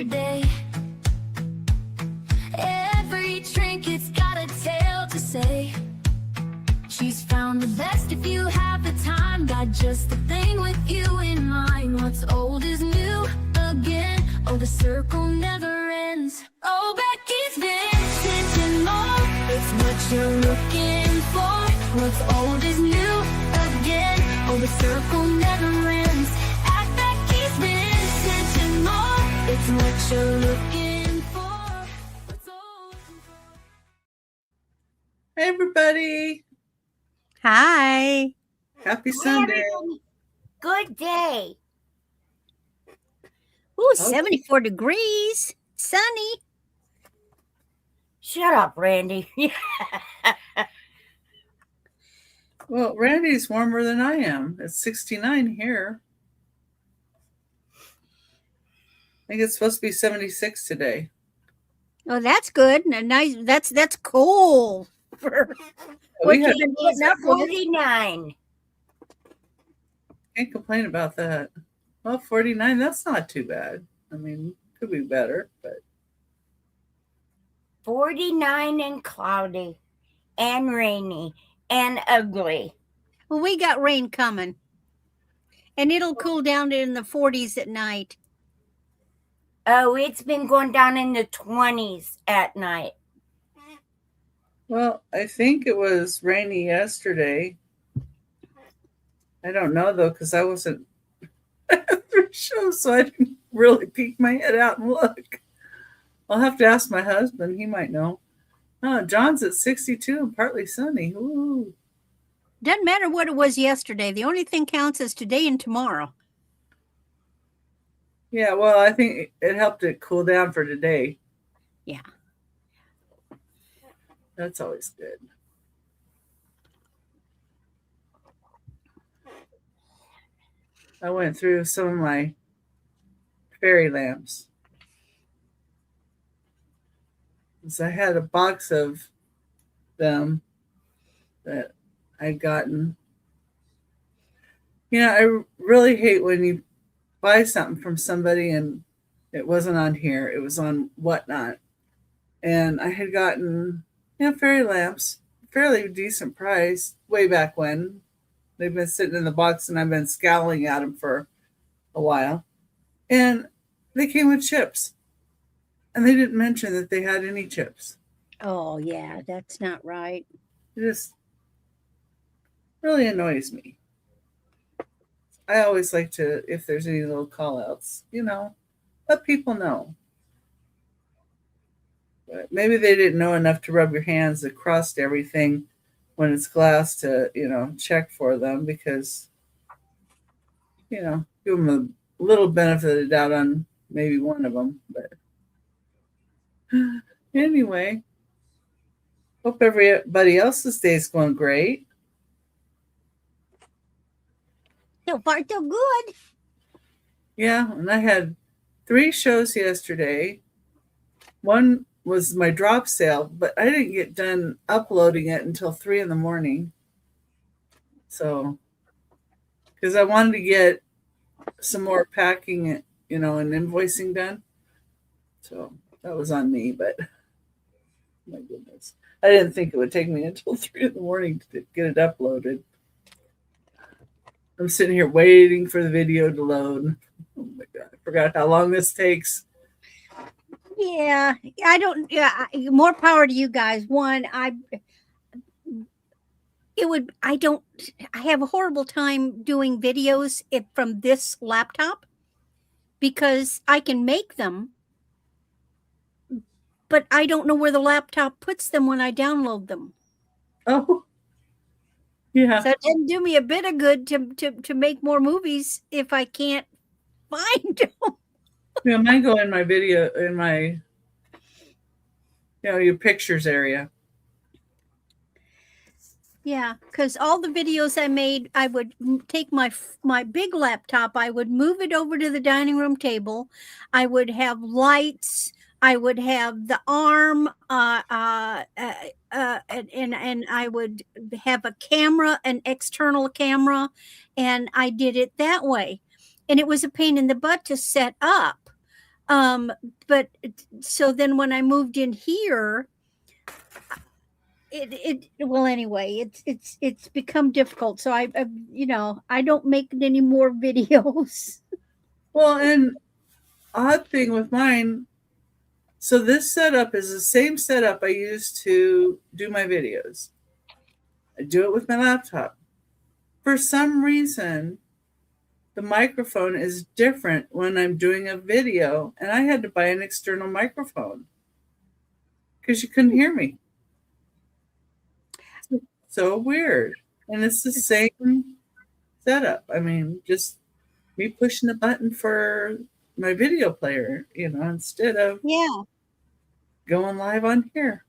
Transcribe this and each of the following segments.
yesterday. Every trinket's got a tale to say. She's found the best if you have the time. Got just the thing with you in mind. What's old is new again. Oh, the circle never ends. Oh, Becky's vintage and more. It's what you're looking for. What's old is new again. Oh, the circle never ends. At Becky's vintage and more. It's what you're looking for. What's old is new. Hey, everybody. Hi. Happy Sunday. Good day. Ooh, 74 degrees. Sunny. Shut up, Randy. Well, Randy's warmer than I am. It's 69 here. I think it's supposed to be 76 today. Oh, that's good. Nice. That's cool. We had, It's 49. can't complain about that. Well, 49, that's not too bad. I mean, could be better, but 49 and cloudy and rainy and ugly. Well, we got rain coming, and it'll cool down to in the 40s at night. Oh, it's been going down in the 20s at night. well, I think it was rainy yesterday. I don't know, though, because I wasn't at the show, so I didn't really peek my head out and look. I'll have to ask my husband. He might know. Oh, John's at 62 and partly sunny. Ooh. Doesn't matter what it was yesterday. The only thing counts is today and tomorrow. Yeah, well, I think it helped it cool down for today. Yeah. That's always good. I went through some of my fairy lamps. So I had a box of them that I'd gotten. You know, I really hate when you buy something from somebody and it wasn't on here. It was on Whatnot. And I had gotten, fairy lamps, fairly decent price way back when. They've been sitting in the box and I've been scowling at them for a while. And they came with chips. And they didn't mention that they had any chips. Oh, yeah, that's not right. It just really annoys me. I always like to, if there's any little call outs, let people know. But maybe they didn't know enough to rub your hands across everything when it's glass to, check for them because, give them a little benefit of the doubt on maybe one of them. But anyway, hope everybody else's day is going great. So far, so good. Yeah, and I had 3 shows yesterday. One was my drop sale, but I didn't get done uploading it until 3 in the morning. So, because I wanted to get some more packing, and invoicing done. So that was on me, but my goodness. I didn't think it would take me until 3 in the morning to get it uploaded. I'm sitting here waiting for the video to load. Oh my God, I forgot how long this takes. Yeah, more power to you guys. One, I have a horrible time doing videos from this laptop because I can make them, but I don't know where the laptop puts them when I download them. Oh, yeah. So it doesn't do me a bit of good to make more movies if I can't find them. Yeah, mine go in my video, in my, your pictures area. Yeah, because all the videos I made, I would take my big laptop, I would move it over to the dining room table. I would have lights. I would have the arm, and I would have a camera, an external camera, and I did it that way. And it was a pain in the butt to set up. But so then when I moved in here, well, anyway, it's become difficult. So I you know, I don't make any more videos. Well, and odd thing with mine, so this setup is the same setup I use to do my videos. I do it with my laptop. For some reason, the microphone is different when I'm doing a video, and I had to buy an external microphone because you couldn't hear me. So weird. And it's the same setup. I mean, just me pushing the button for my video player, you know, instead of Yeah. going live on here.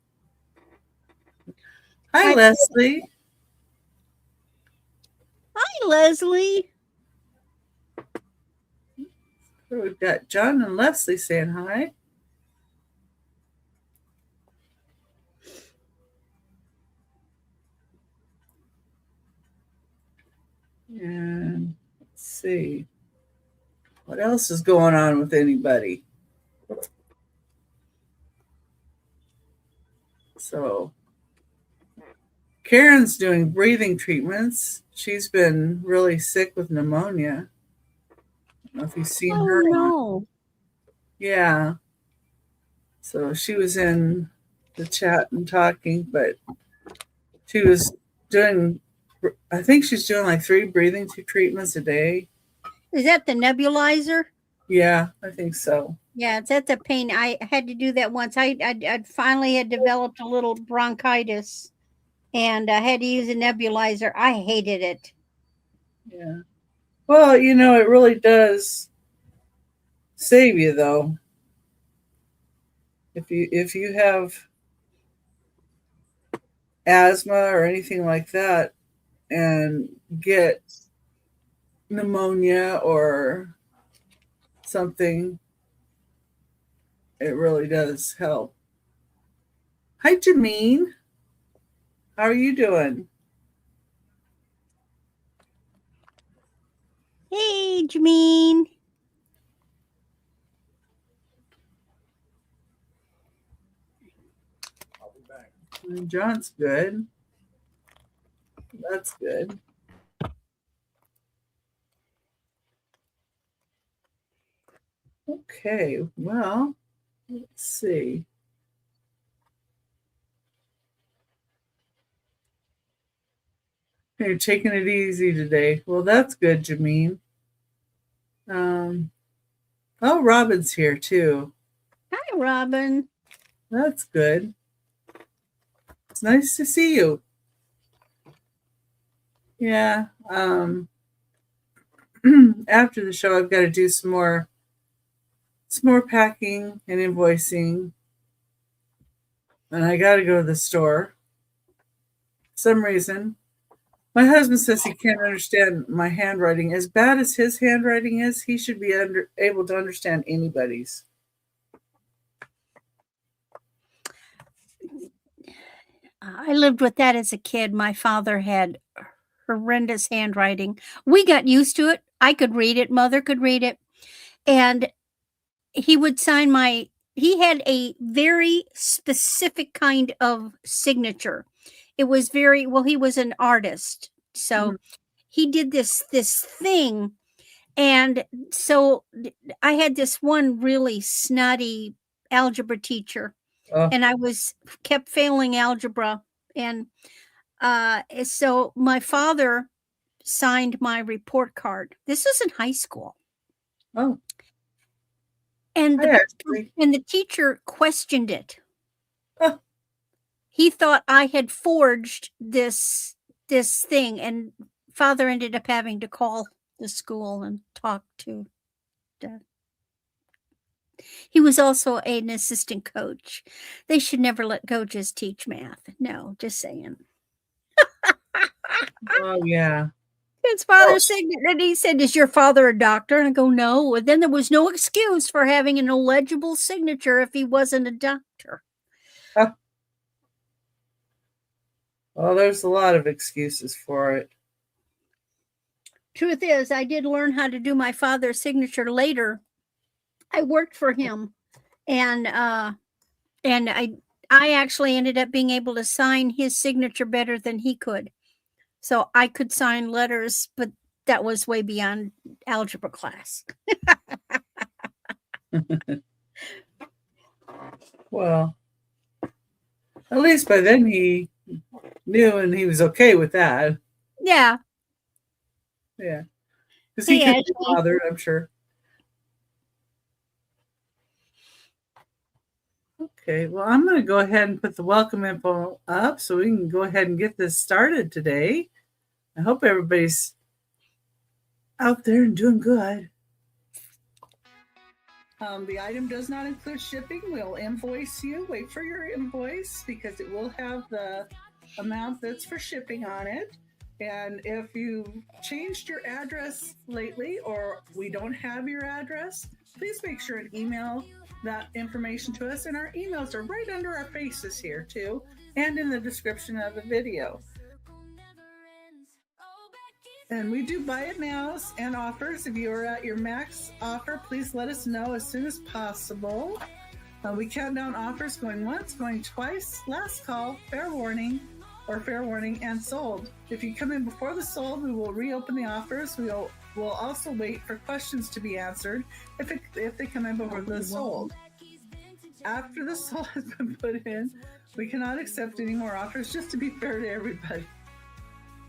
Hi, Leslie. Hi, Leslie. We've got John and Leslie saying hi. And let's see. What else is going on with anybody? So Karen's doing breathing treatments. She's been really sick with pneumonia. I don't know if you've seen Oh, her. no. Yeah. So she was in the chat and talking, but she was doing, I think she's doing like 3 breathing treatments a day. Is that the nebulizer? Yeah, I think so. Yeah, that's a pain. I had to do that once. I finally had developed a little bronchitis, and I had to use a nebulizer. I hated it. Yeah. Well, you know, it really does save you though. If you have asthma or anything like that and get pneumonia or something, it really does help. Hi, Jameen. How are you doing? Hey, Jameen. And John's good. That's good. Okay, well, let's see. You're taking it easy today. Well, that's good, Jameen. Oh, Robin's here too. Hi, Robin. That's good. It's nice to see you. Yeah. After the show, I've got to do some more packing and invoicing, and I got to go to the store. For some reason, my husband says he can't understand my handwriting. As bad as his handwriting is, he should be able to understand anybody's. I lived with that as a kid. My father had horrendous handwriting. We got used to it. I could read it. Mother could read it. And he would sign he had a very specific kind of signature. It was very, well, he was an artist. So he did this thing. And so I had this one really snotty algebra teacher. And I kept failing algebra. And so my father signed my report card. This was in high school. Oh. And the teacher questioned it. Huh. He thought I had forged this thing, and father ended up having to call the school and talk to he was also an assistant coach. They should never let coaches teach math. No, just saying. Oh, yeah. His father said, and he said, "Is your father a doctor?" And I go, "No." And then there was no excuse for having an illegible signature if he wasn't a doctor. Huh. Well, there's a lot of excuses for it. Truth is, I did learn how to do my father's signature later I worked for him, and I actually ended up being able to sign his signature better than he could. So I could sign letters, but that was way beyond algebra class. Well, at least by then he knew and he was okay with that. Yeah. Yeah. Because he couldn't be bothered, I'm sure. Okay, well, I'm going to go ahead and put the welcome info up so we can go ahead and get this started today. I hope everybody's out there and doing good. The item does not include shipping. We'll invoice you. Wait for your invoice because it will have the amount that's for shipping on it. And if you changed your address lately or we don't have your address, please make sure and email that information to us. And our emails are right under our faces here too, and in the description of the video. And we do buy it nows and offers. If you are at your max offer, please let us know as soon as possible. We count down offers going once, going twice, last call, fair warning, and sold. If you come in before the sold, we will reopen the offers. We'll also wait for questions to be answered if they come in before the sold. After the sold has been put in, we cannot accept any more offers, just to be fair to everybody.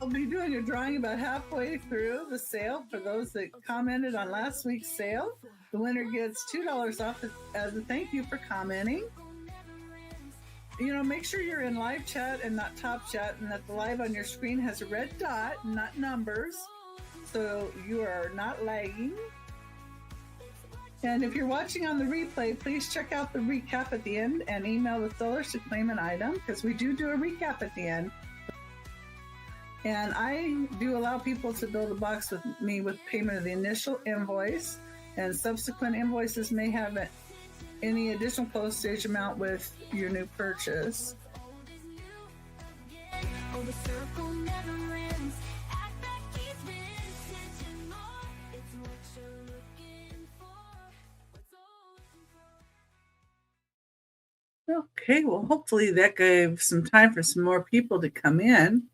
I'll be doing a drawing about halfway through the sale for those that commented on last week's sale. The winner gets $2 off as a thank you for commenting. Make sure you're in live chat and not top chat, and that the live on your screen has a red dot, not numbers, so you are not lagging. And if you're watching on the replay, please check out the recap at the end and email the sellers to claim an item, because we do a recap at the end. And I do allow people to build a box with me with payment of the initial invoice, and subsequent invoices may have any additional postage amount with your new purchase. Okay, well, hopefully that gave some time for some more people to come in.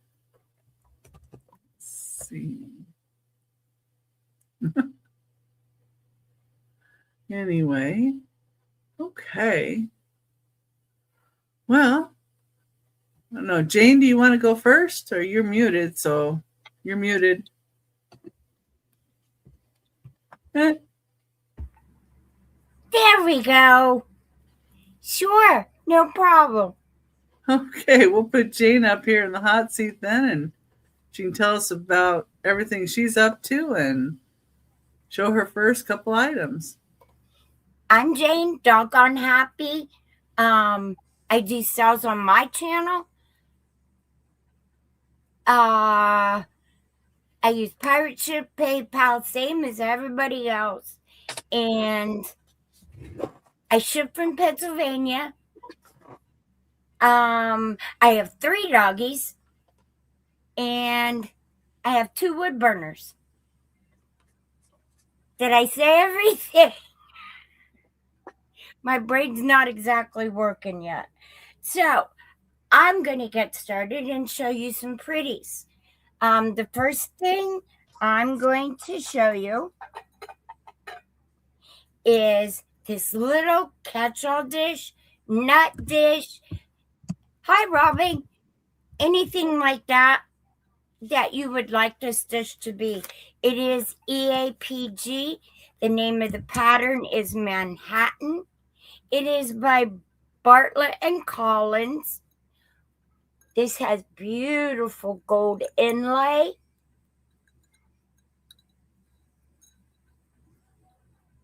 Let's see. Anyway, okay. Well, I don't know. Jane, do you want to go first? Or you're muted, so you're muted. There we go. Sure, no problem. Okay, we'll put Jane up here in the hot seat then, and she can tell us about everything she's up to and show her first couple items. I'm Jane, Doggone Happy. I do sales on my channel. I use Pirate Ship, PayPal, same as everybody else. And I ship from Pennsylvania. I have 3 doggies. And I have 2 wood burners. Did I say everything? My brain's not exactly working yet. So I'm going to get started and show you some pretties. The first thing I'm going to show you is this little catch-all dish, nut dish. Hi, Robin. Anything like that you would like this dish to be. It is EAPG. The name of the pattern is Manhattan. It is by Bartlett and Collins. This has beautiful gold inlay.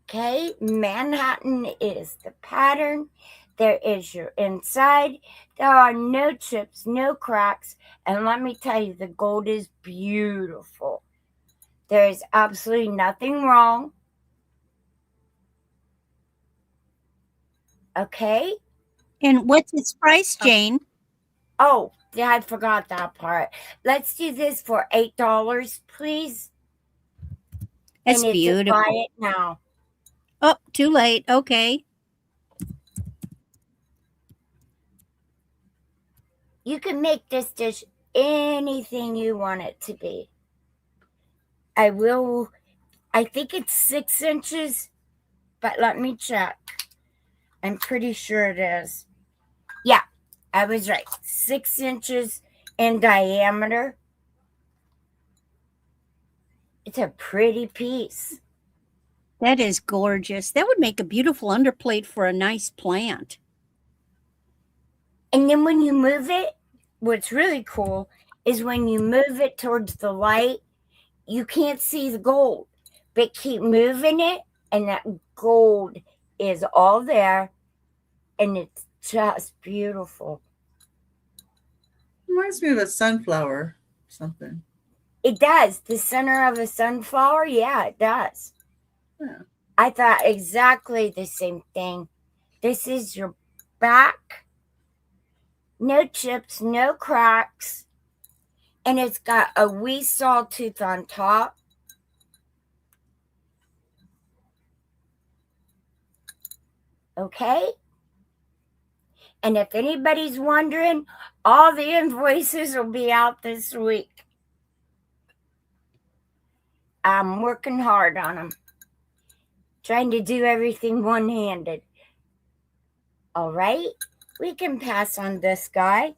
Okay, Manhattan is the pattern. There is your inside. There are no chips, no cracks. And let me tell you, the gold is beautiful. There is absolutely nothing wrong. Okay. And what's its price, Jane? Oh, yeah, I forgot that part. Let's do this for $8, please. That's and beautiful. Buy it now. Oh, too late. Okay. You can make this dish anything you want it to be. I think it's 6 inches, but let me check. I'm pretty sure it is. Yeah, I was right. 6 inches in diameter. It's a pretty piece. That is gorgeous. That would make a beautiful underplate for a nice plant. And then when you move it, what's really cool is when you move it towards the light, you can't see the gold, but keep moving it, and that gold is all there, and it's just beautiful. Reminds me of a sunflower or something. It does. The center of a sunflower, yeah, it does. Yeah. I thought exactly the same thing. This is your back. No chips, no cracks. And it's got a wee sawtooth on top. Okay? And if anybody's wondering, all the invoices will be out this week. I'm working hard on them. Trying to do everything one-handed. All right? We can pass on this guy.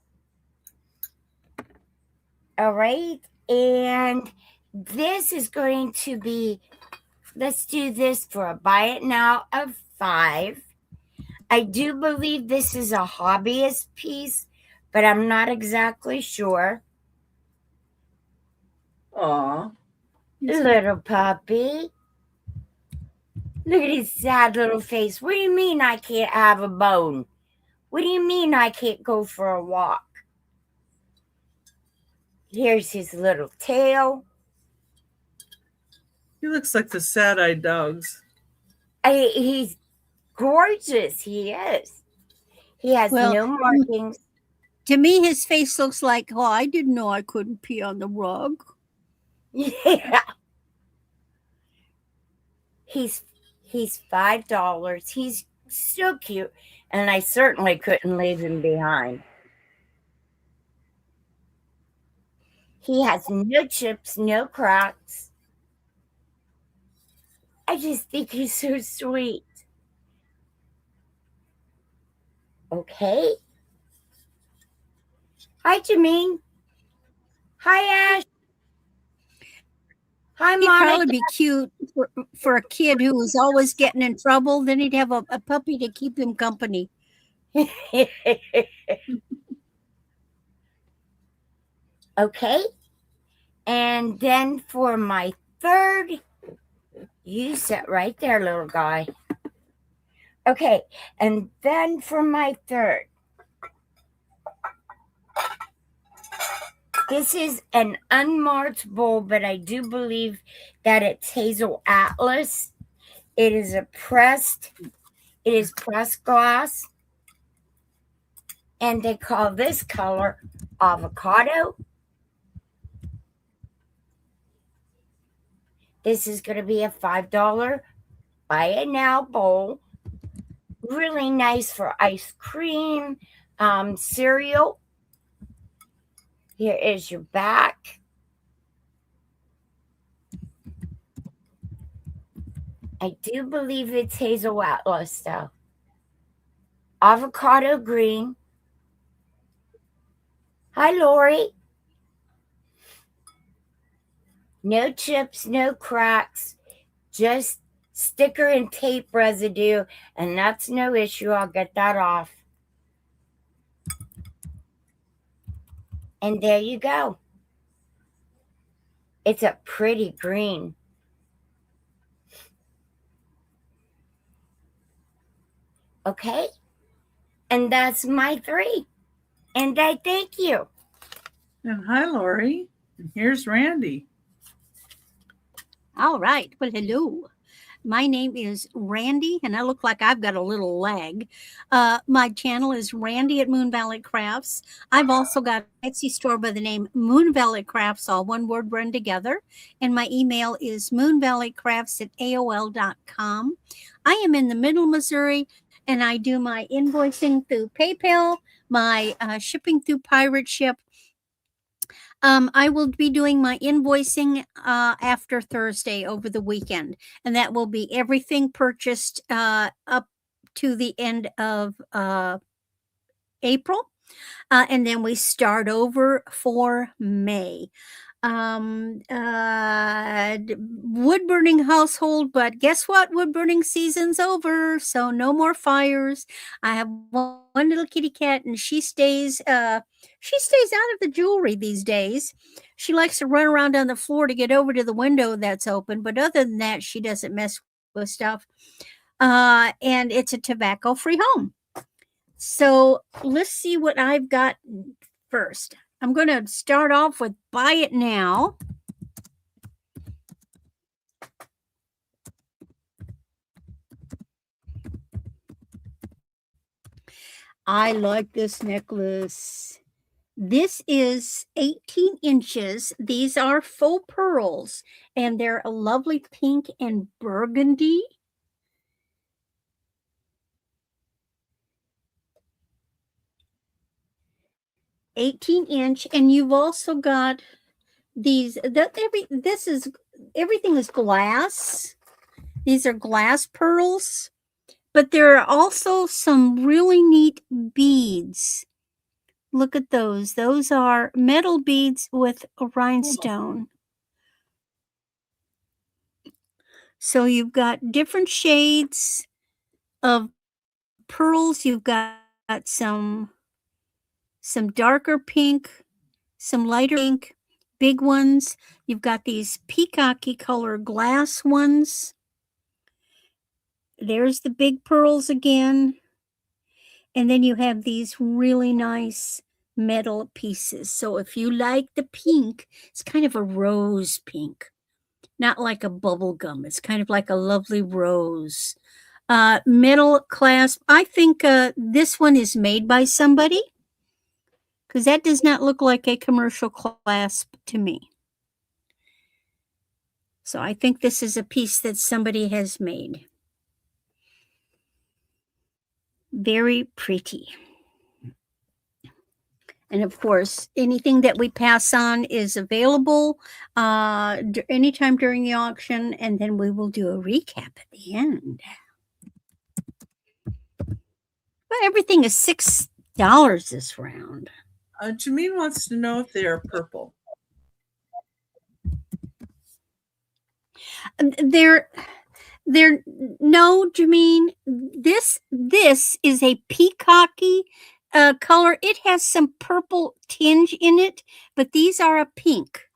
All right? And this is going to be, let's do this for a buy it now of 5. I do believe this is a hobbyist piece, but I'm not exactly sure. Aw. Little puppy. Look at his sad little face. What do you mean I can't have a bone? What do you mean I can't go for a walk? Here's his little tail. He looks like the sad-eyed dogs. He's gorgeous. He is. He has Well, no markings. To me, his face looks like, oh, I didn't know I couldn't pee on the rug. Yeah. He's $5. He's so cute, and I certainly couldn't leave him behind. He has no chips, no cracks. I just think he's so sweet. Okay. Hi, Jameen. Hi, Ash. Hi, He'd Monica. probably be cute for a kid who was always getting in trouble. Then he'd have a puppy to keep him company. Okay. And then for my third, you sit right there, little guy. Okay. And then for my third, this is an unmarked bowl, but I do believe that it's Hazel Atlas. It is pressed glass. And they call this color avocado. This is going to be a $5 buy it now bowl. Really nice for ice cream, cereal. Here is your back. I do believe it's Hazel Atlas, though. Avocado green. Hi, Lori. No chips, no cracks, just sticker and tape residue, and that's no issue. I'll get that off. And there you go. It's a pretty green. Okay? And that's my 3. And I thank you. And hi, Lori. And here's Randy. All right. Well, hello. My name is Randy, and I look like I've got a little leg. My channel is Randy at Moon Valley Crafts. I've also got an Etsy store by the name Moon Valley Crafts, all one word run together. And my email is moonvalleycrafts at AOL.com. I am in the middle of Missouri, and I do my invoicing through PayPal, my shipping through Pirate Ship. I will be doing my invoicing after Thursday over the weekend, and that will be everything purchased up to the end of April. And then we start over for May. Wood burning household, but guess what? Wood burning season's over, so no more fires. I have one little kitty cat, and she stays out of the jewelry these days. She likes to run around on the floor to get over to the window that's open, but other than that, she doesn't mess with stuff. And it's a tobacco-free home. So let's see what I've got first. I'm going to start off with Buy It Now. I like this necklace. This is 18 inches. These are faux pearls, and they're a lovely pink and burgundy. $18-inch, and you've also got these. Everything is glass. These are glass pearls, but there are also some really neat beads. Look at those. Those are metal beads with a rhinestone. So you've got different shades of pearls. You've got some darker pink, some lighter pink, big ones. You've got these peacocky color glass ones. There's the big pearls again. And then you have these really nice metal pieces. So if you like the pink, it's kind of a rose pink, not like a bubble gum. It's kind of like a lovely rose. Metal clasp. I think this one is made by somebody, because that does not look like a commercial clasp to me. So I think this is a piece that somebody has made. Very pretty. And of course, anything that we pass on is available anytime during the auction, and then we will do a recap at the end. But everything is $6 this round. Jameen wants to know if they are purple. No, Jameen. This is a peacocky color. It has some purple tinge in it, but these are a pink.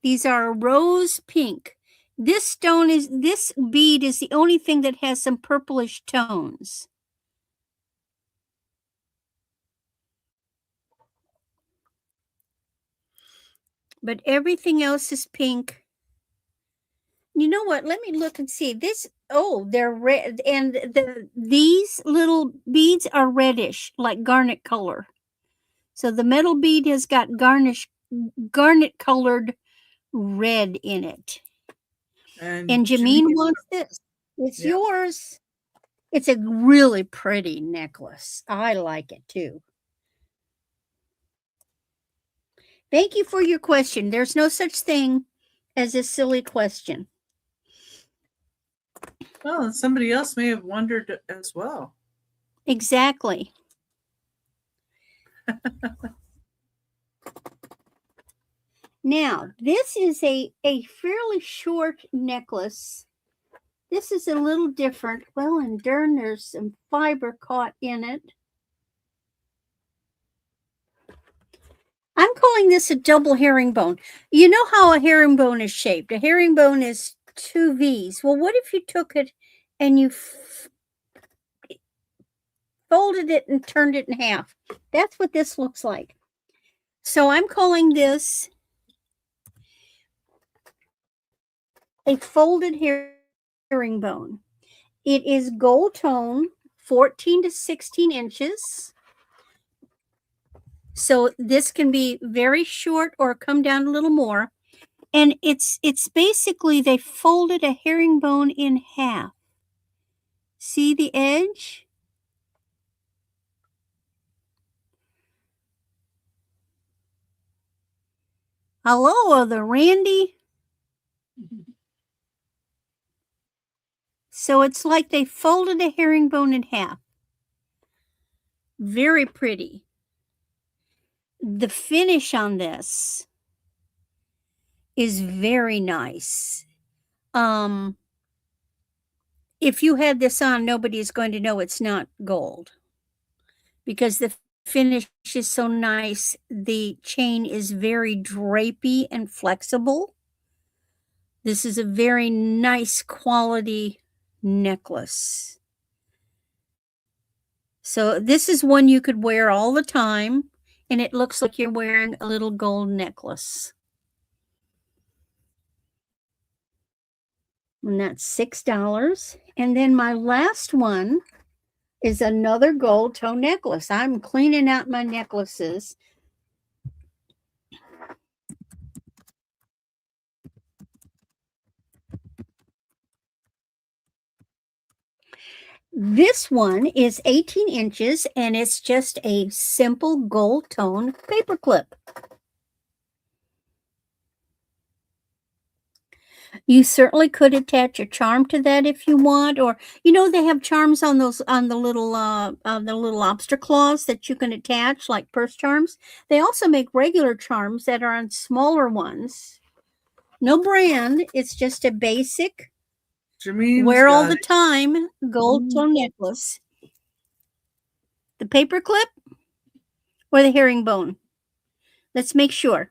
These are a rose pink. This bead is the only thing that has some purplish tones. But everything else is pink. You know what? Let me look and see. They're red, and these little beads are reddish, like garnet color. So the metal bead has got garnet colored red in it. And Jameen wants this. It's yours. It's a really pretty necklace. I like it too. Thank you for your question. There's no such thing as a silly question. Well, somebody else may have wondered as well. Exactly. Now, this is a fairly short necklace. This is a little different. Well, and darn, there's some fiber caught in it. I'm calling this a double herringbone. You know how a herringbone is shaped? A herringbone is two V's. Well, what if you took it and you folded it and turned it in half? That's what this looks like. So I'm calling this a folded herringbone. It is gold tone, 14 to 16 inches. So this can be very short or come down a little more. And it's basically they folded a herringbone in half. See the edge? Hello, the Randy. So it's like they folded a herringbone in half. Very pretty. The finish on this is very nice. If you had this on, nobody's going to know it's not gold because the finish is so nice. The chain is very drapey and flexible. This is a very nice quality necklace. So this is one you could wear all the time, and it looks like you're wearing a little gold necklace. And that's $6. And then my last one is another gold toe necklace. I'm cleaning out my necklaces. This one is 18 inches and it's just a simple gold tone paper clip. You certainly could attach a charm to that if you want, or you know they have charms on those on the little lobster claws that you can attach like purse charms. They also make regular charms that are on smaller ones. No brand, it's just a basic wear all the time gold tone necklace. The paper clip or the herringbone? Let's make sure.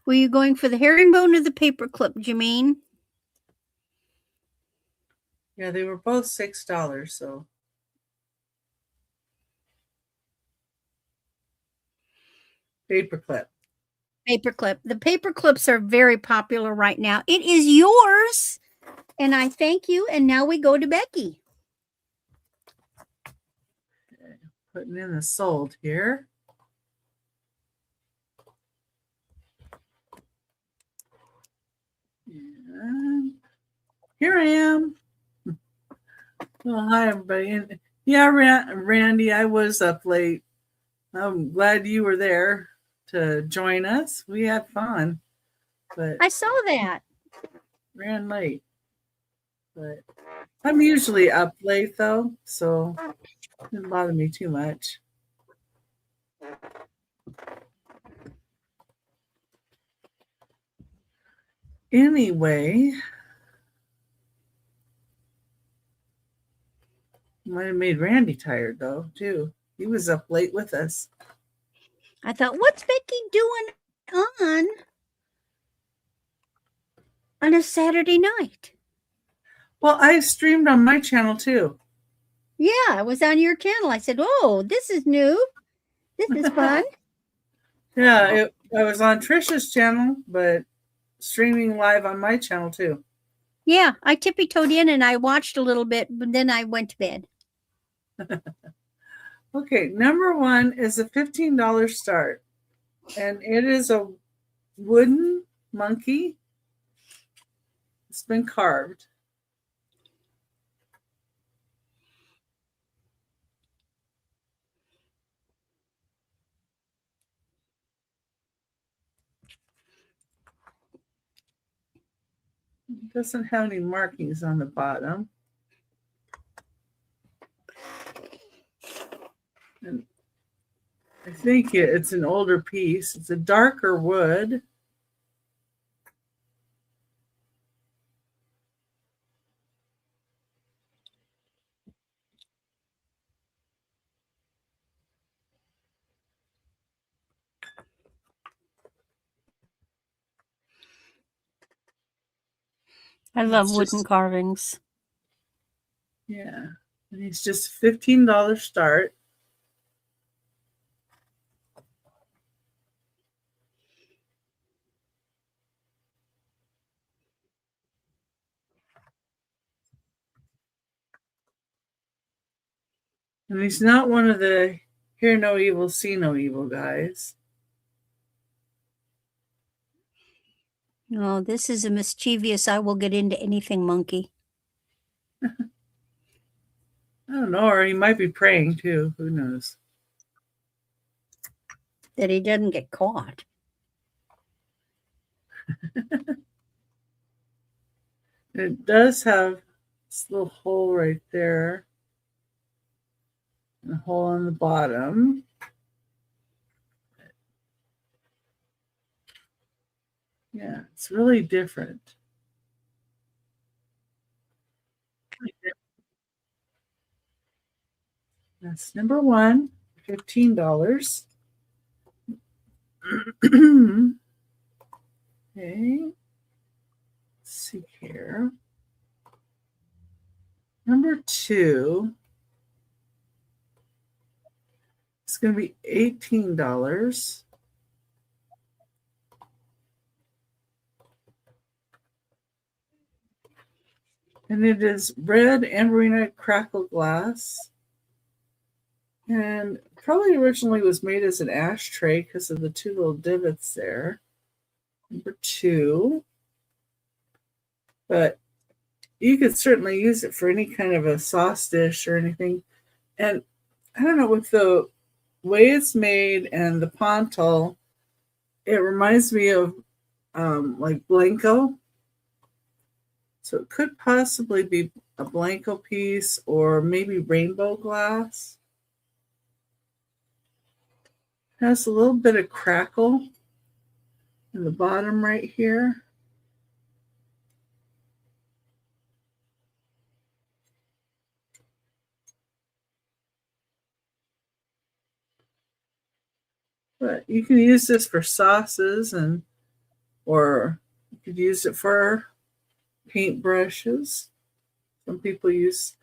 Were you going for the herringbone or the paper clip, Jameen? Yeah, they were both $6, so. Paperclip. Paperclip. The paper clips are very popular right now. It is yours, and I thank you. And now we go to Becky. Okay. Putting in the sold here. And here I am. Well, hi, everybody. And yeah, Randy, I was up late. I'm glad you were there to join us. We had fun, but I saw that. Ran late. But I'm usually up late though, so it didn't bother me too much. Anyway, might have made Randy tired though, too. He was up late with us. I thought, what's Becky doing on a Saturday night? Well, I streamed on my channel too. Yeah, I was on your channel. I said, oh, this is new. This is fun. Yeah, I was on Trisha's channel, but streaming live on my channel too. Yeah, I tippy-toed in and I watched a little bit, but then I went to bed. Okay, number one is a $15 start. And it is a wooden monkey. It's been carved. It doesn't have any markings on the bottom. And I think it's an older piece. It's a darker wood. I love wooden carvings. Yeah. And it's just $15 start. And he's not one of the hear no evil, see no evil guys. Oh, this is a mischievous, I will get into anything monkey. I don't know, or he might be praying too. Who knows? That he doesn't get caught. It does have this little hole right there, and a hole on the bottom. Yeah, it's really different. That's number one, $15. Okay, let's see here. Number two, it's going to be $18. And it is red Amberina crackle glass. And probably originally was made as an ashtray because of the two little divots there. Number two. But you could certainly use it for any kind of a sauce dish or anything. And I don't know, with the way it's made and the pontal, it reminds me of like Blanco. So it could possibly be a Blanco piece or maybe rainbow glass. It has a little bit of crackle in the bottom right here. But you can use this for sauces or you could use it for paint brushes. Some people use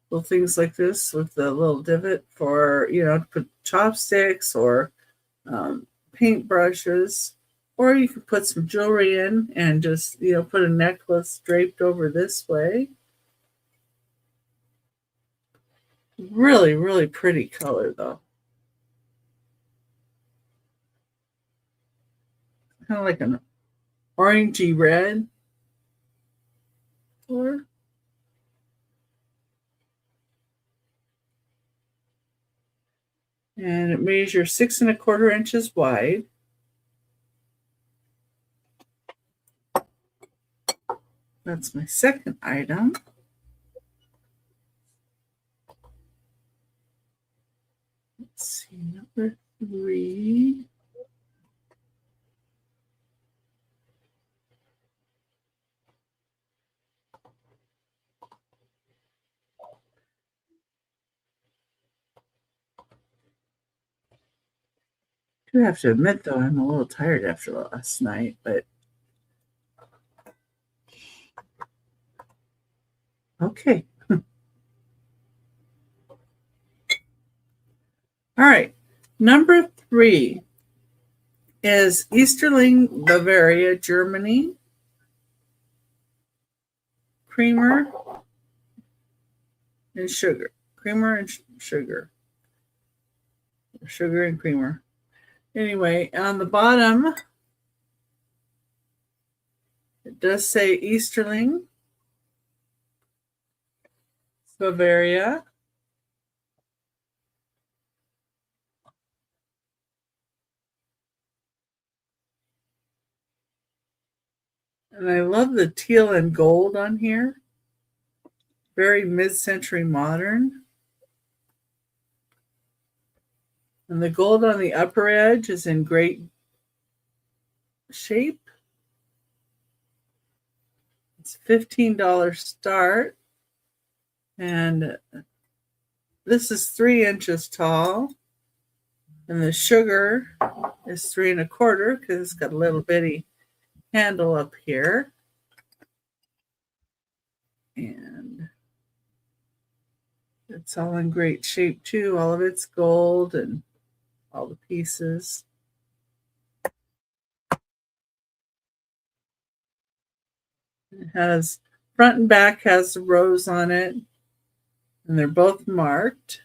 little things like this with the little divot for, to put chopsticks or paint brushes. Or you could put some jewelry in and just, put a necklace draped over this way. Really, really pretty color though. Kind of like an orangey red. Or and it measures 6 1/4 inches wide. That's my second item. Let's see, number 3. I do have to admit, though, I'm a little tired after last night, but okay. All right. Number 3 is Easterling, Bavaria, Germany. Creamer and sugar. Creamer and sugar. Sugar and creamer. Anyway, on the bottom, it does say Easterling, Bavaria. And I love the teal and gold on here. Very mid-century modern. And the gold on the upper edge is in great shape. It's $15 start. And this is 3 inches tall. And the sugar is 3 1/4 because it's got a little bitty handle up here. And it's all in great shape too. All of it's gold and all the pieces. It has front and back has the rose on it, and they're both marked.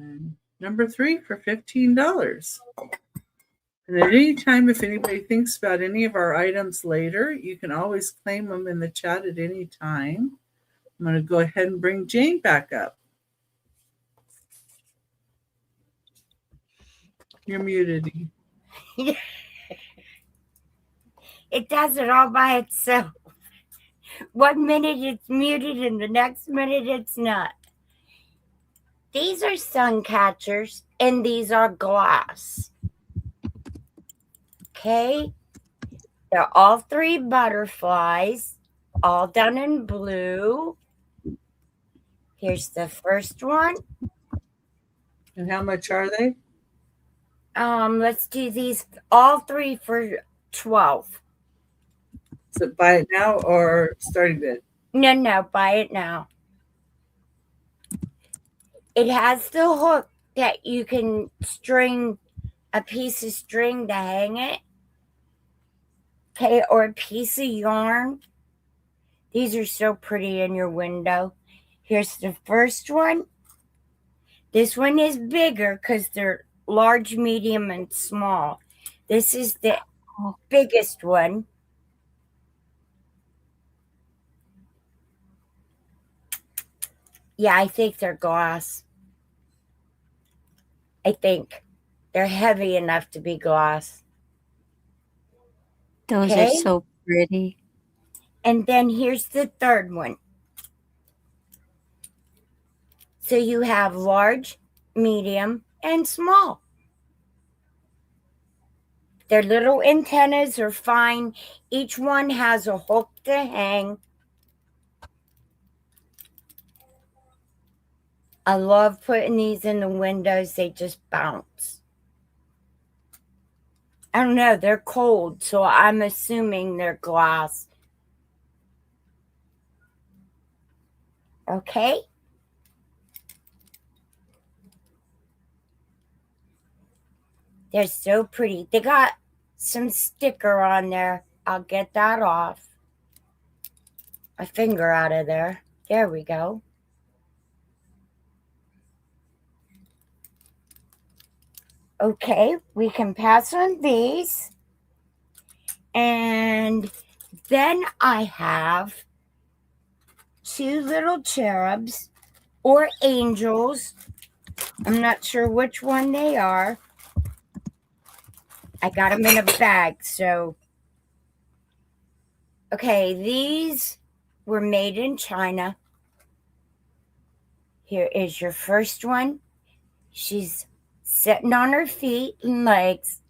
And number 3 for $15. And at any time, if anybody thinks about any of our items later, you can always claim them in the chat at any time. I'm going to go ahead and bring Jane back up. You're muted. It does it all by itself. 1 minute it's muted and the next minute it's not. These are sun catchers and these are glass. Okay. They're all 3 butterflies, all done in blue. Here's the first one. And how much are they? Let's do these all 3 for $12. Is it buy it now or starting bid? No, buy it now. It has the hook that you can string a piece of string to hang it. Okay, or a piece of yarn. These are so pretty in your window. Here's the first one. This one is bigger because they're large, medium, and small. This is the biggest one. Yeah, I think they're glass. I think they're heavy enough to be glass. Those are so pretty. And then here's the third one. So you have large, medium, and small. Their little antennas are fine. Each one has a hook to hang. I love putting these in the windows. They just bounce. I don't know. They're cold, so I'm assuming they're glass. Okay. They're so pretty. They got some sticker on there. I'll get that off. My finger out of there. There we go. Okay, we can pass on these. And then I have 2 little cherubs or angels. I'm not sure which one they are. I got them in a bag, so. Okay, these were made in China. Here is your first one. She's sitting on her feet and legs.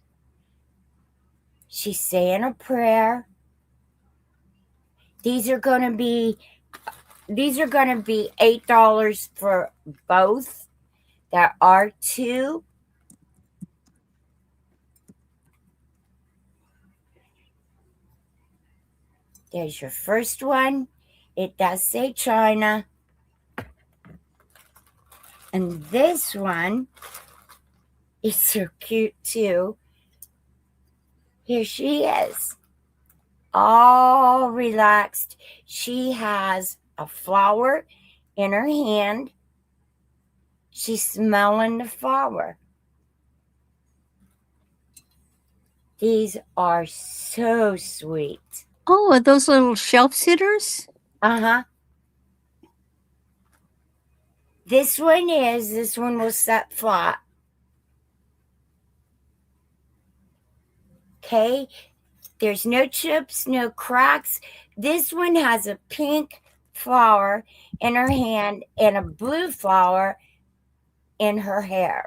She's saying a prayer. These are going to be $8 for both. There are 2. There's your first one. It does say China. And this one is so cute too. Here she is, all relaxed. She has a flower in her hand. She's smelling the flower. These are so sweet. Oh, are those little shelf sitters? Uh-huh. This one will set flat. Okay. There's no chips, no cracks. This one has a pink flower in her hand and a blue flower in her hair.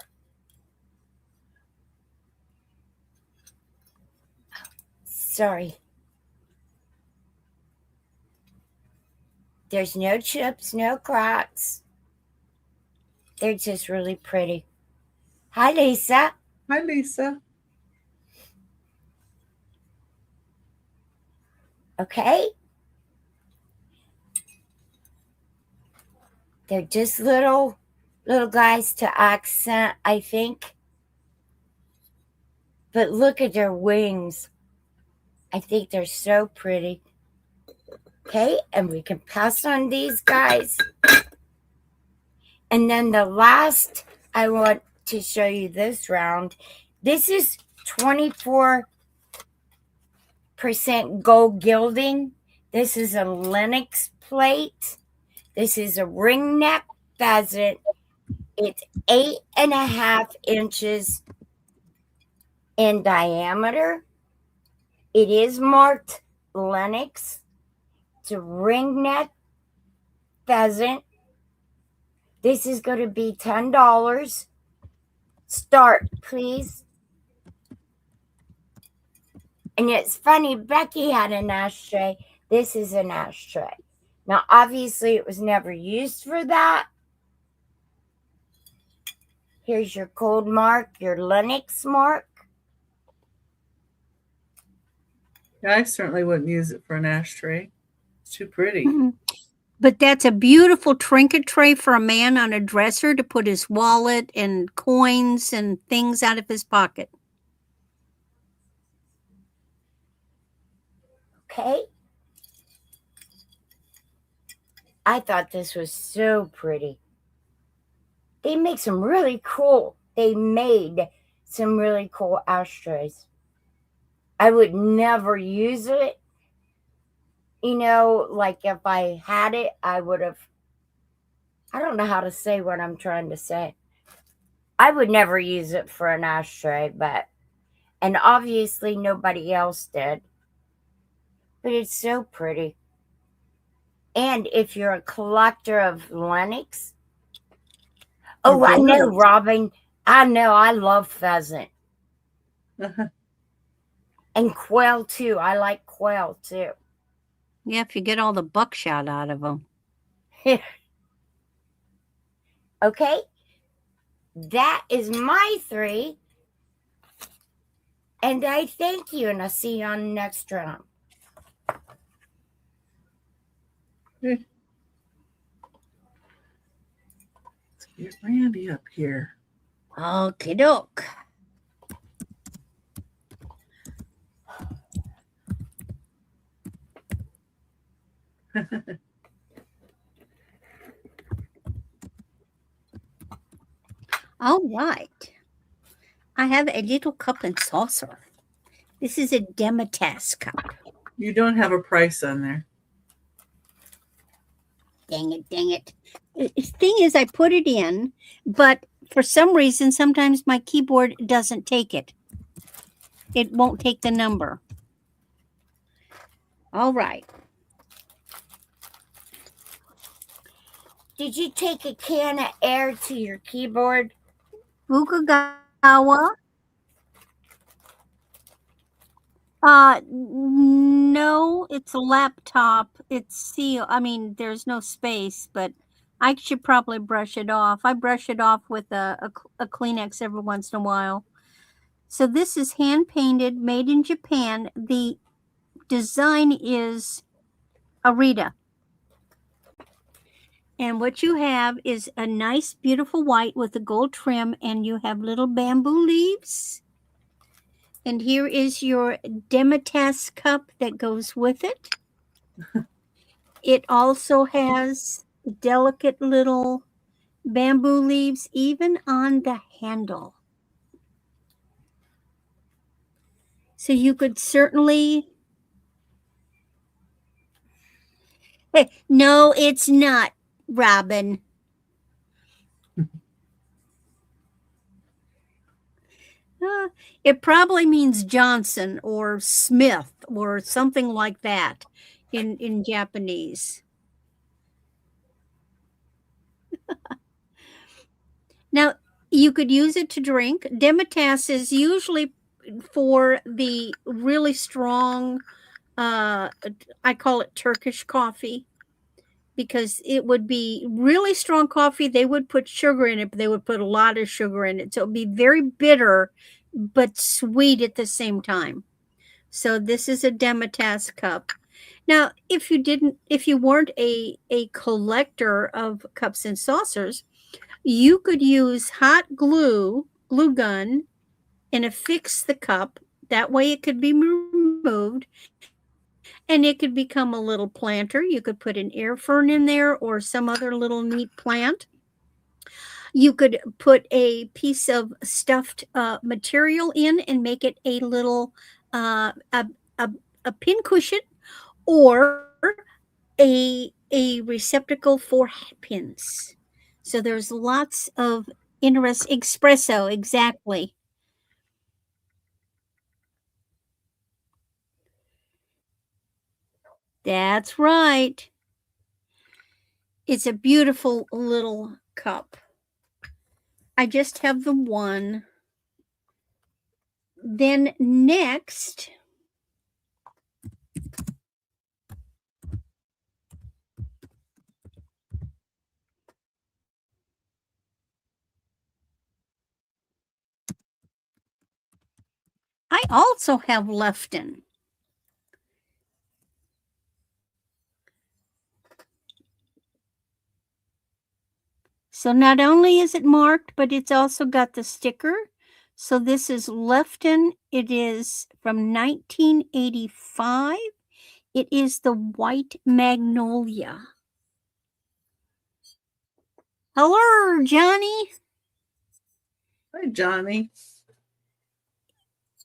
Sorry. There's no chips, no cracks. They're just really pretty. Hi, Lisa. Hi, Lisa. Okay. They're just little guys to accent, I think. But look at their wings. I think they're so pretty. Okay, and we can pass on these guys. And then the last I want to show you this round. This is 24% gold gilding. This is a Lenox plate. This is a ring neck pheasant. It's 8.5 inches in diameter. It is marked Lenox. It's a ring neck pheasant. This is going to be $10. Start, please. And it's funny, Becky had an ashtray. This is an ashtray. Now, obviously, it was never used for that. Here's your cold mark, your Lenox mark. Yeah, I certainly wouldn't use it for an ashtray. It's too pretty. But that's a beautiful trinket tray for a man on a dresser to put his wallet and coins and things out of his pocket. Okay. I thought this was so pretty. They made some really cool ashtrays. I would never use it. You know, like if I had it, I would have, I don't know how to say what I'm trying to say. I would never use it for an ashtray, and obviously nobody else did. But it's so pretty. And if you're a collector of Lenox, oh, I know, Robin. I know, I love pheasant. And quail, too. I like quail, too. Yeah, if you get all the buckshot out of them. Okay. That is my 3. And I thank you, and I'll see you on the next round. Let's get Randy up here. Okie doke. All right. I have a little cup and saucer. This is a Demitasse cup. You don't have a price on there. Dang it, dang it. The thing is, I put it in, but for some reason, sometimes my keyboard doesn't take it. It won't take the number. All right. Did you take a can of air to your keyboard? Fukagawa. No, it's a laptop. It's sealed. I mean, there's no space, but I should probably brush it off. I brush it off with a Kleenex every once in a while. So this is hand painted, made in Japan. The design is Arita. And what you have is a nice, beautiful white with a gold trim, and you have little bamboo leaves. And here is your Demitasse cup that goes with it. It also has delicate little bamboo leaves, even on the handle. So you could certainly... Hey, no, it's not, Robin. It probably means Johnson or Smith or something like that in Japanese. Now, you could use it to drink. Demitasse is usually for the really strong, I call it Turkish coffee, because it would be really strong coffee. They would put sugar in it, but they would put a lot of sugar in it. So it would be very bitter, but sweet at the same time. So this is a Demitasse cup. Now, if you weren't a collector of cups and saucers, you could use hot glue gun, and affix the cup. That way it could be removed, and it could become a little planter. You could put an air fern in there or some other little neat plant. You could put a piece of stuffed material in and make it a little a pin cushion, or a receptacle for pins. So there's lots of espresso, exactly. That's right. It's a beautiful little cup. I just have the one. Then next, I also have Lefton. So not only is it marked, but it's also got the sticker. So this is Lefton. It is from 1985. It is the White Magnolia. Hello, Johnny. Hi, Johnny.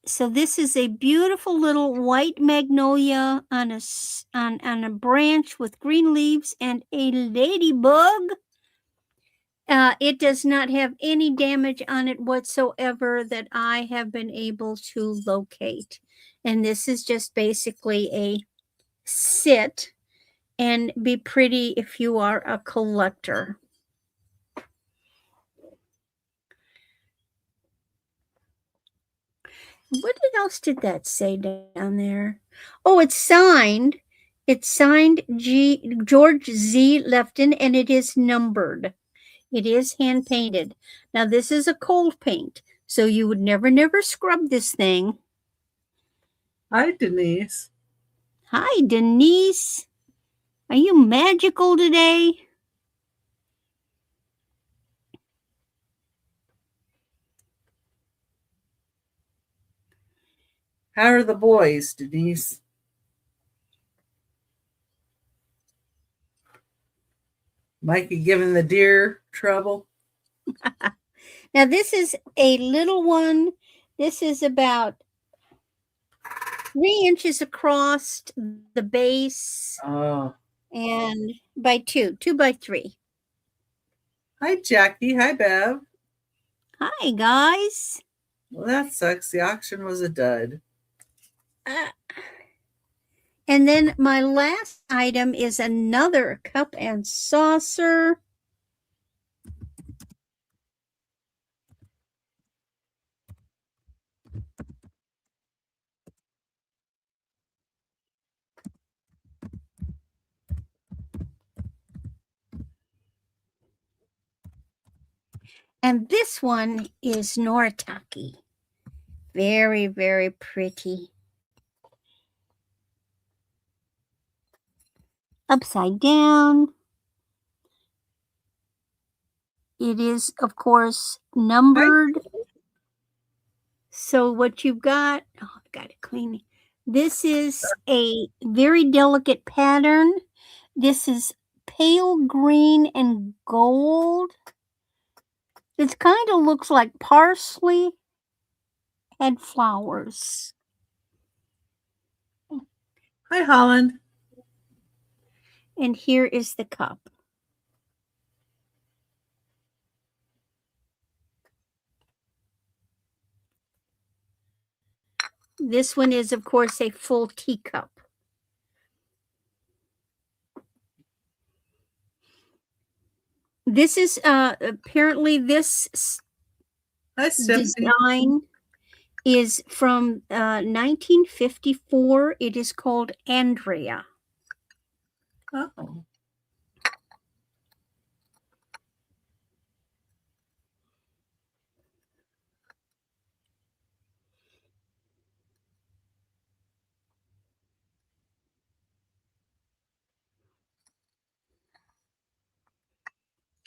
So this is a beautiful little white magnolia on a branch with green leaves and a ladybug. It does not have any damage on it whatsoever that I have been able to locate. And this is just basically a sit and be pretty if you are a collector. What else did that say down there? Oh, it's signed. It's signed George Z. Lefton, and it is numbered. It is hand painted. Now, this is a cold paint, so you would never scrub this thing. Hi, Denise. Hi, Denise. Are you magical today? How are the boys, Denise? Mikey giving the deer trouble? Now, this is a little one. This is about 3 inches across the base. Oh. And by 2 by 3. Hi, Jackie. Hi, Bev. Hi, guys. Well, that sucks. The auction was a dud. And then my last item is another cup and saucer. And this one is Noritake. Very, very pretty. Upside down. It is, of course, numbered. So what you've got, oh, I've got to clean it. This is a very delicate pattern. This is pale green and gold. It kind of looks like parsley and flowers. Hi, Holland. And here is the cup. This one is, of course, a full teacup. This is apparently this design is from 1954. It is called Andrea. Oh.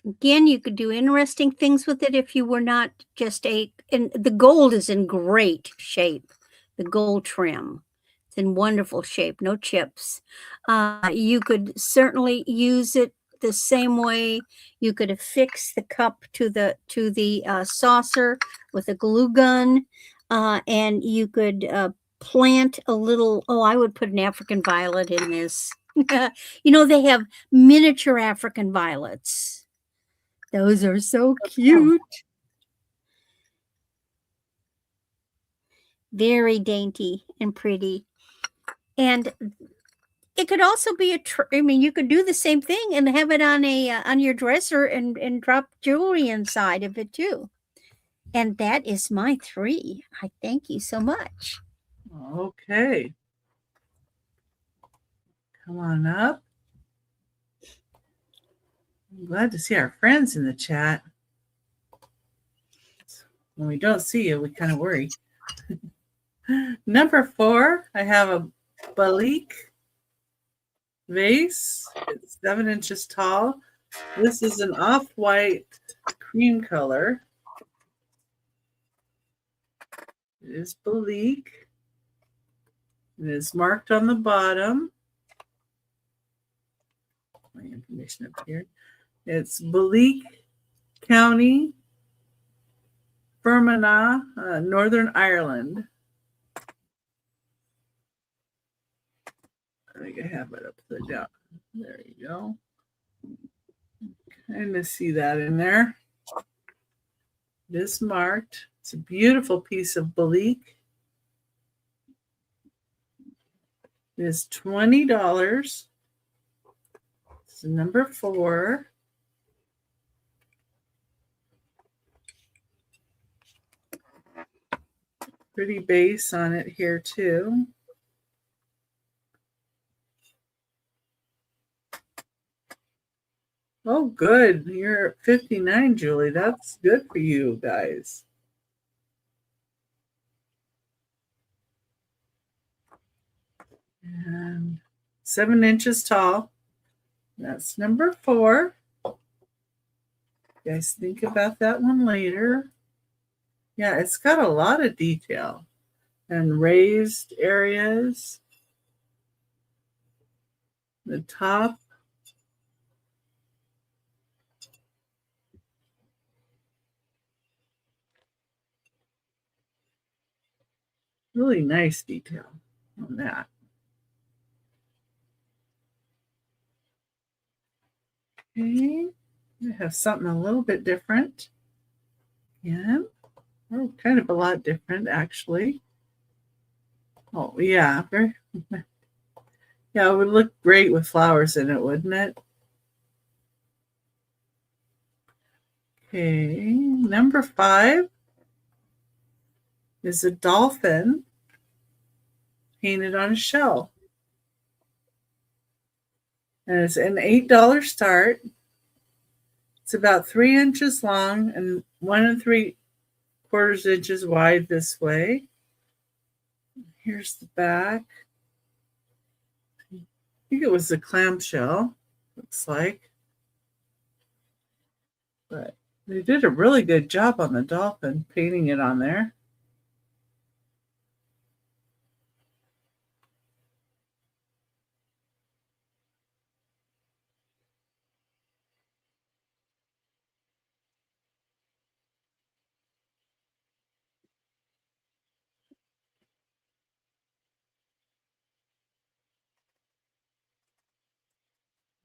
Again, you could do interesting things with it if you were not just and the gold is in great shape. The gold trim. It's in wonderful shape, no chips. You could certainly use it the same way you could affix the cup to the saucer with a glue gun, and you could plant a little. Oh, I would put an African violet in this. You know, they have miniature African violets. Those are so cute. Very dainty and pretty. And it could also be I mean, you could do the same thing and have it on a on your dresser and drop jewelry inside of it too. And that is my 3. I thank you so much. Okay. Come on up. I'm glad to see our friends in the chat. When we don't see you, we kind of worry. Number 4, I have a Balik vase. It's 7 inches tall. This is an off-white cream color. It is Balik. It is marked on the bottom. My information up here. It's Balik County, Fermanagh, Northern Ireland. I think I have it upside down. There you go. Kind of see that in there. It is marked. It's a beautiful piece of Balik. It is $20. This is number 4. Pretty base on it here too. Oh, good. You're at 59, Julie. That's good for you guys. And 7 inches tall. That's number 4. You guys think about that one later. Yeah, it's got a lot of detail and raised areas. The top. Really nice detail on that. Okay, I have something a little bit different. Yeah, oh, kind of a lot different actually. Oh yeah, very. Yeah, it would look great with flowers in it, wouldn't it? Okay, number 5 is a dolphin painted on a shell. And it's an $8 start. It's about 3 inches long and 1 3/4 inches wide this way. Here's the back. I think it was a clamshell, looks like. But they did a really good job on the dolphin, painting it on there.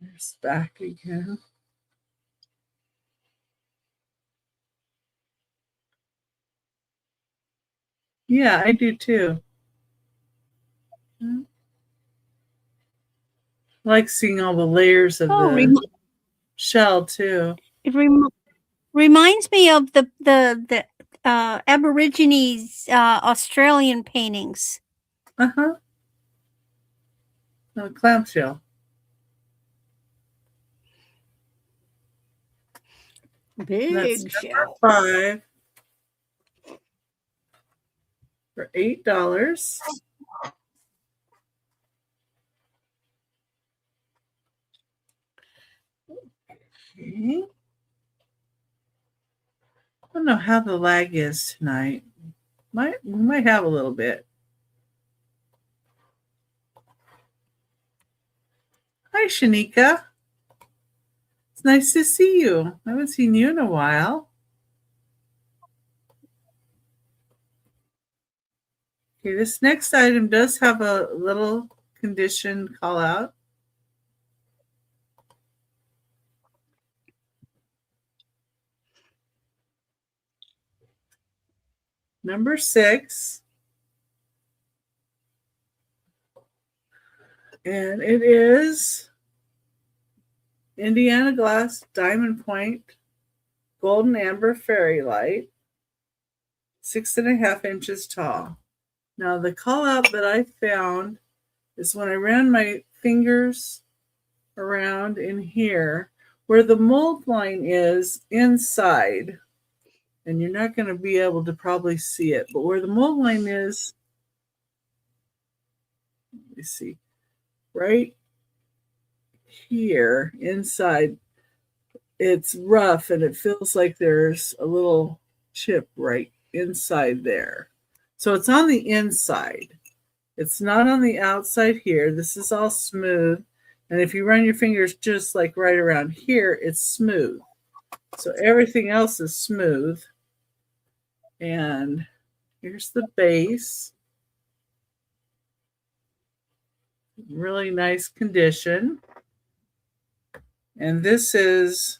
There's back again. Yeah, I do too. I like seeing all the layers of the shell too. It reminds me of the Aborigines Australian paintings. Uh-huh. A clamshell. Big shell. 5 for $8. Okay. I don't know how the lag is tonight. We might have a little bit. Hi, Shanika. It's nice to see you. I haven't seen you in a while. Okay, this next item does have a little condition call out. Number 6. And it is Indiana Glass Diamond Point Golden Amber Fairy Light, 6.5 inches tall. Now the call out that I found is when I ran my fingers around in here where the mold line is inside, and you're not going to be able to probably see it, but where the mold line is, let me see, right here inside, it's rough and it feels like there's a little chip right inside there. So it's on the inside. It's not on the outside here. This is all smooth. And if you run your fingers just like right around here, it's smooth. So everything else is smooth. And here's the base. Really nice condition. And this is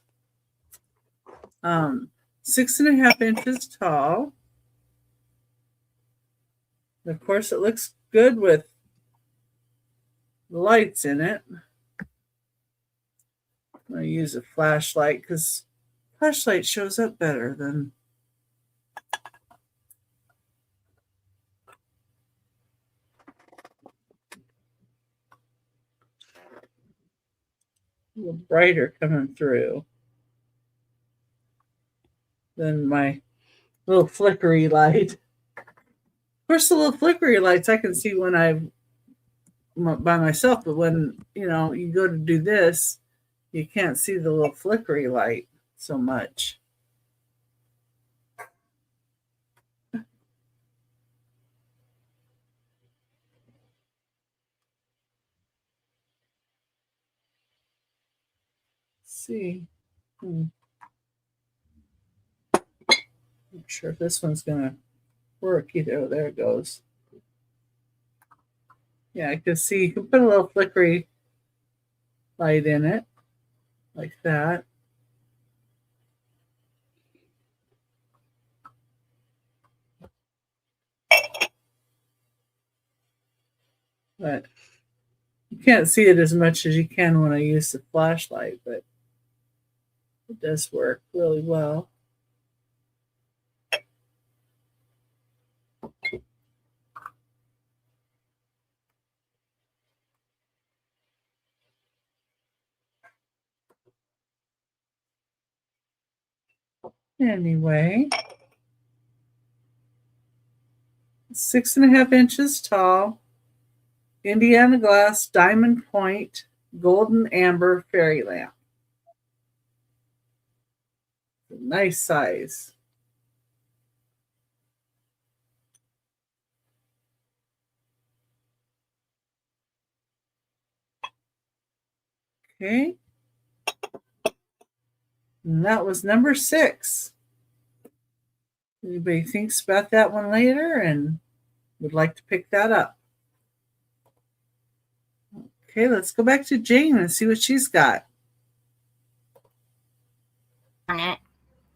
6.5 inches tall. Of course, it looks good with lights in it. I'm going to use a flashlight because flashlight shows up better than a little brighter coming through than my little flickery light. Of course, the little flickery lights I can see when I'm by myself, but when you go to do this, you can't see the little flickery light so much. Let's see. I'm not sure if this one's gonna work either. Oh, there it goes. Yeah, I can see you can put a little flickery light in it like that. But you can't see it as much as you can when I use the flashlight, but it does work really well. Anyway, 6.5 inches tall, Indiana Glass Diamond Point Golden Amber Fairy Lamp. Nice size. Okay. And that was number 6. Anybody thinks about that one later and would like to pick that up? Okay, let's go back to Jane and see what she's got. On it.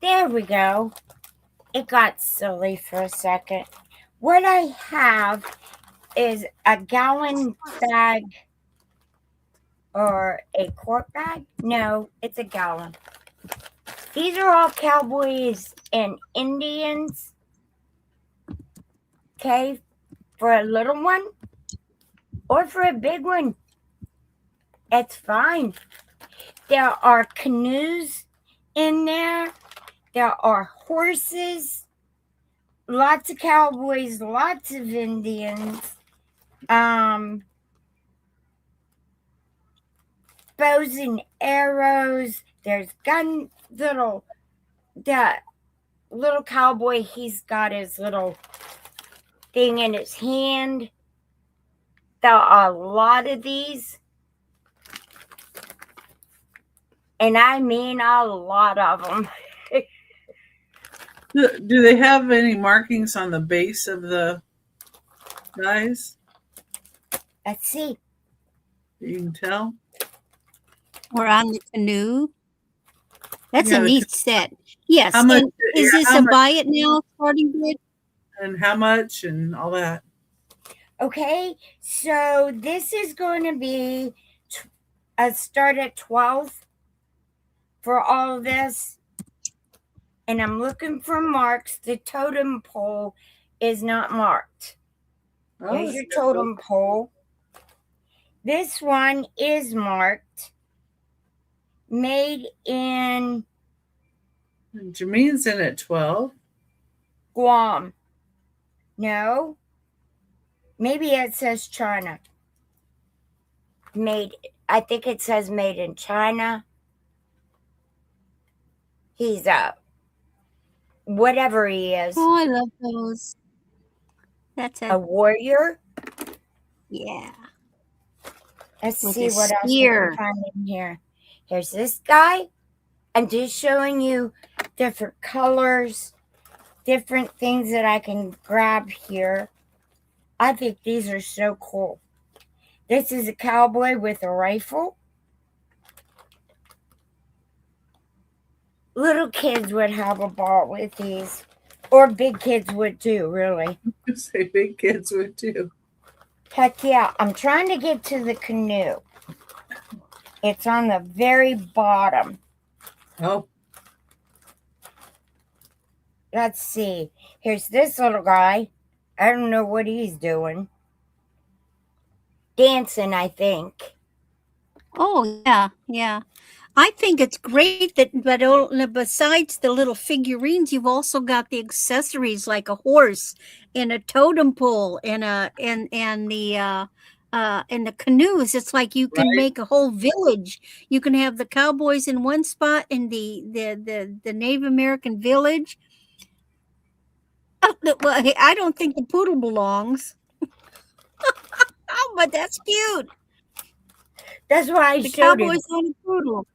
There we go. It got silly for a second. What I have is a gallon bag or a quart bag. No, it's a gallon. These are all cowboys and Indians. Okay, for a little one or for a big one, it's fine. There are canoes in there. There are horses, lots of cowboys, lots of Indians, bows and arrows. There's that little cowboy, he's got his little thing in his hand. There are a lot of these. And I mean a lot of them. Do they have any markings on the base of the dies? Let's see. You can tell. Or on the canoe. That's Yeah, a neat set. Yes. How much? And is Yeah, this how a much buy it now starting bid? and how much and all that? Okay, so this is going to be a start at 12 for all of this. And I'm looking for marks. The totem pole is not marked. Oh, There's it's your beautiful. totem pole. This one is marked. Made in And Jermaine's in at 12. Guam. No. Maybe it says China. I think it says made in China. He's whatever he is. Oh, I love those. That's A warrior. yeah. Let's With see a what else we spear. can find in here. Here's this guy. I'm just showing you different colors, different things that I can grab here. I think these are so cool. This is a cowboy with a rifle. Little kids would have a ball with these. Or big kids would too, really. Say big kids would too. Heck yeah. I'm trying to get to the canoe. It's on the very bottom. Oh, Let's see. Here's this little guy. I don't know what he's doing. Dancing, I think. Oh yeah, yeah. I think it's great that, but besides the little figurines, you've also got the accessories like a horse and a totem pole and the canoes. It's like you can right. make a whole village. You can have the cowboys in one spot and the Native American village. Well, I don't think the poodle belongs. Oh, but that's cute. That's why I The showed him. cowboys on a poodle.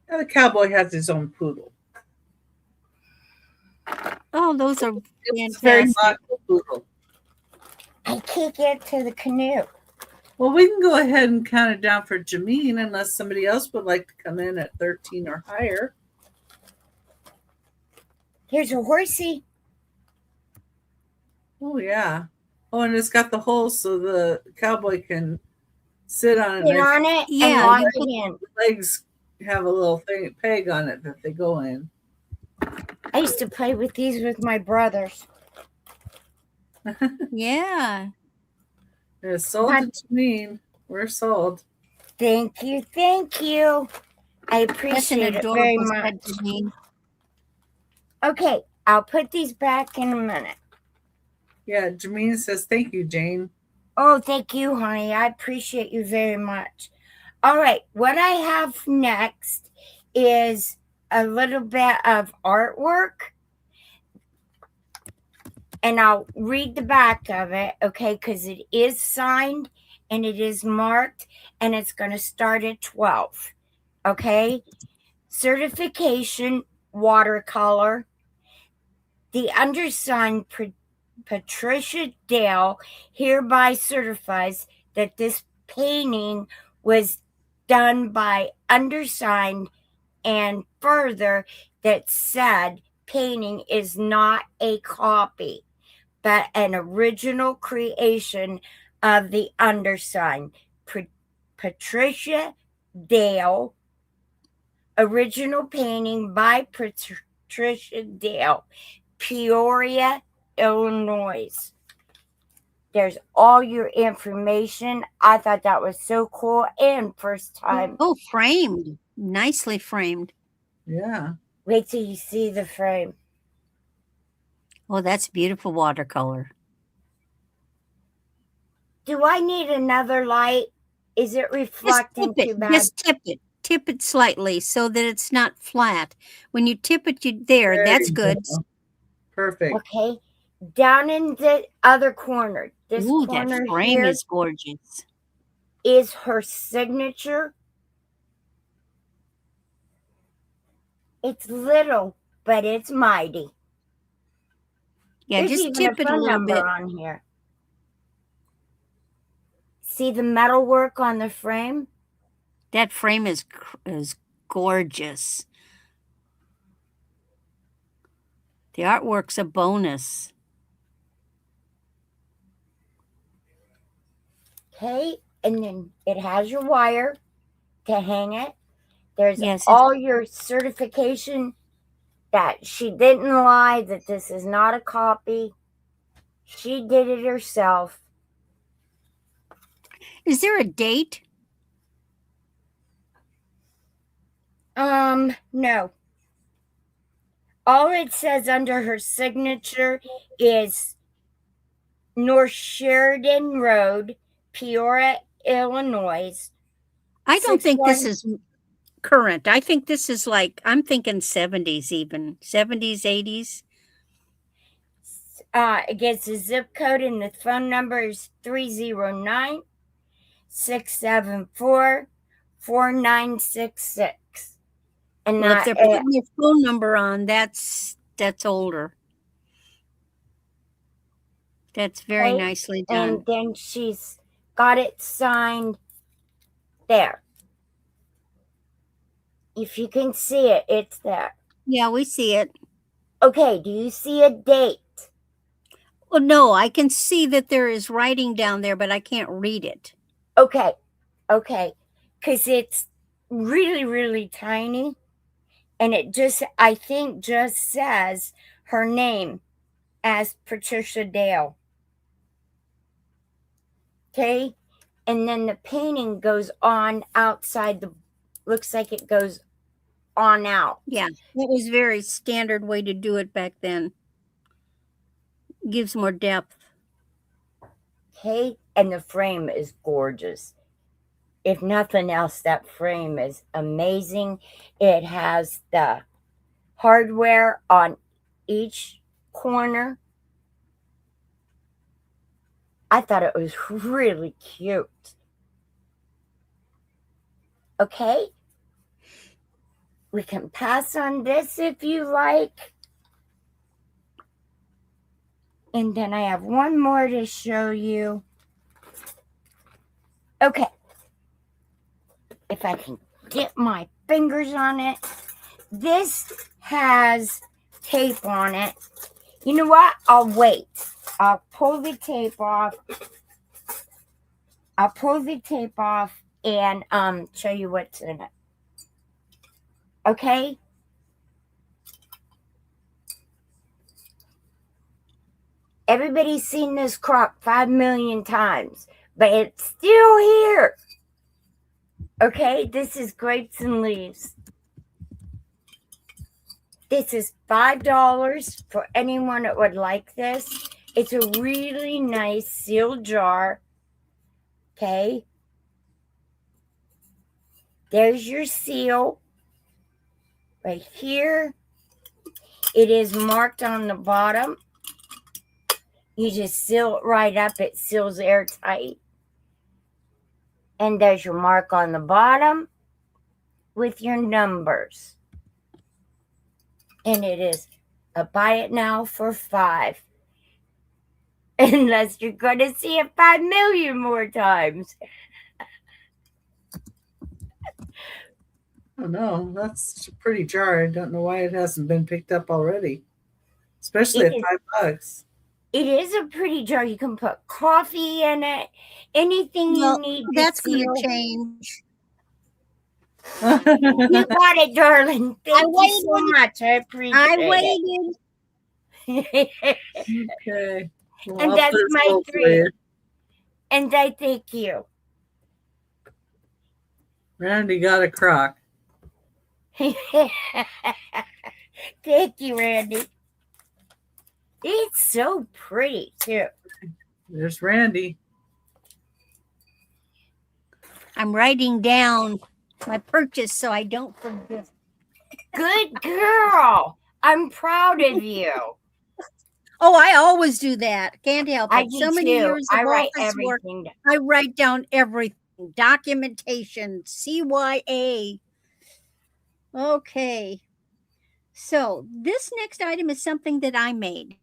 Yeah, the cowboy has his own poodle. Oh, those are It's a very fantastic. thoughtful poodle. I can't get to the canoe. Well, we can go ahead and count it down for Jameen unless somebody else would like to come in at 13 or higher. Here's a horsey. Oh, yeah. Oh, and it's got the hole so the cowboy can sit on it. Sit And on it Yeah, and lock you it in. the legs have a little thing, peg on it that they go in. I used to play with these with my brothers. Yeah. It's sold to Jameen. We're sold. Thank you. Thank you. I That's an appreciate it very adorable set, much. Janine. Okay, I'll put these back in a minute. Yeah, Jameen says, thank you, Jane. Oh, thank you, honey. I appreciate you very much. All right, what I have next is a little bit of artwork. And I'll read the back of it, okay, because it is signed and it is marked and it's going to start at 12, okay? Certification, watercolor. The undersigned Patricia Dale hereby certifies that this painting was done by undersigned, and further that said painting is not a copy but an original creation of the undersigned Patricia Dale. Original painting by Patricia Dale, Peoria, Illinois. There's all your information. I thought that was so cool and first time. Oh, framed. Nicely framed. Yeah. Wait till you see the frame. Oh, that's beautiful watercolor. Do I need another light? Is it Just reflecting tip too it. bad? Just tip it. Tip it slightly so that it's not flat. When you tip it, there. That's you good. go. Perfect. Okay. Down in the other corner. This Ooh, corner that frame here. is gorgeous. is her signature. It's little, but it's mighty. Yeah, There's just even tip a it a phone little number bit. on here. See the metal work on the frame? That frame is gorgeous. The artwork's a bonus. Okay, and then it has your wire to hang it. There's Yes, all your certification that she didn't lie, that this is not a copy. She did it herself. is there a date? No. All it says under her signature is North Sheridan Road, Peoria, Illinois. I don't think this 61 is current. I think this is like, I'm thinking 70s even. 70s, 80s. It gets the zip code, and the phone number is 309-674-4966. And Well, if that they're putting your phone number on, that's older. That's very Okay, nicely done. and then she's got it signed there. If you can see it, it's there. Yeah, we see it. Okay, do you see a date? Well, no, I can see that there is writing down there, but I can't read it. Okay, because it's really, really tiny, and it just, I think, just says her name as Patricia Dale. Okay, and then the painting goes on outside the, looks like it goes on out. Yeah, it was very standard way to do it back then. Gives more depth. Okay, and the frame is gorgeous. If nothing else, that frame is amazing. It has the hardware on each corner. I thought it was really cute. Okay, we can pass on this if you like. And then I have one more to show you. Okay, if I can get my fingers on it. This has tape on it. You know what? I'll wait. I'll pull the tape off. And show you what's in it. Okay? Everybody's seen this crock 5 million times, but it's still here. Okay, this is Grapes and Leaves. This is $5 for anyone that would like this. It's a really nice sealed jar. Okay. There's your seal. Right here. It is marked on the bottom. You just seal it right up. It seals airtight. And there's your mark on the bottom with your numbers. And it is a buy it now for $5. Unless you're going to see it 5 million more times. Oh no, that's a pretty jar. I don't know why it hasn't been picked up already. Especially at $5. It is a pretty jar. You can put coffee in it. Anything you need. That's going to change. You got it, darling. Thank you so much. I appreciate it. Okay. Well, And I'll that's put it my full for 3. you. And I thank you. Randy got a crock. Thank you, Randy. It's so pretty, too. There's Randy. I'm writing down my purchase so I don't forget. Good girl. I'm proud of you. Oh, I always do that. Can't help it. I do So many too. years I of write office work, everything down. I write down everything. documentation, CYA. Okay. So this next item is something that I made.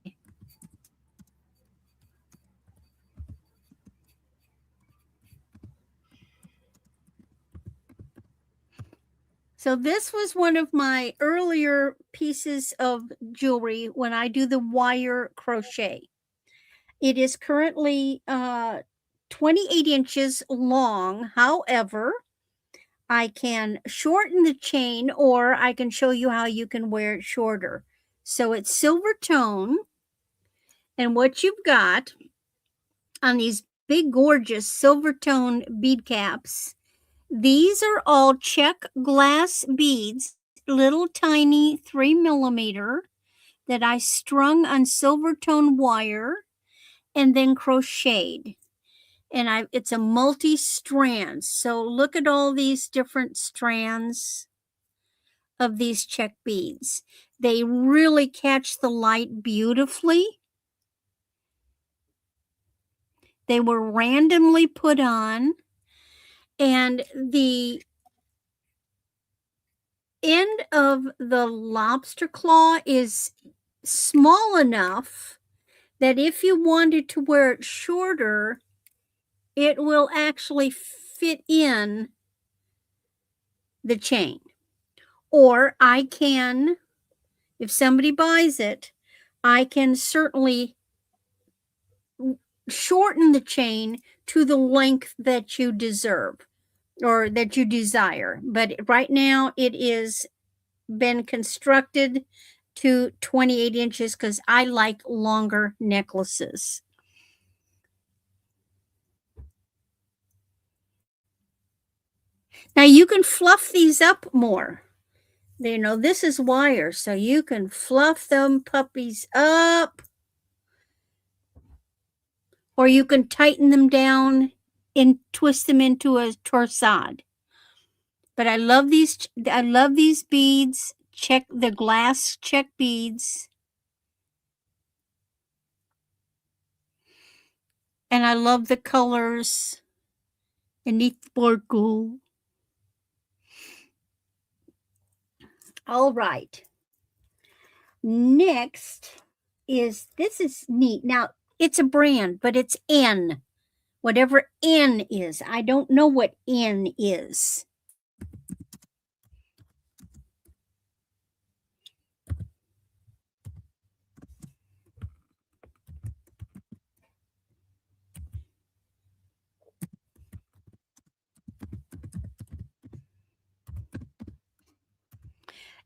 So this was one of my earlier pieces of jewelry when I do the wire crochet. It is currently 28 inches long. However, I can shorten the chain, or I can show you how you can wear it shorter. So it's silver tone. And what you've got on these big, gorgeous silver tone bead caps, these are all check glass beads, little tiny 3mm, that I strung on silver tone wire and then crocheted. And it's a multi-strand. So look at all these different strands of these check beads. They really catch the light beautifully. They were randomly put on, and the end of the lobster claw is small enough that if you wanted to wear it shorter, it will actually fit in the chain. Or I can, if somebody buys it, I can certainly shorten the chain to the length that you deserve or that you desire. But right now it is been constructed to 28 inches because I like longer necklaces. Now you can fluff these up more. You know, this is wire, so you can fluff them puppies up, or you can tighten them down and twist them into a torsade. But I love these beads, check the glass check beads. And I love the colors and the sparkle. All right. Next this is neat. Now, it's a brand, but it's N. Whatever N is. I don't know what N is.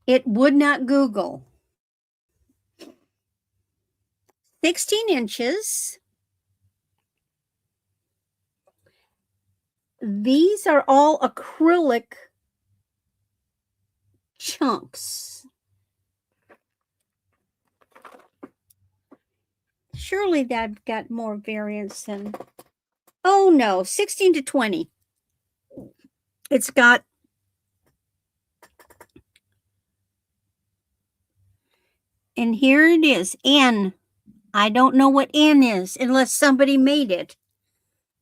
It would not Google. 16 inches. These are all acrylic chunks. Surely that got more variance than, oh no, 16 to 20. It's got, and here it is, N. I don't know what N is unless somebody made it.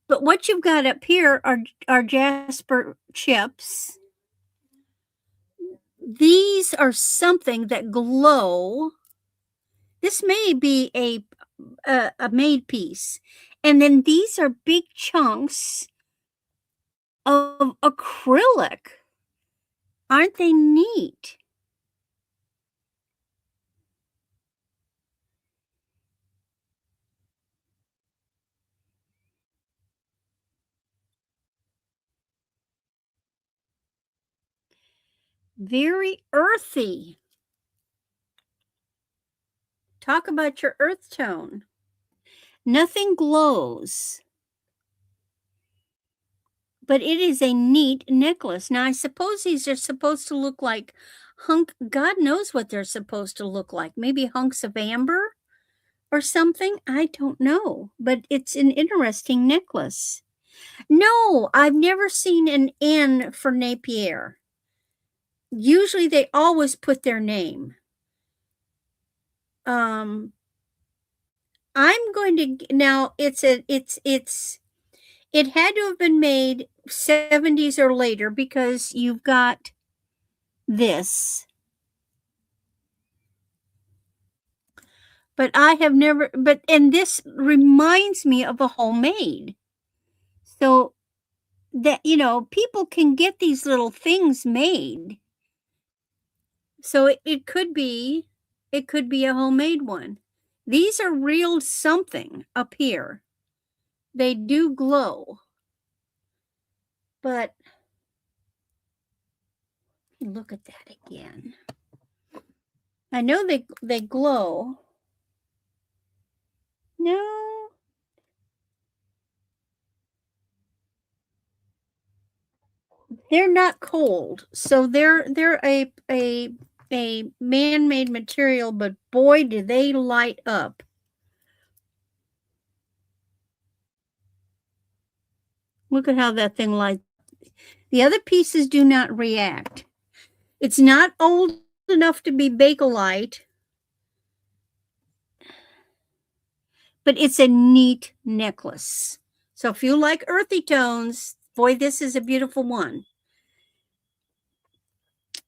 But what you've got up here are Jasper chips. These are something that glow. This may be a made piece. And then these are big chunks of acrylic. Aren't they neat? Very earthy. Talk about your earth tone. Nothing glows. But it is a neat necklace. Now, I suppose these are supposed to look like God knows what they're supposed to look like. Maybe hunks of amber or something. I don't know. But it's an interesting necklace. No, I've never seen an N for Napier. Usually they always put their name. I'm going to, now it's It had to have been made 70s or later because you've got this. But I have never, and this reminds me of a homemade. So that, people can get these little things made. So it could be a homemade one. These are real something up here. They do glow. But look at that again. I know they glow. No. They're not cold. So they're a man-made material, but boy, do they light up. Look at how that thing lights. The other pieces do not react. It's not old enough to be Bakelite, but it's a neat necklace. So if you like earthy tones, boy, this is a beautiful one.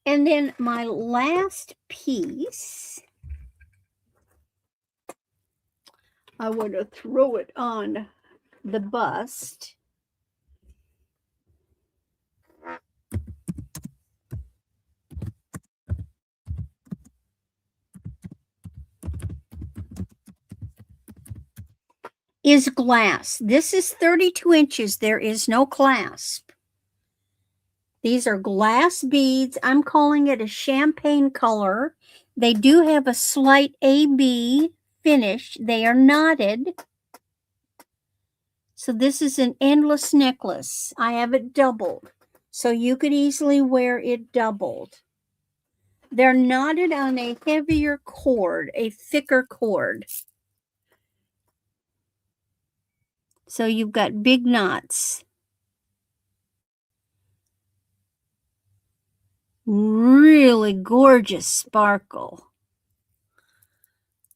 And then my last piece, I want to throw it on the bust. Is glass. This is 32 inches. There is no clasp. These are glass beads. I'm calling it a champagne color. They do have a slight AB finish. They are knotted. So this is an endless necklace. I have it doubled. So you could easily wear it doubled. They're knotted on a heavier cord, a thicker cord. So you've got big knots. Really gorgeous sparkle.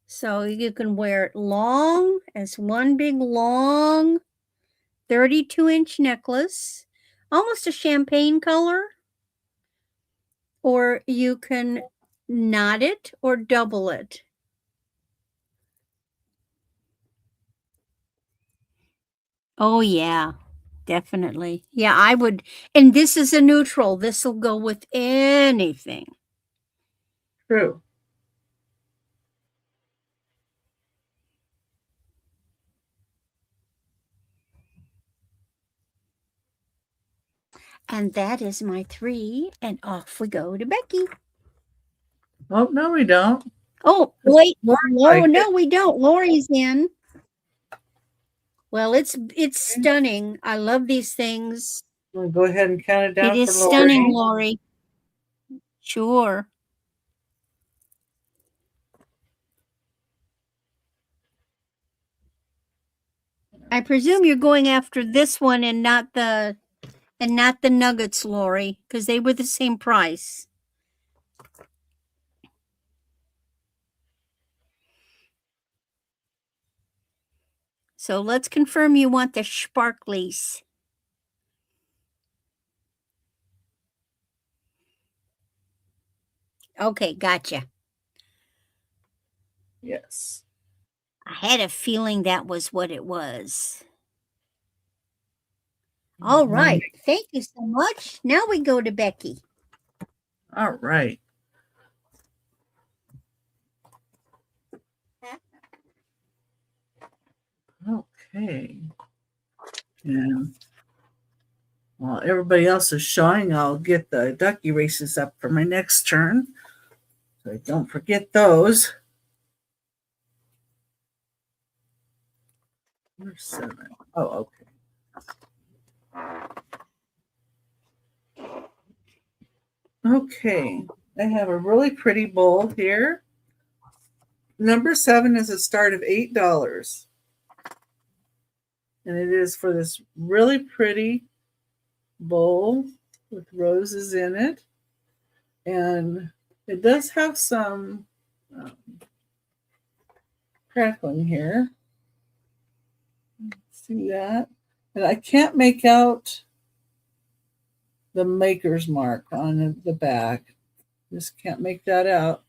So you can wear it long as one big long 32-inch necklace, almost a champagne color, or you can knot it or double it. Oh yeah, definitely. Yeah, I would. And this is a neutral. This will go with anything. True. And that is my 3. And off we go to Becky. Oh, no, we don't. Oh, wait. Lori, No, we don't. Lori's in. Well, it's stunning. I love these things. We'll go ahead and count it down. It is for stunning, Lori. Sure. I presume you're going after this one and not the nuggets, Lori, because they were the same price. So let's confirm you want the sparklies. Okay, gotcha. Yes. I had a feeling that was what it was. All right. Thank you so much. Now we go to Becky. All right. Okay. And while everybody else is showing, I'll get the duck erasers up for my next turn. So don't forget those. Number 7. Oh, okay. Okay. I have a really pretty bowl here. Number 7 is a start of $8. And it is for this really pretty bowl with roses in it. And it does have some crackling here. See that? And I can't make out the maker's mark on the back. Just can't make that out.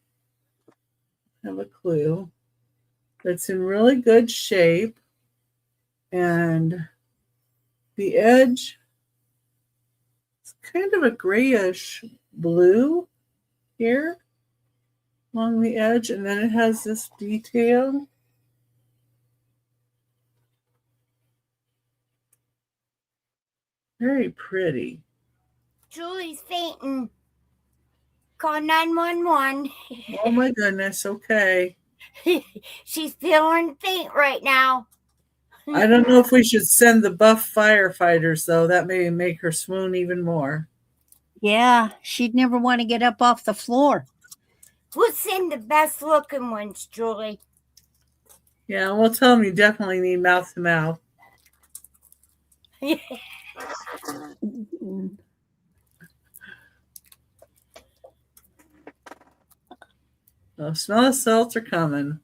I have a clue. It's in really good shape. And the edge is kind of a grayish blue here along the edge. And then it has this detail. Very pretty. Julie's fainting. Call 911. Oh my goodness. Okay. She's feeling faint right now. I don't know if we should send the buff firefighters, though. That may make her swoon even more. Yeah, she'd never want to get up off the floor. We'll send the best looking ones, Julie. Yeah, we'll tell them you definitely need mouth to mouth. Oh, smell the salts are coming.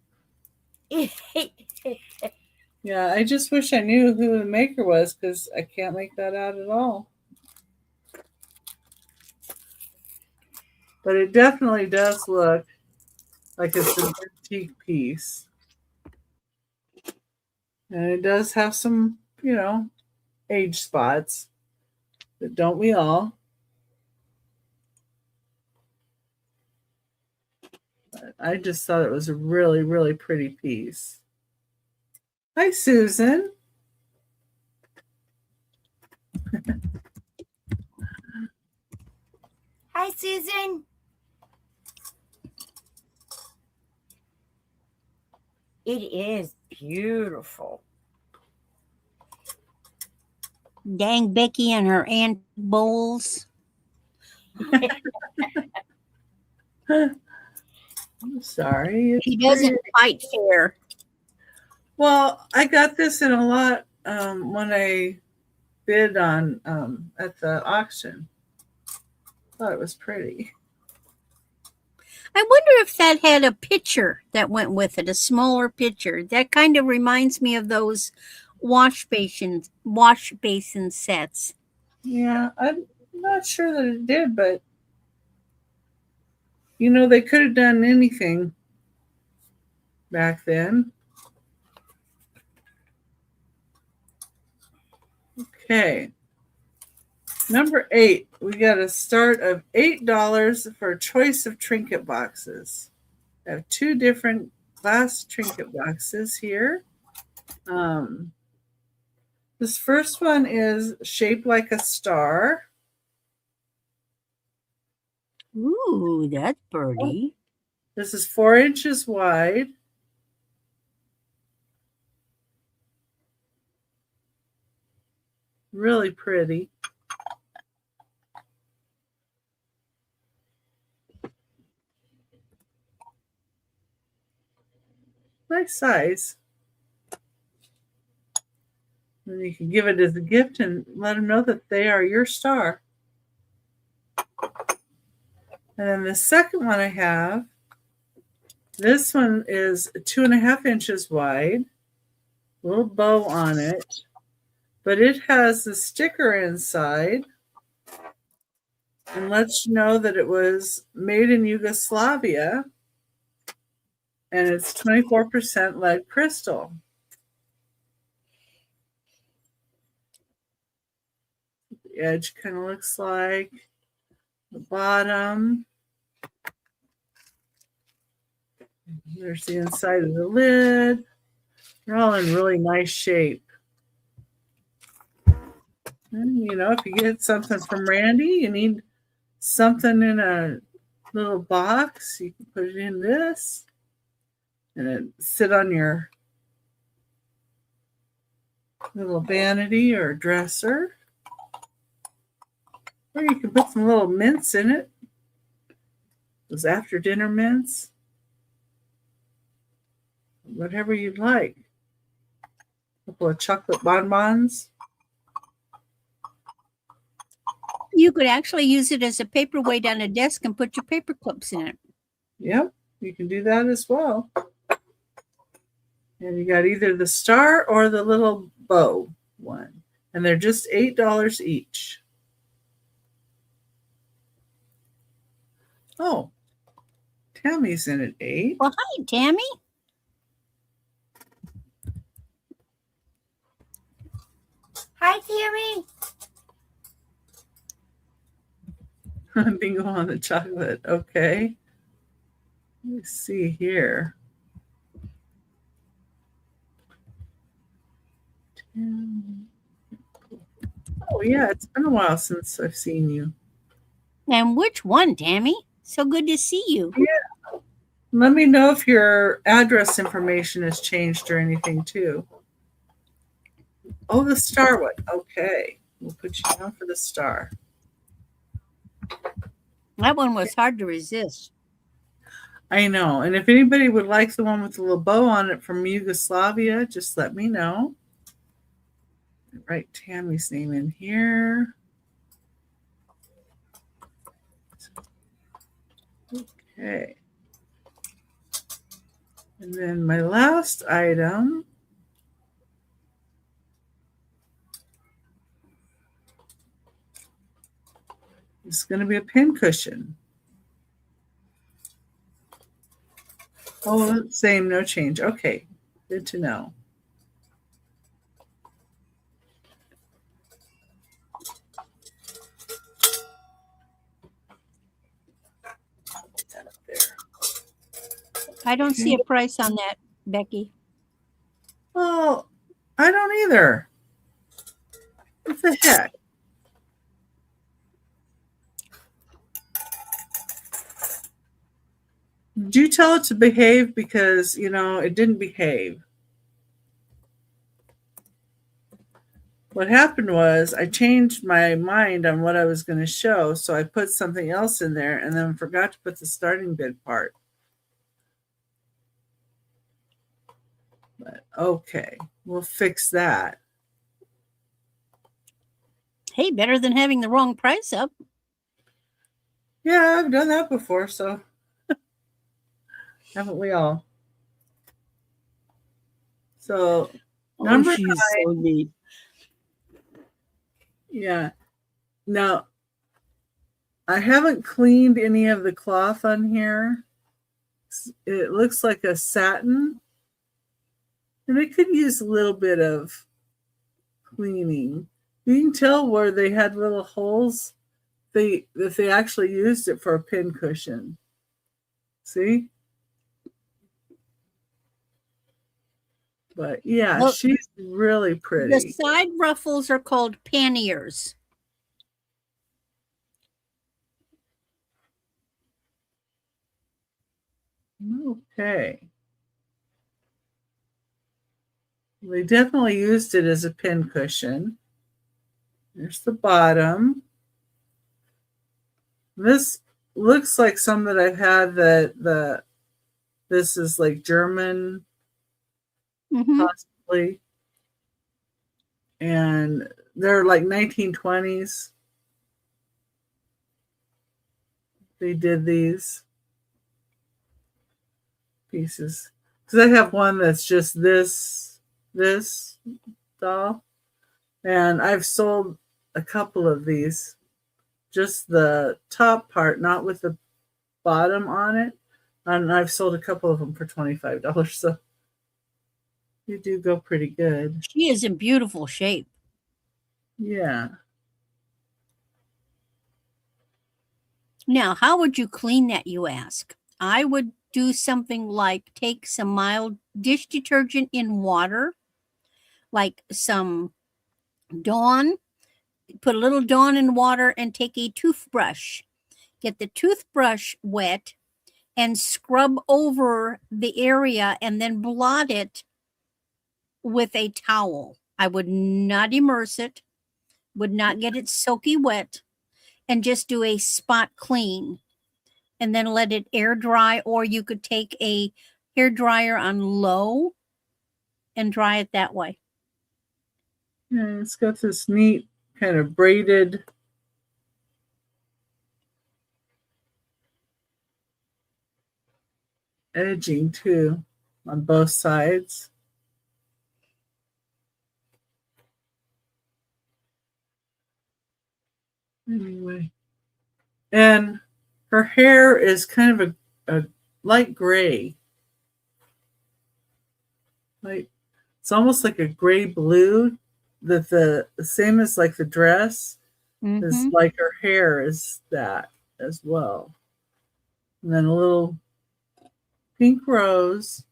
Yeah, I just wish I knew who the maker was because I can't make that out at all. But it definitely does look like it's an antique piece. And it does have some, age spots. But don't we all? But I just thought it was a really, really pretty piece. Hi, Susan. Hi, Susan. It is beautiful. Dang Becky and her ant bowls. I'm sorry. He doesn't fight fair. Well, I got this in a lot when I bid on at the auction. Thought it was pretty. I wonder if that had a pitcher that went with it, a smaller pitcher. That kind of reminds me of those wash basin sets. Yeah, I'm not sure that it did, but they could have done anything back then. Okay. Number 8, we got a start of $8 for a choice of trinket boxes. I have 2 different glass trinket boxes here. This first one is shaped like a star. Ooh, that's pretty. This is 4 inches wide. Really pretty. Nice size. And you can give it as a gift and let them know that they are your star. And then the second one I have, this one is 2.5 inches wide, little bow on it, but it has the sticker inside and lets you know that it was made in Yugoslavia, and it's 24% lead crystal. The edge kind of looks like the bottom. There's the inside of the lid. They're all in really nice shape. And, if you get something from Randy, you need something in a little box, you can put it in this and it sit on your little vanity or dresser. Or you can put some little mints in it. Those after dinner mints. Whatever you'd like. A couple of chocolate bonbons. You could actually use it as a paperweight on a desk and put your paper clips in it. Yep, you can do that as well. And you got either the star or the little bow one. And they're just $8 each. Oh, Tammy's in at 8. Well, hi, Tammy. Hi, Tammy. Bingo on the chocolate. Okay. Let me see here. Oh, yeah, it's been a while since I've seen you. And which one, Tammy? So good to see you. Yeah. Let me know if your address information has changed or anything, too. Oh, the star one. Okay. We'll put you down for the star. That one was hard to resist. I know. And if anybody would like the one with the little bow on it from Yugoslavia, just let me know. Write Tammy's name in here. Okay. And then my last item is going to be a pin cushion. Oh, same, no change. Okay, good to know. Put that up there. I don't see a price on that, Becky. Well, I don't either. What the heck? Did you tell it to behave? Because, you know, it didn't behave. What happened was I changed my mind on what I was going to show, so I put something else in there and then forgot to put the starting bid part. But okay, we'll fix that. Hey, better than having the wrong price up. Yeah, I've done that before, so haven't we all? So number she's 9. so neat. Yeah. Now, I haven't cleaned any of the cloth on here. It looks like a satin. And it could use a little bit of cleaning. You can tell where they had little holes. If they actually used it for a pin cushion. See? But yeah, Well, she's really pretty. The side ruffles are called panniers. Okay. They definitely used it as a pin cushion. There's the bottom. This looks like some that I've had this is like German, possibly. And they're like 1920s. They did these pieces. Because I have one that's just this doll. And I've sold a couple of these. Just the top part, not with the bottom on it. And I've sold a couple of them for $25. So you do go pretty good. She is in beautiful shape. Yeah. Now, how would you clean that, you ask? I would do something like take some mild dish detergent in water, like some Dawn. Put a little Dawn in water and take a toothbrush. Get the toothbrush wet and scrub over the area and then blot it with a towel. I would not immerse it, would not get it soaky wet, and just do a spot clean and then let it air dry, or you could take a hair dryer on low and dry it that way. Yeah, it's got this neat kind of braided edging too on both sides. Anyway. And her hair is kind of a light gray. Like it's almost like a gray blue. That the same as like the dress is like her hair is that as well. And then a little pink rose.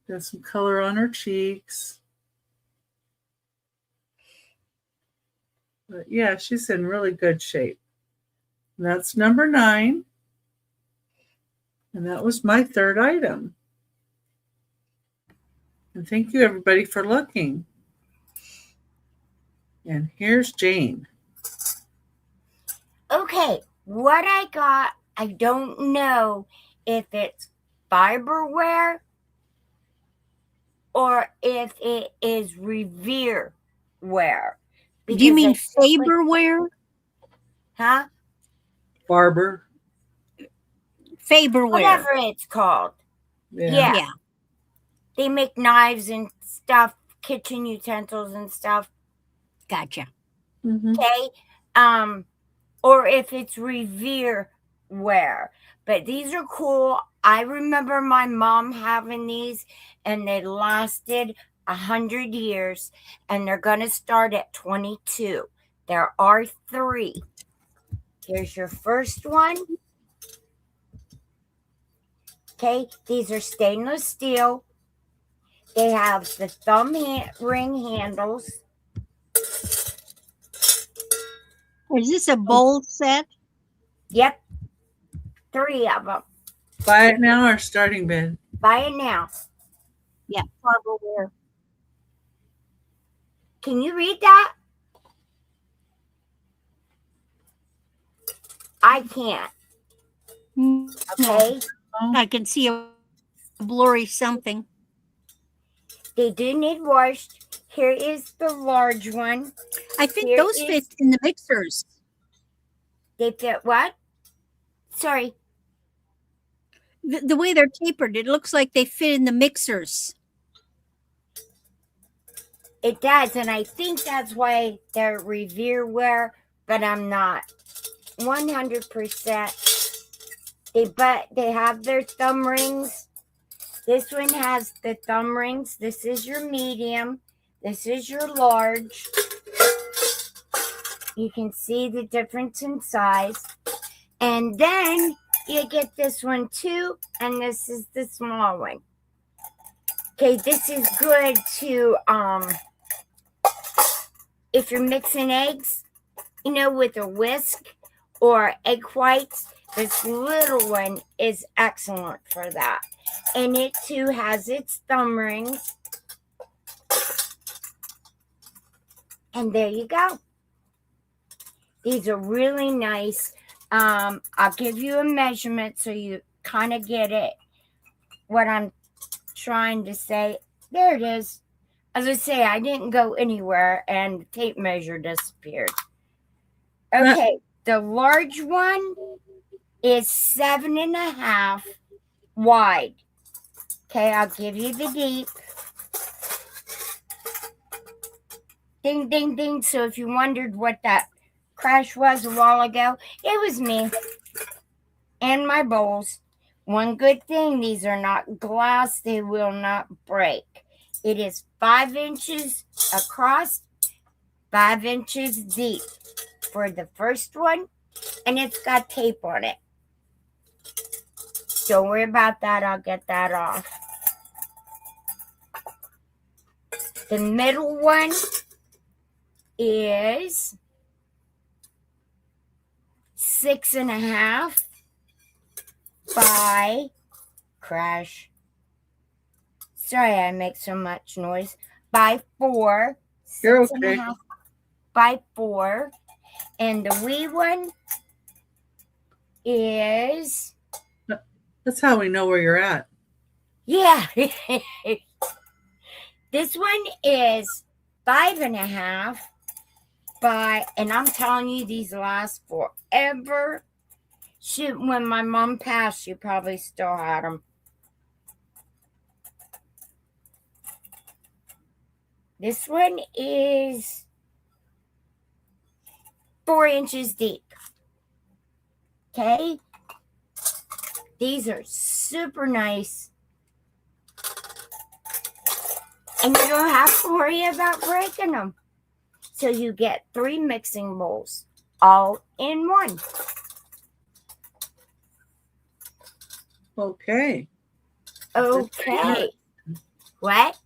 Got some color on her cheeks. But yeah, she's in really good shape. And that's number 9. And that was my third item. And thank you everybody for looking. And here's Jane. Okay, what I got, I don't know if it's fiberware or if it is Revere wear. Do you mean Because it- Faberware? Huh? Barber. Faberware. Whatever it's called. Yeah. Yeah. They make knives and stuff, kitchen utensils and stuff. Gotcha. Mhm. Okay. Or if it's Revere wear. But these are cool. I remember my mom having these and they lasted 100 years and they're going to start at 22. There are 3. Here's your first one. Okay, these are stainless steel. They have the thumb ring handles. Is this a bowl set? Yep, 3 of them. Buy it now or starting bid? Buy it now. Yeah, Faberware. Can you read that? I can't. Okay. I can see a blurry something. They do need washed. Here is the large one. I think Here those is- fit in the mixers. They fit what? Sorry. The way they're tapered, it looks like they fit in the mixers. It does, and I think that's why they're Revere wear, but I'm not 100%. They have their thumb rings. This one has the thumb rings. This is your medium. This is your large. You can see the difference in size. And then you get this one too, and this is the small one. Okay, this is good to if you're mixing eggs, with a whisk or egg whites. This little one is excellent for that. And it too has its thumb rings. And there you go. These are really nice. I'll give you a measurement so you kind of get it, what I'm trying to say. There it is. As I say, I didn't go anywhere and the tape measure disappeared. Okay, the large one is 7.5 wide. Okay, I'll give you the deep. Ding, ding, ding. So if you wondered what that crash was a while ago, it was me and my bowls. One good thing, these are not glass. They will not break. It is 5 inches across, 5 inches deep for the first one, and it's got tape on it. Don't worry about that. I'll get that off. The middle one is 6.5 by crash. Sorry I make so much noise. By 4. You're 6.5 okay. by 4. And the wee one is, That's how we know where you're at. yeah. This one is 5.5 by, and I'm telling you, these last forever. Shoot, when my mom passed, she probably still had them. This one is 4 inches deep. Okay? These are super nice. And you don't have to worry about breaking them. So you get 3 mixing bowls all in one. Okay. Okay. What?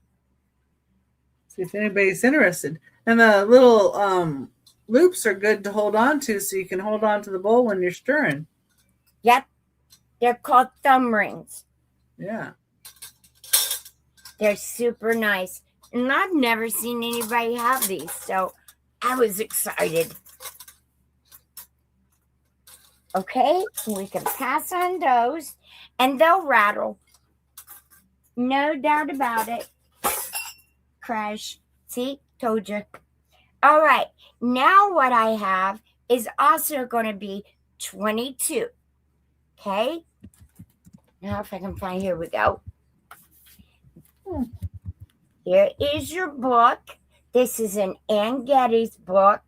See if anybody's interested. And the little loops are good to hold on to, so you can hold on to the bowl when you're stirring. Yep. They're called thumb rings. Yeah. They're super nice. And I've never seen anybody have these, so I was excited. Okay, we can pass on those, and they'll rattle. No doubt about it. Crash. See? Told you. All right. Now what I have is also going to be 22. Okay? Now if I can find, here we go. Here is your book. This is an Ann Getty's book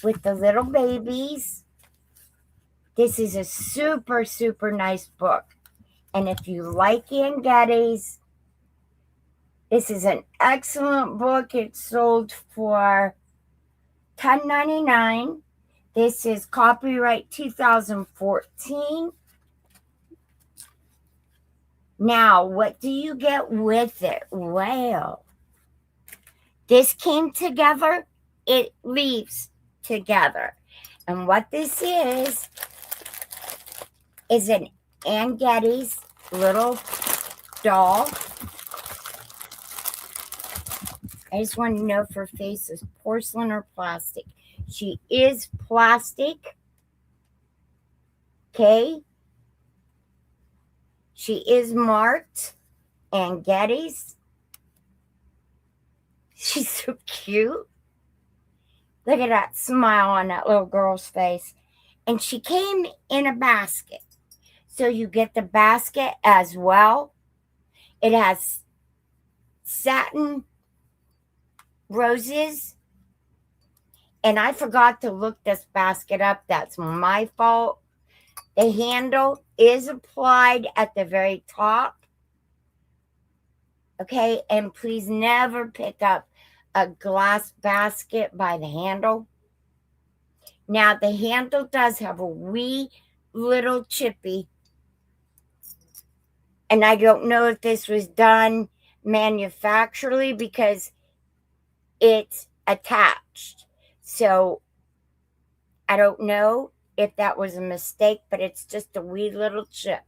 with the little babies. This is a super, super nice book. And if you like Ann Getty's, this is an excellent book. It's sold for $10.99. This is copyright 2014. Now, what do you get with it? Well, this came together. It leaves together. And what this is an Ann Getty's little doll. I just want to know if her face is porcelain or plastic. She is plastic. Okay. She is marked Ann Getty's. She's so cute. Look at that smile on that little girl's face. And she came in a basket. So you get the basket as well. It has satin roses. And I forgot to look this basket up. That's my fault. The handle is applied at the very top. Okay, and please never pick up a glass basket by the handle. Now, the handle does have a wee little chippy. And I don't know if this was done manufacturally because it's attached. So, I don't know if that was a mistake, but it's just a wee little chip.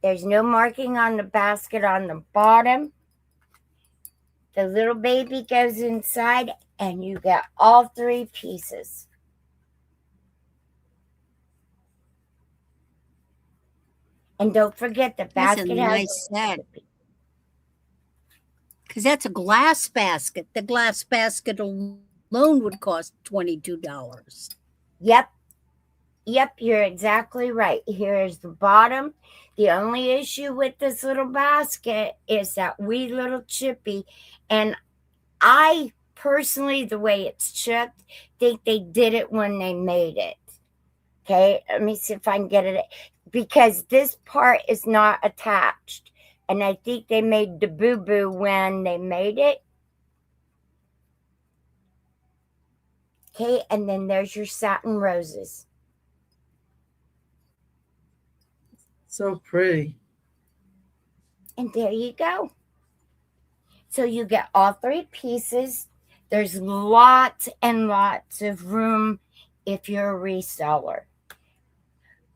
There's no marking on the basket on the bottom. The little baby goes inside and you get all 3 pieces. And don't forget the basket That's a has nice set. Because that's a glass basket. The glass basket alone would cost $22. Yep, you're exactly right. Here's the bottom. The only issue with this little basket is that wee little chippy. And I personally, the way it's chipped, think they did it when they made it. Okay, let me see if I can get it. Because this part is not attached. And I think they made the boo-boo when they made it. Okay, and then there's your satin roses. So pretty. And there you go. So you get all 3 pieces. There's lots and lots of room if you're a reseller.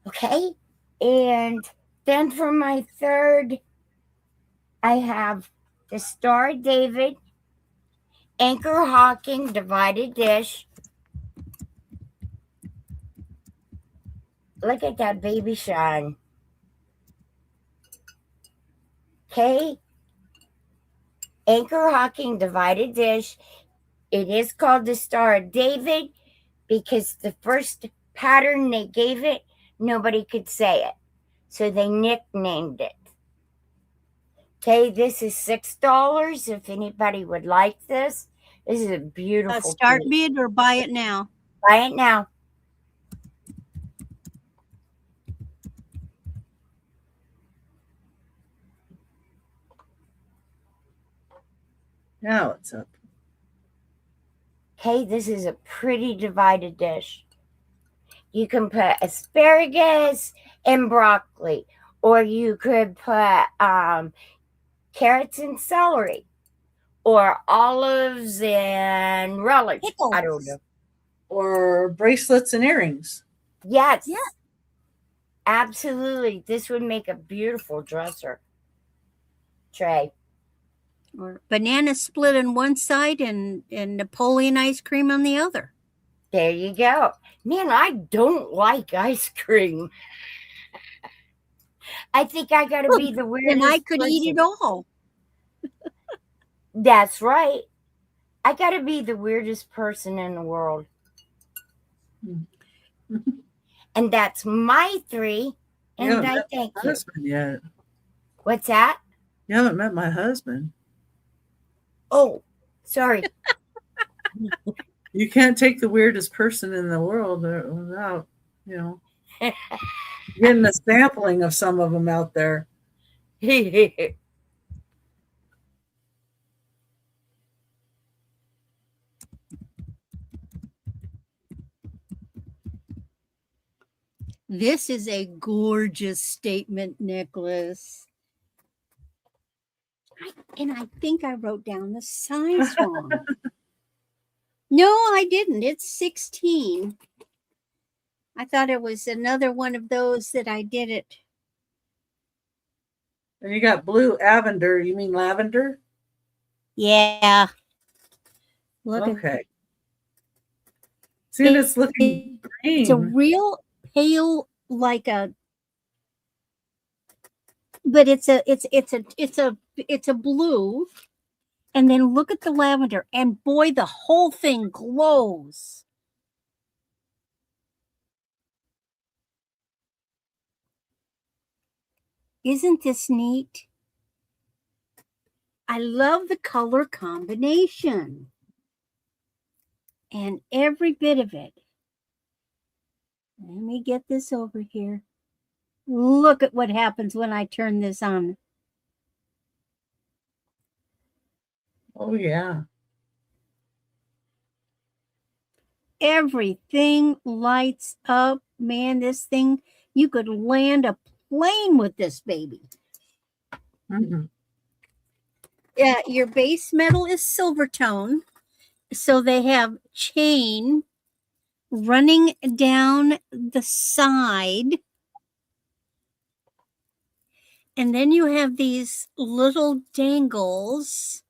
Okay, and then for my third, I have the Star of David, Anchor Hawking Divided Dish. Look at that baby shine. Okay. Anchor Hawking Divided Dish. It is called the Star of David because the first pattern they gave it, nobody could say it. So they nicknamed it. Okay, this is $6 if anybody would like this. This is a beautiful Start piece. bid or buy it now? Buy it now. Now it's up. Okay, this is a pretty divided dish. You can put asparagus and broccoli, or you could put carrots and celery, or olives and relish. Pickles. I don't know. Or bracelets and earrings. Yes. Yeah. Absolutely. This would make a beautiful dresser tray. Or banana split on one side and Napoleon ice cream on the other. There you go. Man, I don't like ice cream. I think I got to be the weirdest And I could person. eat it all. That's right. I got to be the weirdest person in the world. And that's my 3. You And haven't I met thank my you. husband yet. What's that? You haven't met my husband. Oh, sorry. You can't take the weirdest person in the world without, getting a sampling of some of them out there. This is a gorgeous statement necklace. And I think I wrote down the size wrong. No, I didn't. It's 16. I thought it was another one of those that I did it. And you got blue lavender. You mean lavender? Yeah. Look at Okay. See, it's looking green. It's a real pale, like a, but it's a blue. And then look at the lavender, and boy, the whole thing glows. Isn't this neat? I love the color combination and every bit of it. Let me get this over here. Look at what happens when I turn this on. Oh, yeah. Everything lights up. Man, this thing, you could land a plane with this baby. Mm-hmm. Yeah, your base metal is silver tone. So they have chain running down the side. And then you have these little dangles.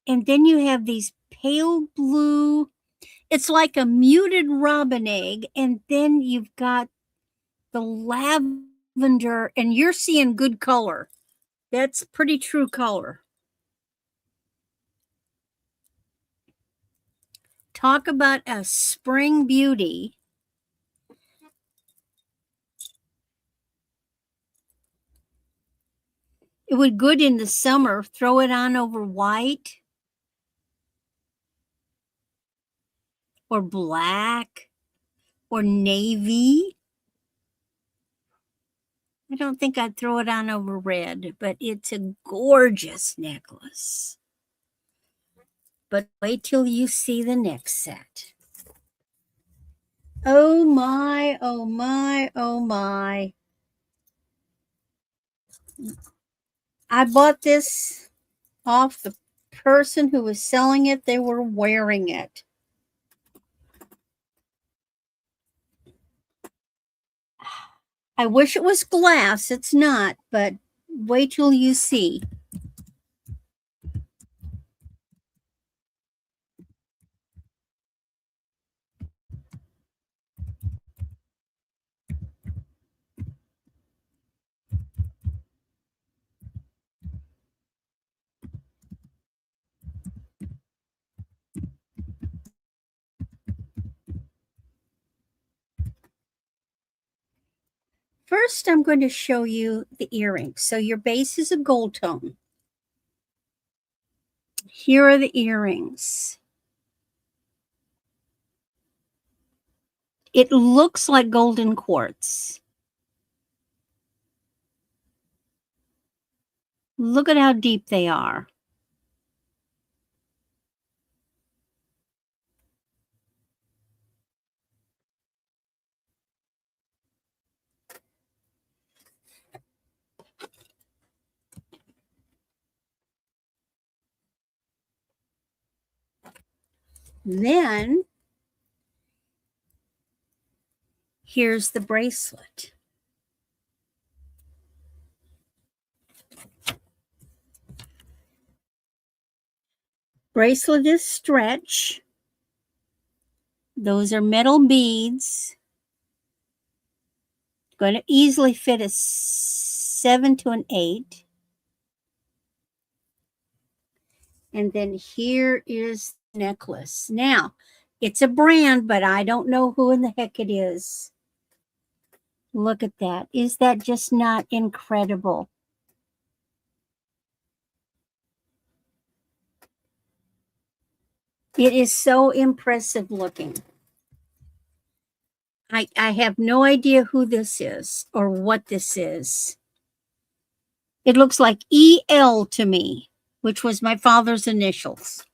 And then you have these pale blue. It's like a muted robin egg. And then you've got the lavender. And you're seeing good color. That's pretty true color. Talk about a spring beauty. It would good in the summer. Throw it on over white or black or navy. I don't think I'd throw it on over red, but it's a gorgeous necklace. But wait till you see the next set. Oh my, oh my, oh my. I bought this off the person who was selling it. They were wearing it. I wish it was glass. It's not, but wait till you see. First, I'm going to show you the earrings. So your base is a gold tone. Here are the earrings. It looks like golden quartz. Look at how deep they are. Then here's the bracelet. Bracelet is stretch. Those are metal beads. Going to easily fit a 7 to an 8. And then here is the necklace. Now, it's a brand, but I don't know who in the heck it is. Look at that. Is that just not incredible? It is so impressive looking. I have no idea who this is or what this is. It looks like EL to me, which was my father's initials.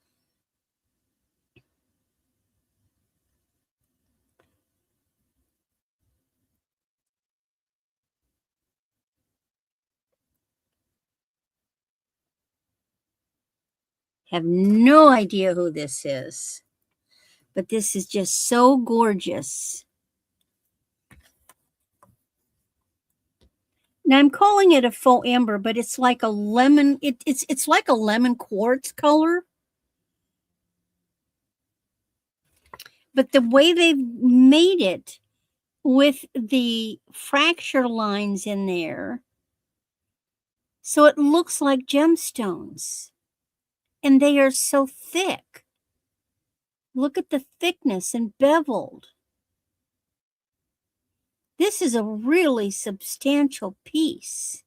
Have no idea who this is, but this is just so gorgeous. Now I'm calling it a faux amber, but it's like a lemon. It's like a lemon quartz color. But the way they've made it with the fracture lines in there, so it looks like gemstones. And they are so thick. Look at the thickness and beveled. This is a really substantial piece.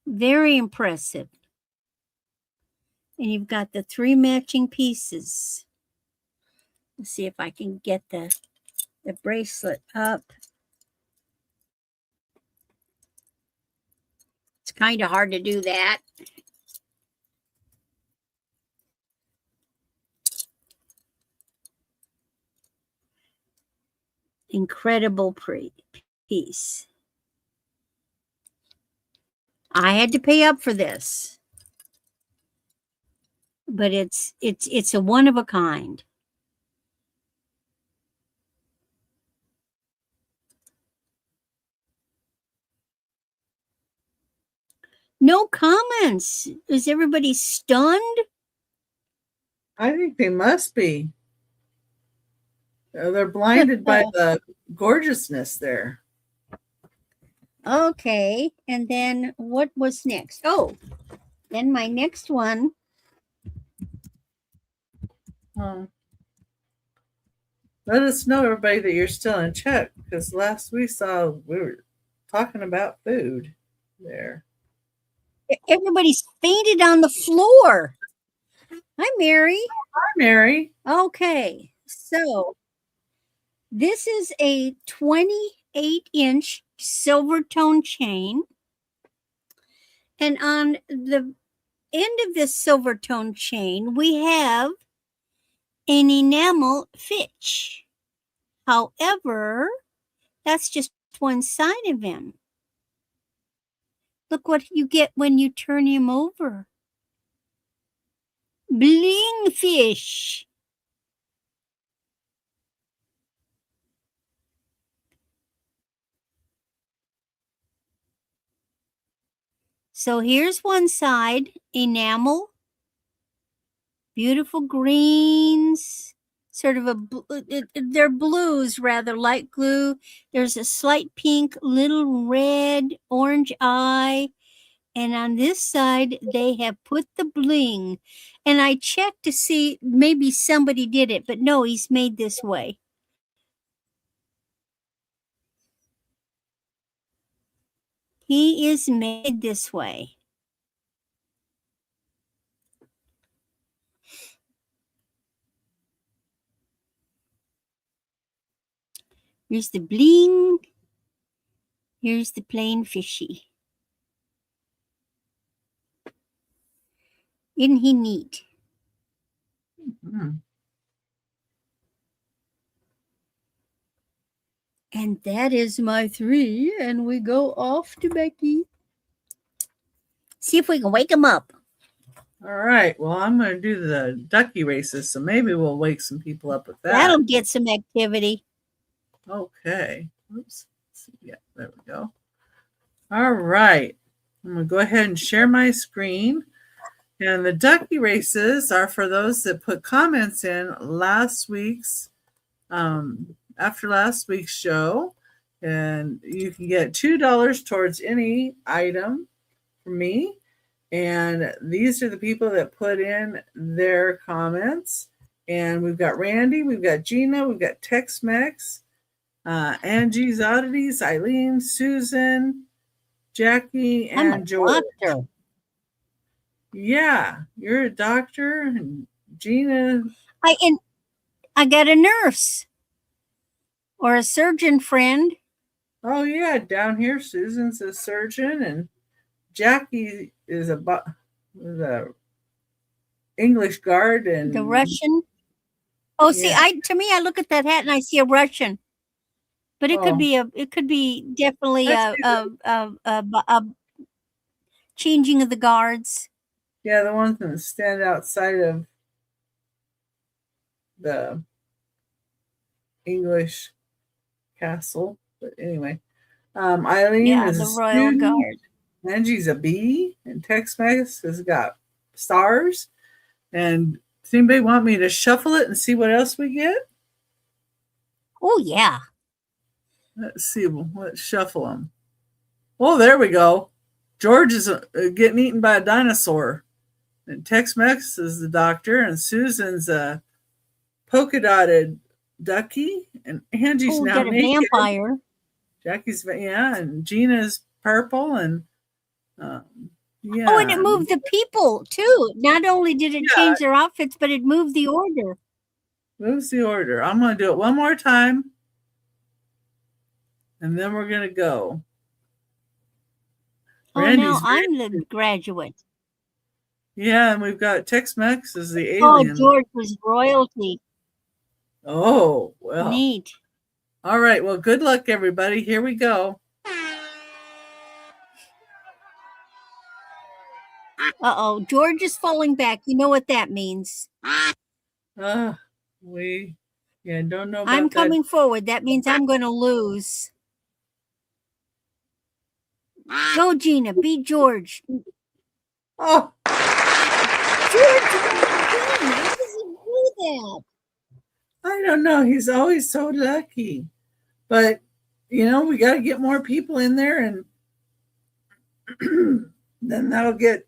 Very impressive. And you've got the 3 matching pieces. Let's see if I can get the bracelet up. It's kind of hard to do that. Incredible piece. I had to pay up for this, but it's a one of a kind. No comments. Is everybody stunned? I think they must be. They're blinded by the gorgeousness there. Okay, and then what was next? Oh, then my next one. Let us know, everybody, that you're still in chat, because last we saw we were talking about food there. Everybody's fainted on the floor. Hi, Mary. Hi, Mary. Okay, so this is a 28-inch silver tone chain. And on the end of this silver tone chain, we have an enamel fish. However, that's just one side of him. Look what you get when you turn him over. Bling fish. So here's one side, enamel, beautiful greens, sort of they're blues, rather light blue. There's a slight pink, little red, orange eye. And on this side, they have put the bling. And I checked to see maybe somebody did it, but no, he's made this way. He is made this way. Here's the bling. Here's the plain fishy. Isn't he neat? Mm. And that is my 3. And we go off to Becky. See if we can wake him up. All right. Well, I'm going to do the ducky races, so maybe we'll wake some people up with that. That'll get some activity. Okay. Oops. Yeah, there we go. All right. I'm going to go ahead and share my screen. And the ducky races are for those that put comments in last week's, after last week's show. And you can get $2 towards any item from me. And these are the people that put in their comments. And we've got Randy, we've got Gina, we've got Tex-Mex, Angie's Oddities, Eileen, Susan, Jackie, I'm a and George. doctor. Yeah, you're a doctor, and Gina. I got a nurse or a surgeon friend. Oh yeah, down here, Susan's a surgeon, and Jackie is the English guard, and The Russian. Oh, see, Yeah. to me, I look at that hat and I see a Russian, but it Oh. could be definitely I a changing of the guards. Yeah, the ones that stand outside of the English castle. But anyway, Eileen Yeah, is the a Royal student. Guard. Angie's a bee, and Tex-Mex has got stars. And does anybody want me to shuffle it and see what else we get? Oh yeah. Let's see. Let's shuffle them. Oh, there we go. George is getting eaten by a dinosaur. And Tex-Mex is the doctor, and Susan's a polka dotted ducky, and Angie's Oh, we now got a naked. vampire. Jackie's and Gina's purple, and yeah. Oh, and it moved the people too. Not only did it Yeah. change their outfits, but it moved the order. Moves the order. I'm going to do it one more time, and then we're going to go. Oh, now Randy's I'm the graduate. Yeah, and we've got Tex-Mex as the Oh, alien. George was royalty. Oh, well. Neat. All right. Well, good luck, everybody. Here we go. Uh-oh, George is falling back. You know what that means. Don't know about I'm that. coming forward. That means I'm going to lose. Go, Gina. Beat George. Oh, George, how does he do that? I don't know. He's always so lucky. But, we got to get more people in there, and then that'll get,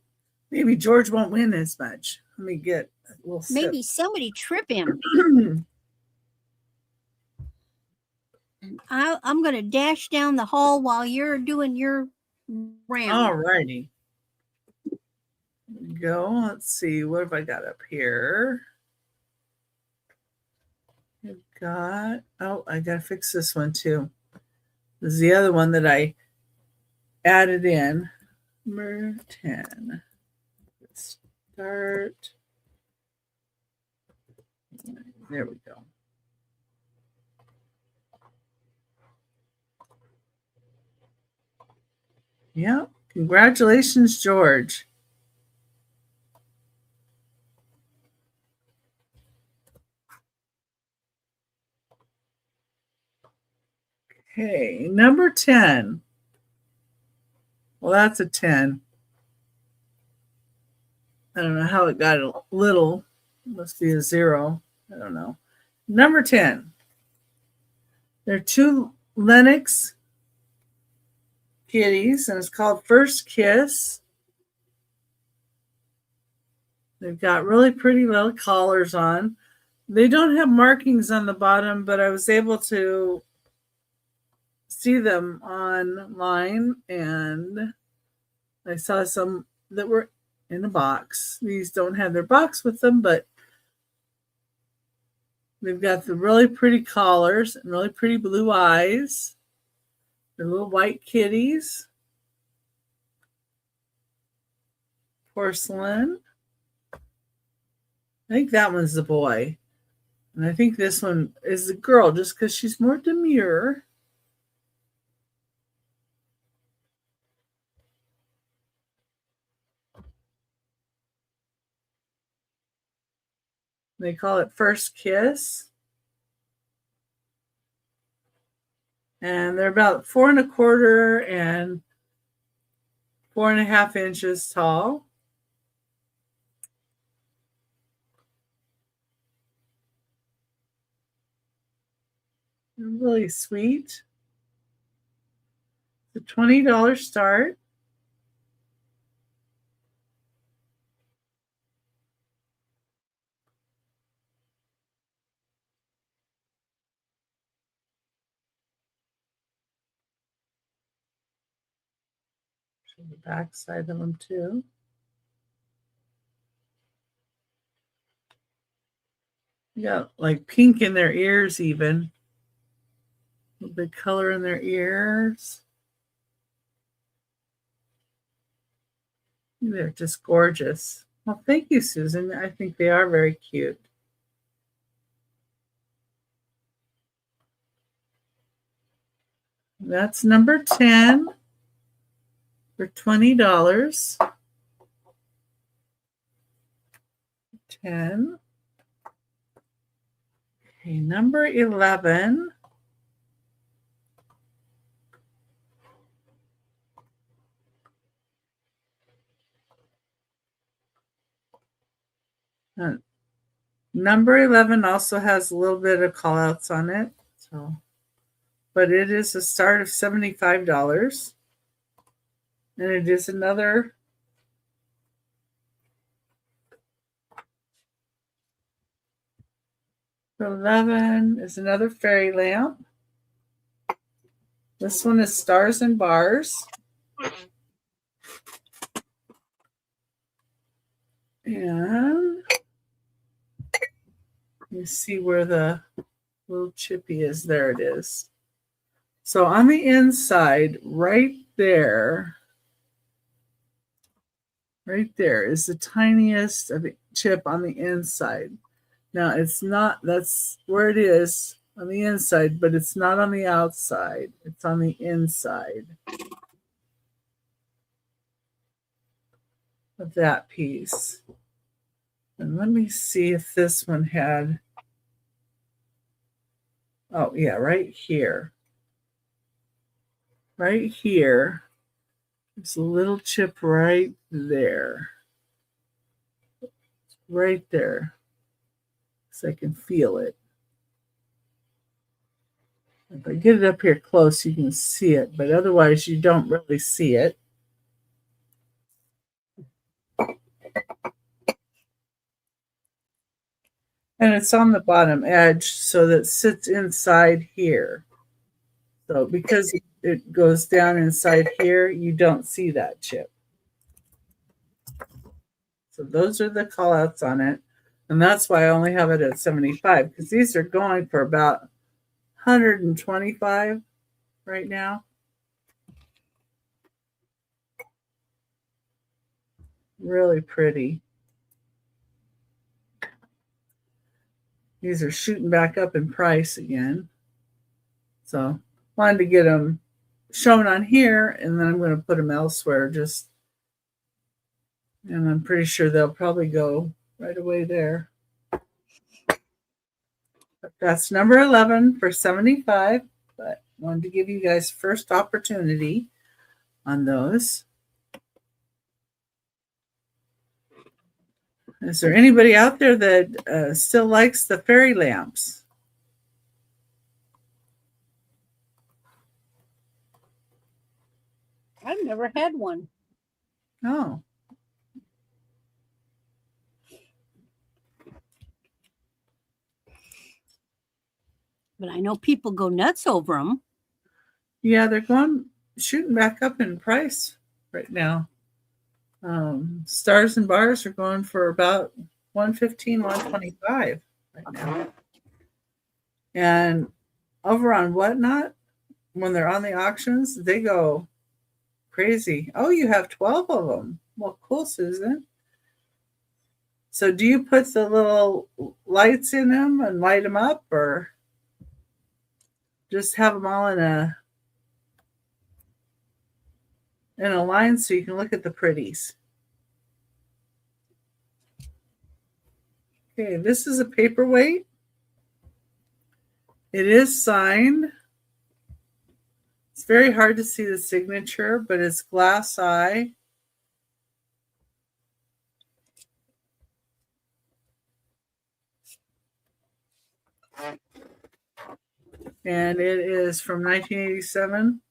maybe George won't win as much. Let me get a little sip. Maybe somebody trip him. I'm going to dash down the hall while you're doing your round. All righty. Go. Let's see. What have I got up here? I've got, I got to fix this one too. This is the other one that I added in. Number 10. Let's start. There we go. Yeah. Congratulations, George. Okay, number 10. Well, that's a 10. I don't know how it got a little. It must be a 0. I don't know. Number 10. There are 2 Lennox kitties, and it's called First Kiss. They've got really pretty little collars on. They don't have markings on the bottom, but I was able to see them online, and I saw some that were in a box. These don't have their box with them, but they've got the really pretty collars and really pretty blue eyes. They're little white kitties. Porcelain. I think that one's the boy. And I think this one is the girl just because she's more demure. They call it First Kiss. And they're about 4¼ and 4½ inches tall. They're really sweet. It's a $20 start. Show the back side of them too. You got like pink in their ears even. A little bit of color in their ears. They're just gorgeous. Well, thank you, Susan. I think they are very cute. That's number 10 for $20. 10. Okay, number 11. Number 11 also has a little bit of call outs on it. But it is a start of $75. And it is another $11 is another fairy lamp. This one is Stars and Bars. And you see where the little chippy is. There it is. So on the inside, right there is the tiniest of the chip on the inside. Now it's not, that's where it is on the inside, but it's not on the outside. It's on the inside of that piece. And let me see if this one had, oh yeah, right here. Right here, there's a little chip right there. Right there. So I can feel it. If I get it up here close, you can see it, but otherwise you don't really see it. And it's on the bottom edge, so that it sits inside here. So because it goes down inside here, you don't see that chip. So those are the call outs on it. And that's why I only have it at 75, because these are going for about 125 right now. Really pretty. These are shooting back up in price again. So wanted to get them shown on here, and then I'm going to put them elsewhere. And I'm pretty sure they'll probably go right away there. But that's number 11 for 75. But wanted to give you guys first opportunity on those. Is there anybody out there that still likes the fairy lamps? I've never had one. Oh. But I know people go nuts over them. Yeah, they're shooting back up in price right now. Stars and bars are going for about 115, 125 right now. And over on Whatnot, when they're on the auctions, they go crazy. Oh, you have 12 of them. Well, cool, Susan. So do you put the little lights in them and light them up, or just have them all in a line so you can look at the pretties? Okay, this is a paperweight. It is signed. It's very hard to see the signature, but it's glass eye. And it is from 1987.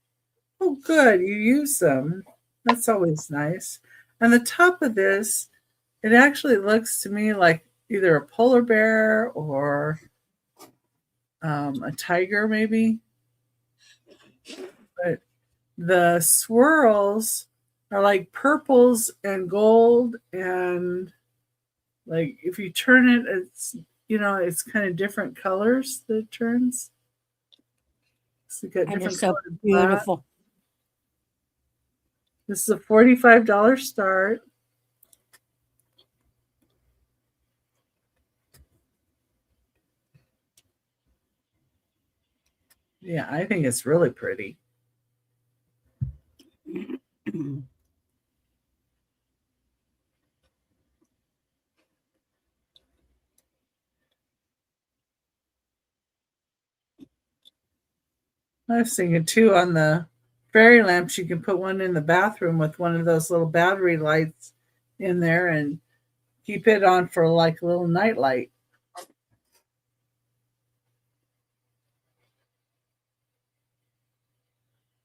Oh, good. You use them. That's always nice. And the top of this, it actually looks to me like either a polar bear or a tiger, maybe. But the swirls are like purples and gold, and like if you turn it, it's kind of different colors that it turns. So you got And different it's so colored beautiful. This is a $45 start. Yeah, I think it's really pretty. I was thinking too, on the fairy lamps, you can put one in the bathroom with one of those little battery lights in there and keep it on for like a little night light.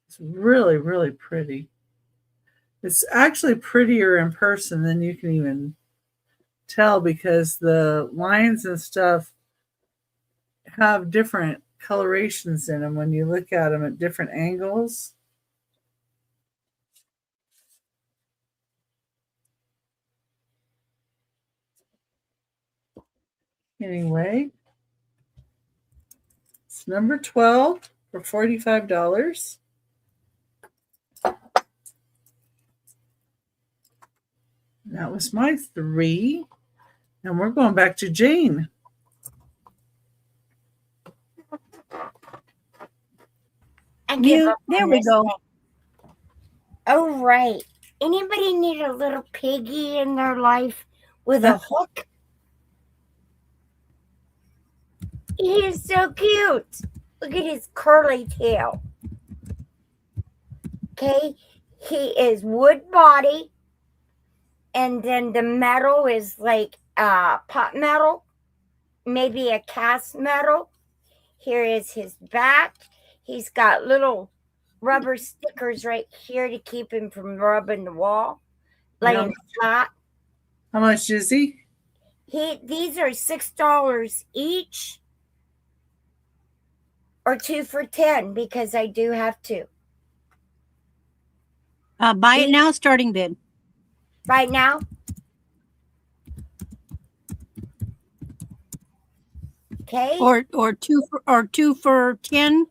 It's really, really pretty. It's actually prettier in person than you can even tell, because the lines and stuff have different colorations in them when you look at them at different angles. Anyway, it's number 12 for $45. That was my 3. And we're going back to Jane. There we go. Oh, right. Anybody need a little piggy in their life with a hook? He is so cute. Look at his curly tail. Okay, he is wood body, and then the metal is like pot metal, maybe a cast metal. Here is his back. He's got little rubber stickers right here to keep him from rubbing the wall, laying flat. How much is he? These are $6 each, or 2 for $10, because I do have 2. Buy it now, starting bid. Right now? Okay. Or two for 10.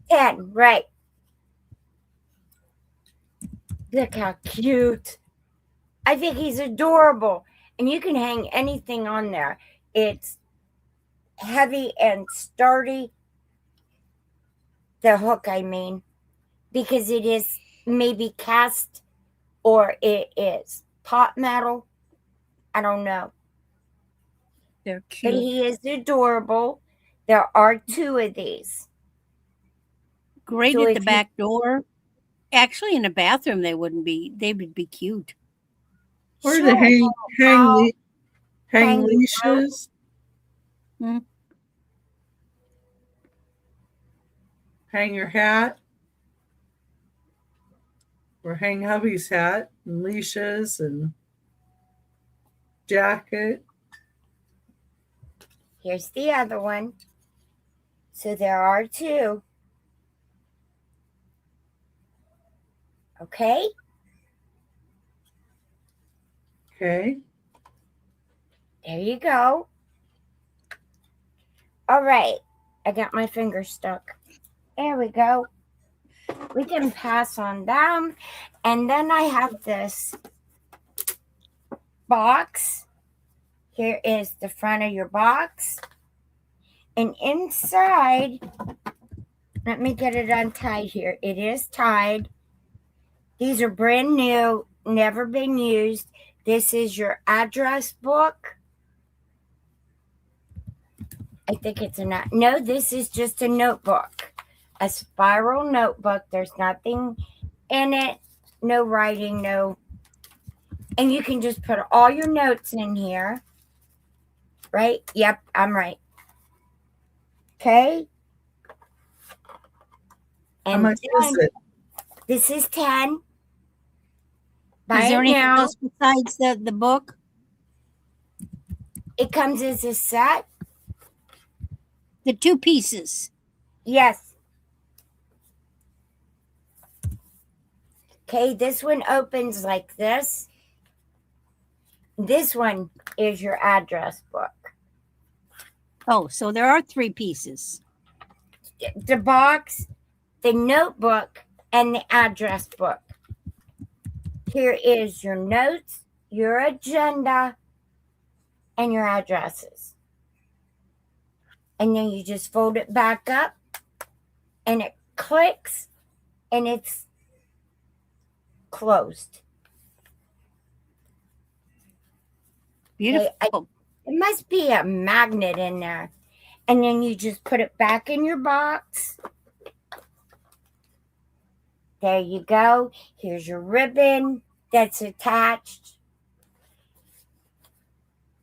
10, right. Look how cute. I think he's adorable. And you can hang anything on there. It's heavy and sturdy. The hook, I mean. Because it is maybe cast, or it is pot metal. I don't know. They're cute. But he is adorable. There are 2 of these. Great So at if the back door. Actually, in a bathroom, they would be cute. Or Sure. they hang Hang leashes. Hmm. Hang your hat. Or hang hubby's hat and leashes and jacket. Here's the other one. So there are 2. Okay? Okay. There you go. All right. I got my finger stuck. There we go. We can pass on them. And then I have this box. Here is the front of your box. And inside, let me get it untied here. It is tied. These are brand new, never been used. This is your address book. I think it's a no, this is just a notebook. A spiral notebook. There's nothing in it. No writing, no. And you can just put all your notes in here. Right? Yep, I'm right. Okay. How much is it? This is 10. Is there anything now, else besides the book? it comes as a set. The 2 pieces. Yes. Okay, this one opens like this. This one is your address book. Oh, so there are 3 pieces. The box, the notebook, and the address book. Here is your notes, your agenda, and your addresses. And then you just fold it back up, and it clicks, and it's closed. Beautiful. Okay, it must be a magnet in there. And then you just put it back in your box. There you go. Here's your ribbon that's attached.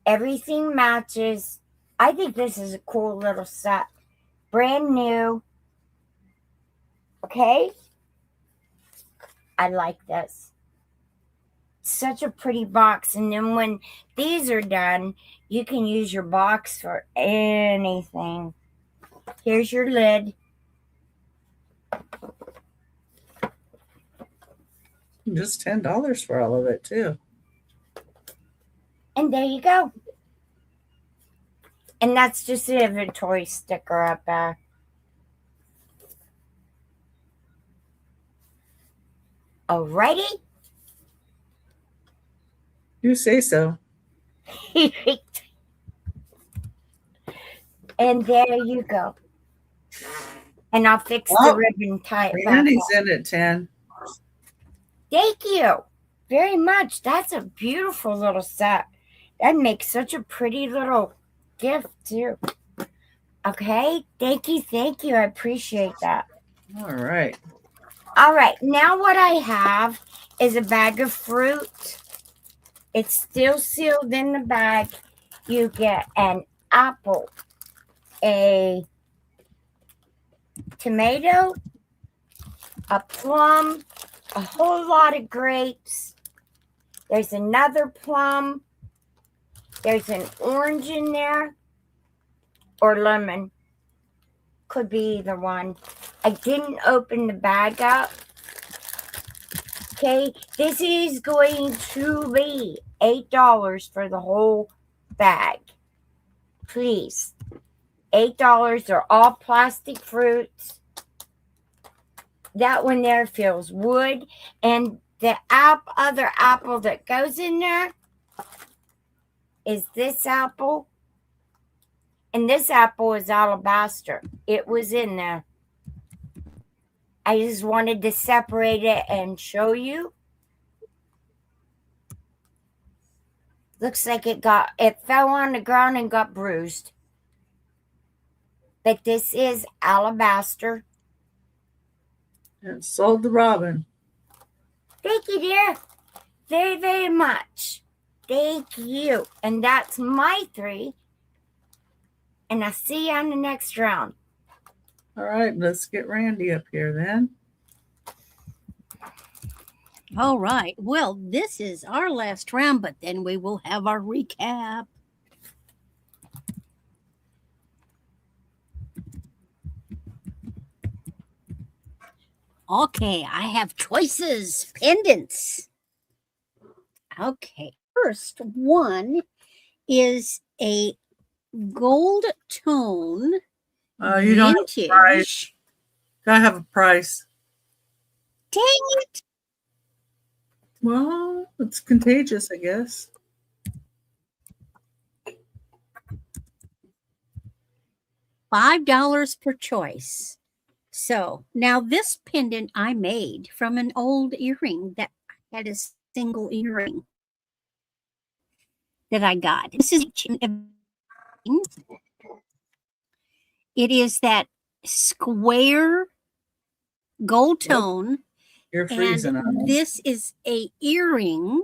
Everything matches. I think this is a cool little set. Brand new. Okay? I like this. Such a pretty box. And then when these are done, you can use your box for anything. Here's your lid. Just $10 for all of it, too. And there you go. And that's just an inventory sticker up there. Alrighty? You say so. And there you go. And I'll fix the ribbon tie it back Randy's on. in at 10. Thank you very much. That's a beautiful little set. That makes such a pretty little gift too. Okay. Thank you. Thank you. I appreciate that. All right. All right. Now what I have is a bag of fruit. It's still sealed in the bag. You get an apple, a tomato, a plum, a whole lot of grapes. There's another plum. There's an orange in there, or lemon. Could be either one. I didn't open the bag up. Okay, this is going to be $8 for the whole bag. Please. $8. They're all plastic fruits. That one there feels wood. And the other apple that goes in there is this apple. And this apple is alabaster. It was in there. I just wanted to separate it and show you. Looks like it fell on the ground and got bruised. But this is alabaster. And sold the robin. Thank you, dear. Very, very much. Thank you. And that's my 3. And I'll see you on the next round. All right, let's get Randy up here then. All right. Well, this is our last round, but then we will have our recap. Okay, I have choices. Pendants. Okay, first one is a gold tone You don't have a price. vintage. Gotta have a price. Dang it. Well, it's contagious, I guess. $5 per choice. So now this pendant I made from an old earring that had a single earring that I got. This is it is that square gold tone. You're freezing. And this is a earring.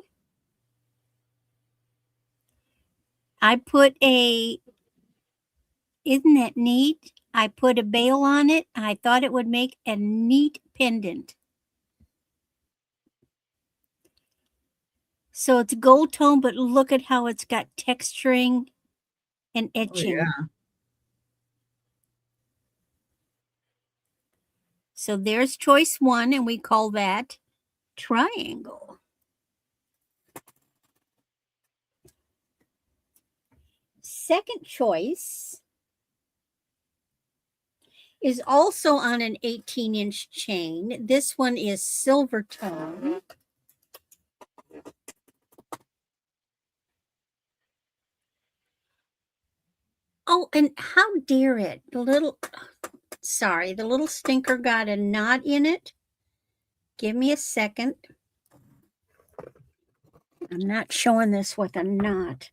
I put a, isn't that neat? I put a bail on it. I thought it would make a neat pendant. So it's gold tone, but look at how it's got texturing and etching. Oh, yeah. So there's choice one, and we call that triangle. Second choice is also on an 18-inch chain. This one is silver tone. Oh, and how dare it? The little stinker got a knot in it. Give me a second. I'm not showing this with a knot.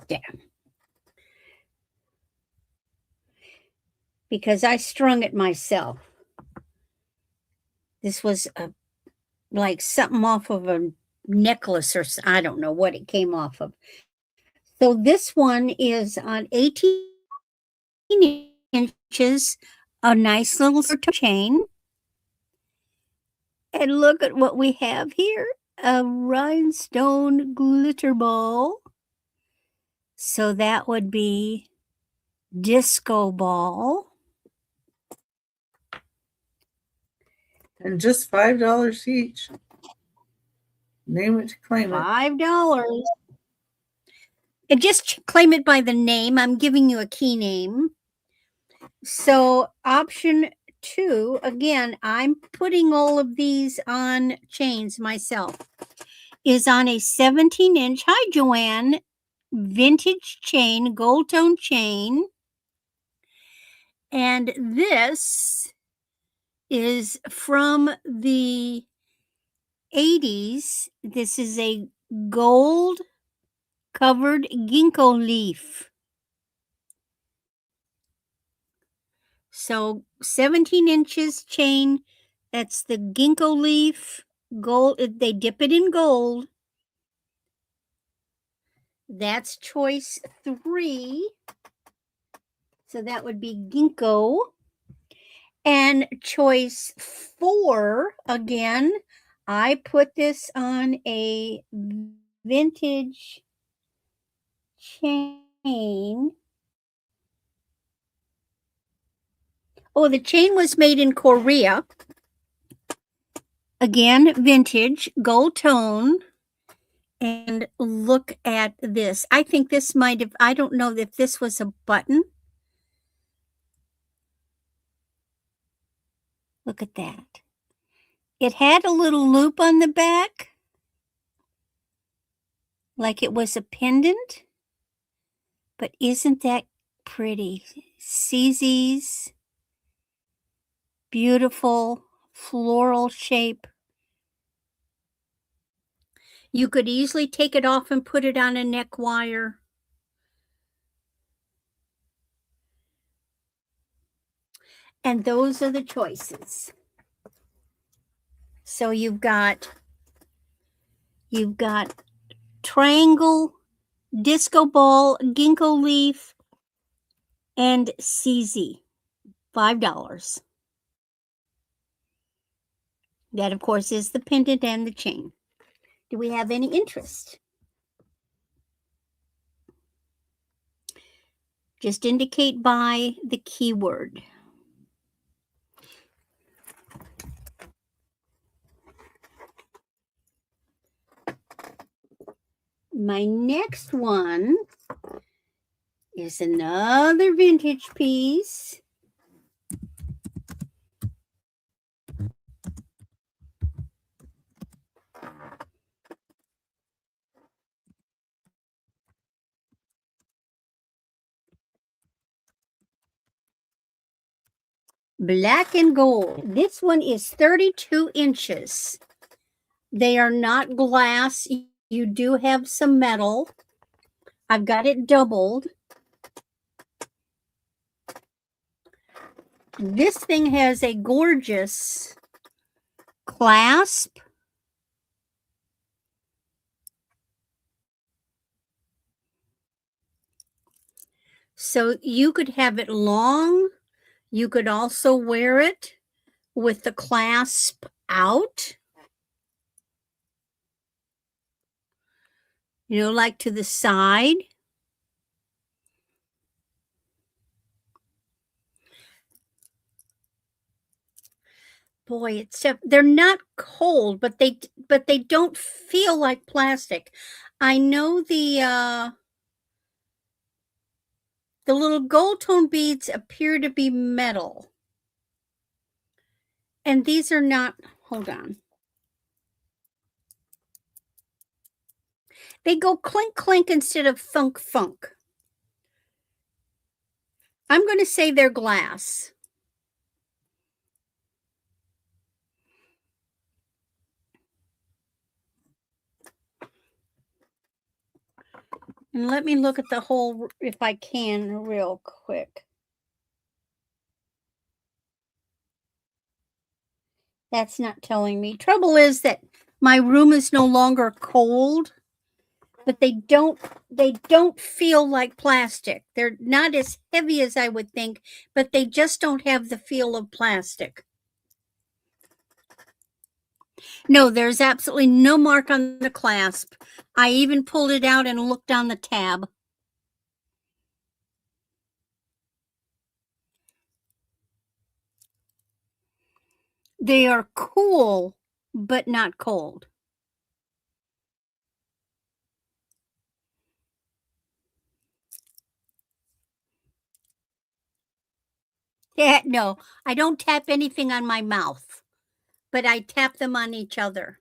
Yeah. Because I strung it myself. This was like something off of a necklace, or I don't know what it came off of. So this one is on 18 inches, a nice little chain. And look at what we have here, a rhinestone glitter ball. So that would be disco ball. And just $5 each. Name it, claim it. $5. And just claim it by the name. I'm giving you a key name. So option 2, again, I'm putting all of these on chains myself, is on a 17-inch, hi Joanne, vintage chain, gold tone chain. And this is from the 80s. This is a gold covered ginkgo leaf. So 17 inches chain, that's the ginkgo leaf, gold, they dip it in gold. That's choice 3. So that would be ginkgo. And choice 4, again, I put this on a vintage chain. Oh, the chain was made in Korea. Again, vintage, gold tone. And look at this. I think this might have, I don't know if this was a button. Look at that. It had a little loop on the back, like it was a pendant. But isn't that pretty? CZ's beautiful floral shape. You could easily take it off and put it on a neck wire. And those are the choices. So you've got triangle, disco ball, ginkgo leaf, and CZ. $5. That, of course, is the pendant and the chain. Do we have any interest? Just indicate by the keyword. My next one is another vintage piece. Black and gold. This one is 32 inches. They are not glass. You do have some metal. I've got it doubled. This thing has a gorgeous clasp. So you could have it long. You could also wear it with the clasp out. You know, like to the side. Boy, they're not cold, but they don't feel like plastic. I know the little gold tone beads appear to be metal. And these are not, hold on. They go clink clink instead of thunk thunk. I'm going to say they're glass. And let me look at the whole, if I can, real quick. That's not telling me. Trouble is that my room is no longer cold, but they don't feel like plastic. They're not as heavy as I would think, but they just don't have the feel of plastic. No, there's absolutely no mark on the clasp. I even pulled it out and looked on the tab. They are cool, but not cold. Yeah, no, I don't tap anything on my mouth, but I tap them on each other.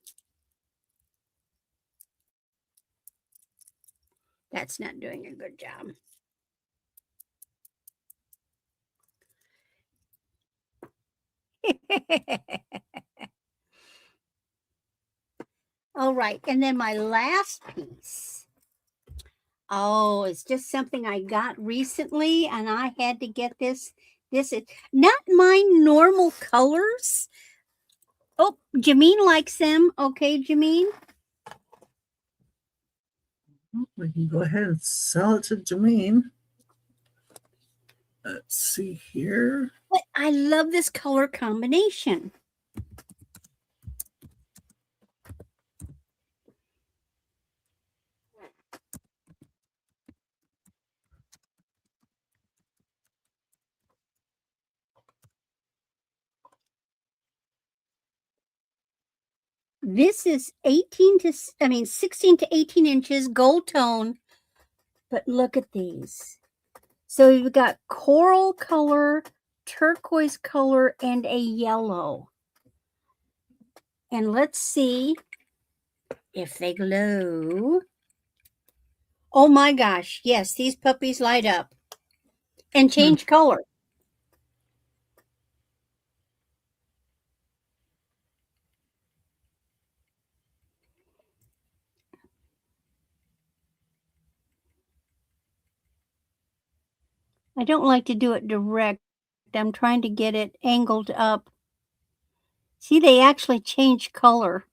That's not doing a good job. All right, and then my last piece. Oh, it's just something I got recently, and I had to get this. This is not my normal colors. Oh, Jameen likes them. Okay, Jameen. We can go ahead and sell it to Jameen. Let's see here. But I love this color combination. This is 16 to 18 inches, gold tone. But look at these. So you've got coral color, turquoise color, and a yellow. And let's see if they glow. Oh my gosh. Yes, these puppies light up and change color. I don't like to do it direct. I'm trying to get it angled up. See, they actually change color.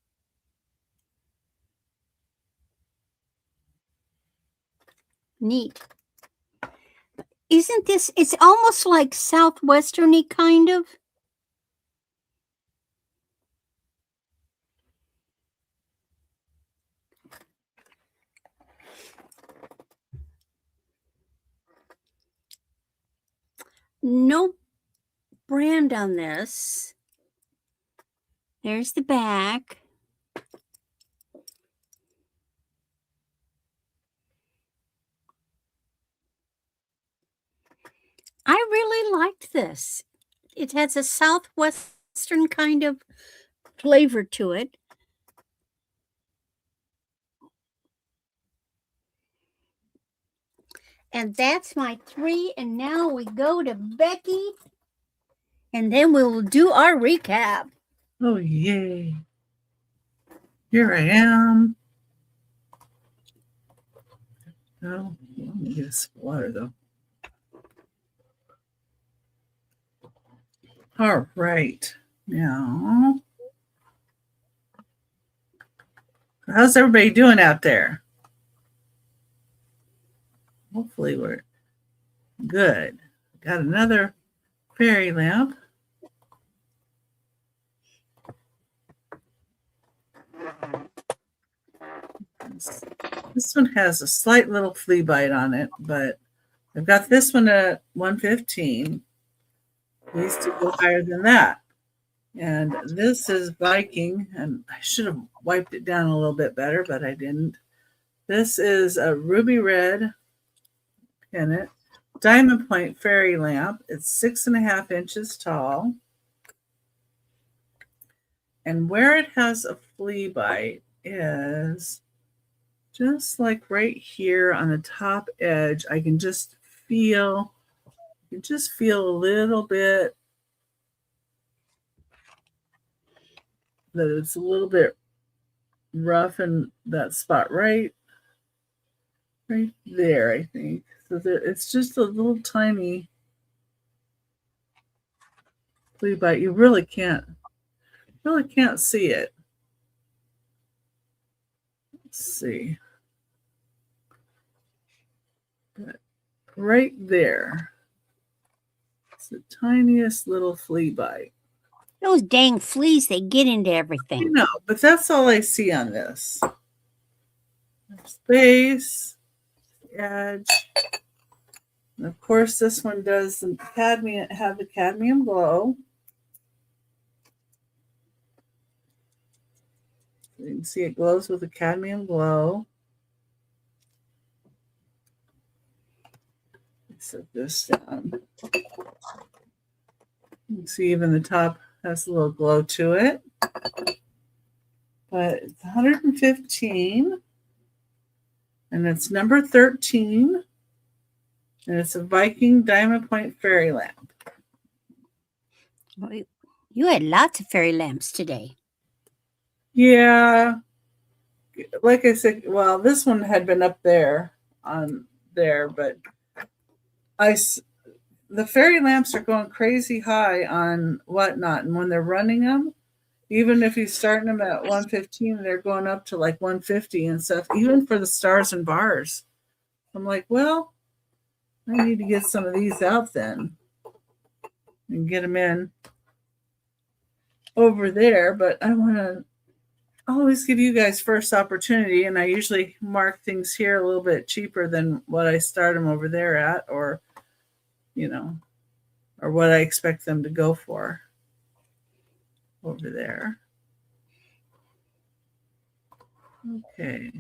Neat. Isn't this, it's almost like southwesterny kind of. no brand on this. There's the back. I really liked this. It has a southwestern kind of flavor to it. And that's my 3. And now we go to Becky. And then we'll do our recap. Oh, yay. Here I am. Oh, let me get some water, though. All right. Now, how's everybody doing out there? Hopefully we're good. Got another fairy lamp. This one has a slight little flea bite on it, but I've got this one at 115. We used to go higher than that. And this is Viking, and I should have wiped it down a little bit better, but I didn't. This is a ruby red pennant, diamond point fairy lamp. It's 6.5 inches tall. And where it has a flea bite is just like right here on the top edge. I can just feel, you just feel a little bit that it's a little bit rough in that spot right there, I think. So there, it's just a little tiny flea bite. You really can't see it. Let's see. But right there, it's the tiniest little flea bite. Those dang fleas, they get into I everything. know, but that's all I see on this. There's base, edge. And of course, this one does have the cadmium glow. You can see it glows with a cadmium glow. Set this down. You can see even the top has a little glow to it. But it's 115. And it's number 13. And it's a Viking diamond point fairy lamp. Well, you had lots of fairy lamps today. Yeah. Like I said, well, this one had been up there on there, but the fairy lamps are going crazy high on Whatnot. And when they're running them, even if you're starting them at 115, they're going up to like 150 and stuff, even for the stars and bars. I'm like, well, I need to get some of these out then and get them in over there. But I want to always give you guys first opportunity. And I usually mark things here a little bit cheaper than what I start them over there at, or, you know, or what I expect them to go for over there. Okay.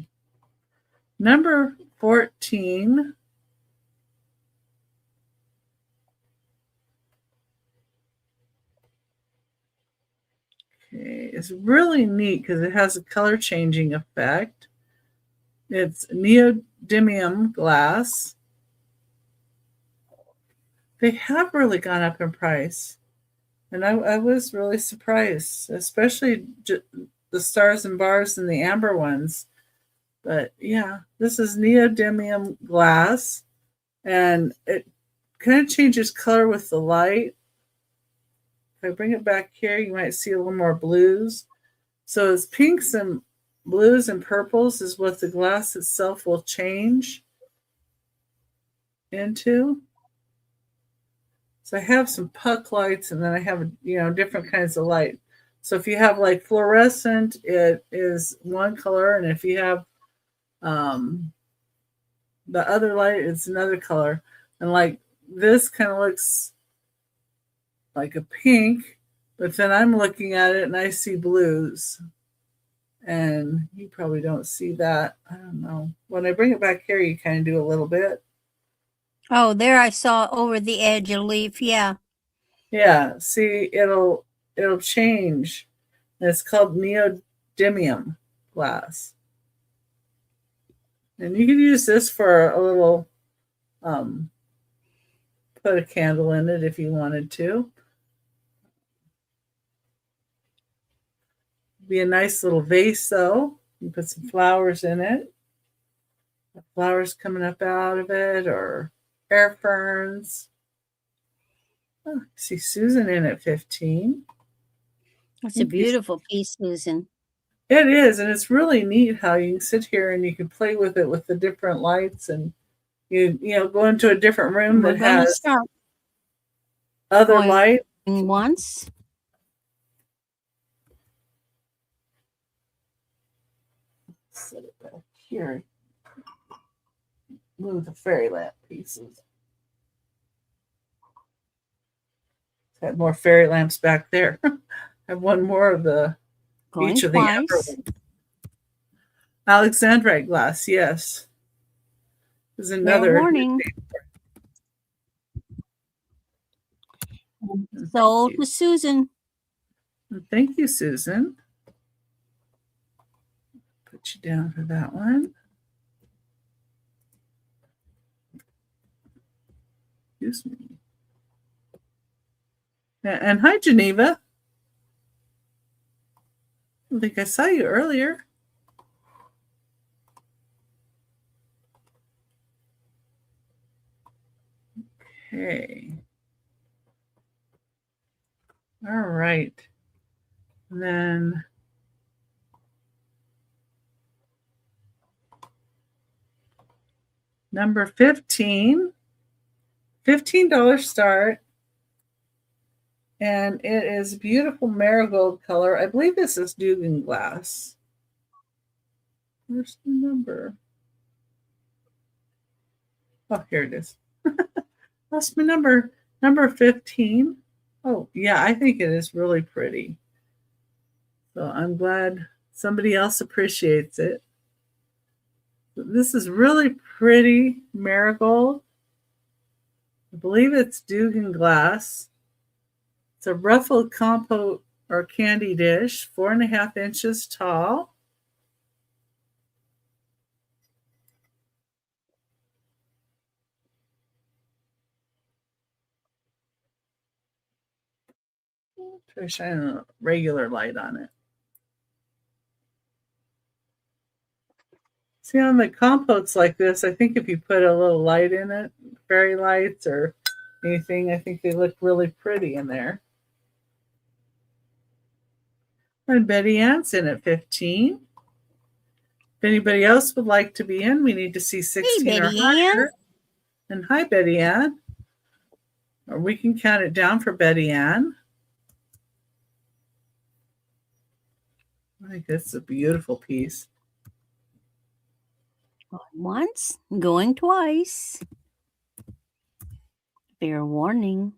Number 14. Okay, it's really neat because it has a color changing effect. It's neodymium glass. They have really gone up in price. And I was really surprised, especially the stars and bars and the amber ones. But yeah, this is neodymium glass. And it kind of changes color with the light. If I bring it back here, you might see a little more blues. So it's pinks and blues and purples is what the glass itself will change into. So I have some puck lights, and then I have, different kinds of light. So if you have like fluorescent, it is one color. And if you have the other light, it's another color. And like this kind of looks like a pink, but then I'm looking at it and I see blues. And you probably don't see that. I don't know. When I bring it back here, you kind of do a little bit. Oh, there I saw over the edge a leaf. Yeah. Yeah, see, it'll change. It's called neodymium glass. And you can use this for a little, put a candle in it if you wanted to. Be a nice little vase though. You put some flowers in it. Flowers coming up out of it, or air ferns. Oh, I see Susan in at 15. It's a beautiful piece, Susan. It is, and it's really neat how you can sit here and you can play with it with the different lights, and you go into a different room that has other light. Once. Set it back here. Move the fairy lamp pieces. Had more fairy lamps back there. I have one more of the each of the amber. Alexandrite glass, yes. There's another warning. Sold to Susan. Thank you, Susan. Put you down for that one. Excuse me. And hi, Geneva. I think I saw you earlier. Okay. All right. And then number 15, $15 start. And it is beautiful marigold color. I believe this is Dugan glass. Where's the number? Oh, here it is. That's my number. Number 15. Oh, yeah, I think it is really pretty. So I'm glad somebody else appreciates it. This is really pretty marigold. I believe it's Dugan glass. It's a ruffled compote or candy dish, 4.5 inches tall. Try shining a regular light on it. See, on the compotes like this, I think if you put a little light in it, fairy lights or anything, I think they look really pretty in there. And Betty Ann's in at 15. If anybody else would like to be in, we need to see 16 or higher. And hi, Betty Ann. Or we can count it down for Betty Ann. I think that's a beautiful piece. Once, going twice. Fair warning.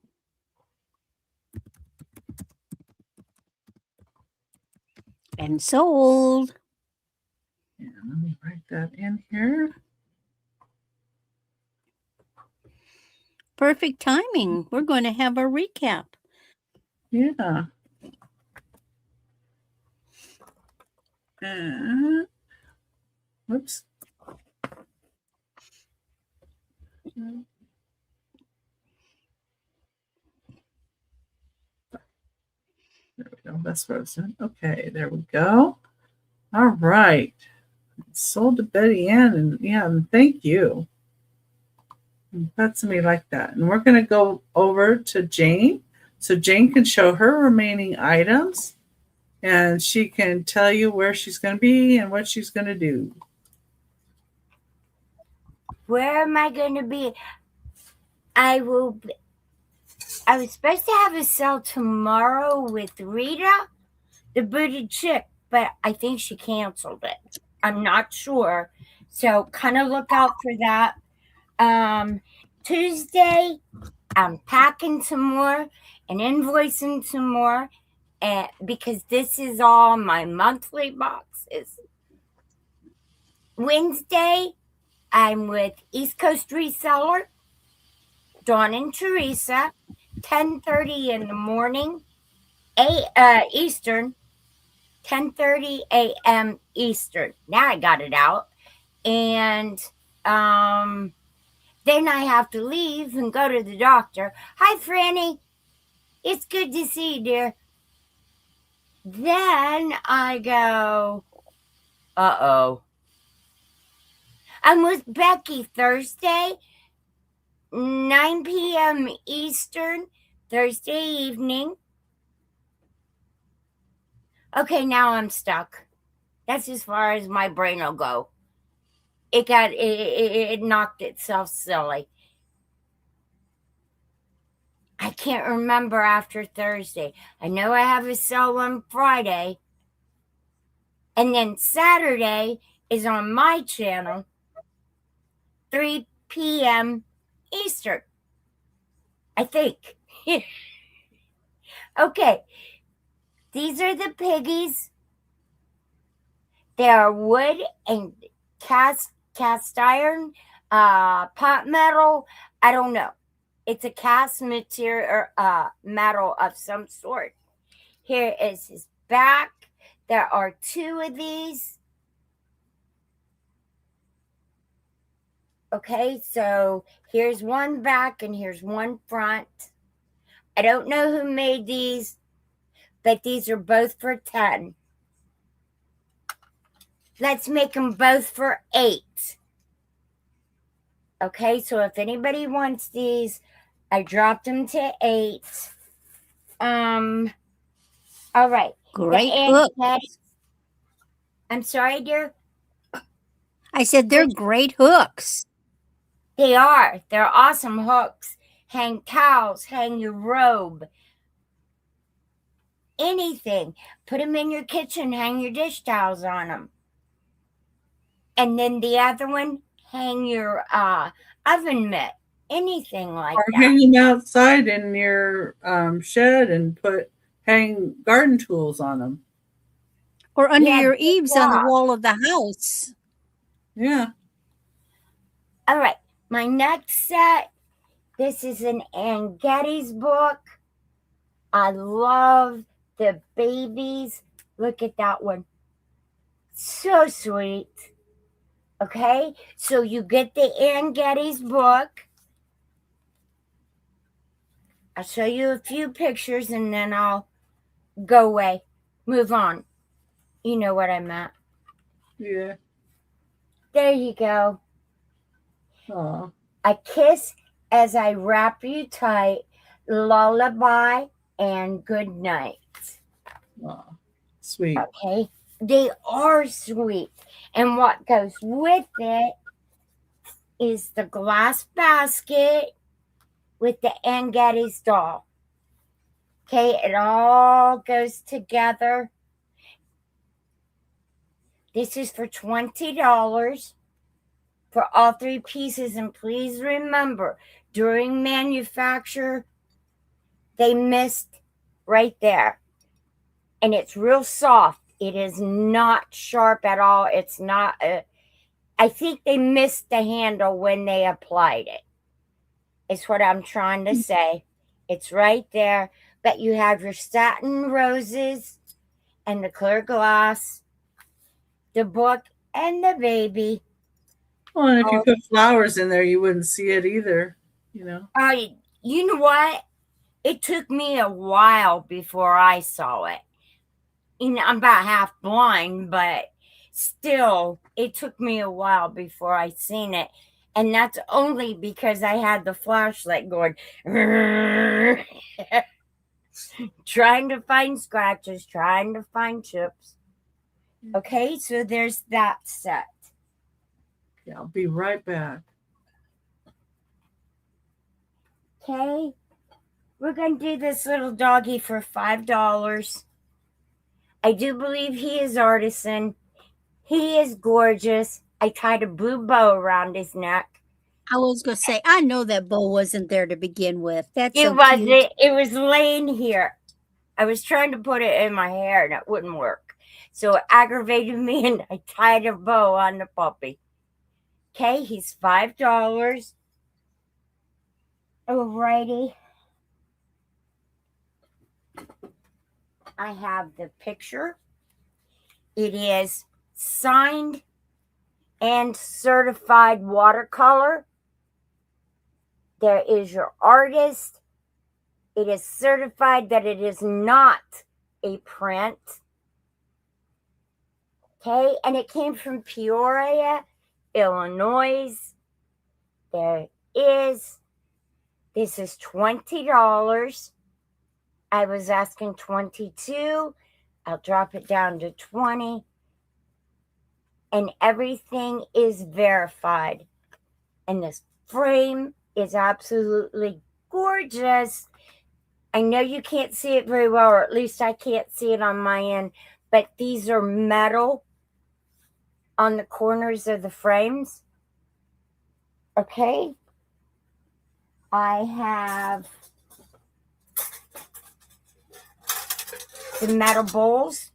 And sold. Yeah, let me write that in here. Perfect timing. We're going to have a recap. Yeah. Whoops. There we go. That's frozen. Okay, there we go. All right. Sold to Betty Ann, and yeah, and thank you. I'm glad somebody like that. And we're going to go over to Jane, so Jane can show her remaining items, and she can tell you where she's going to be and what she's going to do. Where am I going to be? I was supposed to have a sale tomorrow with Rita, the booted chick, but I think she canceled it. I'm not sure. So kind of look out for that. Tuesday, I'm packing some more and invoicing some more, and because this is all my monthly boxes. Wednesday, I'm with East Coast Reseller, Dawn and Teresa, 10:30 in the morning, Eastern, 10:30 a.m. Eastern. Now I got it out. And then I have to leave and go to the doctor. Hi, Franny. It's good to see you, dear. Then I go, uh-oh. I'm with Becky Thursday, 9 p.m. Eastern, Thursday evening. Okay, now I'm stuck. That's as far as my brain will go. It knocked itself silly. I can't remember after Thursday. I know I have a sale on Friday. And then Saturday is on my channel, 3 p.m. Eastern, I think. Okay. These are the piggies. They are wood and cast iron, pot metal. I don't know. It's a cast material, metal of some sort. Here is his back. There are 2 of these. Okay, so here's one back and here's one front. I don't know who made these, but these are both for 10. Let's make them both for 8. Okay, so if anybody wants these, I dropped them to 8. All right. Great hook. I'm sorry, dear. I said they're great hooks. They are. They're awesome hooks. Hang towels, hang your robe, anything. Put them in your kitchen, hang your dish towels on them. And then the other one, hang your oven mitt, anything like Or that. hang them outside in your shed and hang garden tools on them. Or under Yeah, your good eaves on the job. wall of the house. Yeah. All right, my next set, this is an Ann Getty's book. I love the babies. Look at that one. So sweet. Okay, so you get the Ann Getty's book. I'll show you a few pictures and then I'll go away. Move on. You know what I meant. Yeah. There you go. Aw. A kiss as I wrap you tight, lullaby, and good night. Aw. Sweet. Okay, they are sweet. And what goes with it is the glass basket with the Ann Getty's doll. Okay, it all goes together. This is for $20 for all 3 pieces. And please remember, during manufacture, they missed right there. And it's real soft. It is not sharp at all. It's not, I think they missed the handle when they applied it. It's what I'm trying to say. It's right there. But you have your satin roses and the clear glass, the book, and the baby. Well, and if you put flowers in there, you wouldn't see it either, you know. You know what? It took me a while before I saw it. You know, I'm about half blind, but still, it took me a while before I seen it. And that's only because I had the flashlight going, trying to find scratches, trying to find chips. Okay, so there's that set. Yeah, I'll be right back. Okay, we're going to do this little doggy for $5. I do believe he is artisan. He is gorgeous. I tied a blue bow around his neck. I was gonna say, I know that bowl wasn't there to begin with. That's It so wasn't. cute. It was laying here. I was trying to put it in my hair and it wouldn't work. So it aggravated me and I tied a bow on the puppy. Okay, he's $5. Alrighty. I have the picture. It is signed and certified watercolor. There is your artist. It is certified that it is not a print. Okay, and it came from Peoria, Illinois. There is. This is $20. I was asking $22. I'll drop it down to $20. And everything is verified. And this frame is absolutely gorgeous. I know you can't see it very well, or at least I can't see it on my end, but these are metal on the corners of the frames. Okay. I have the metal bowls.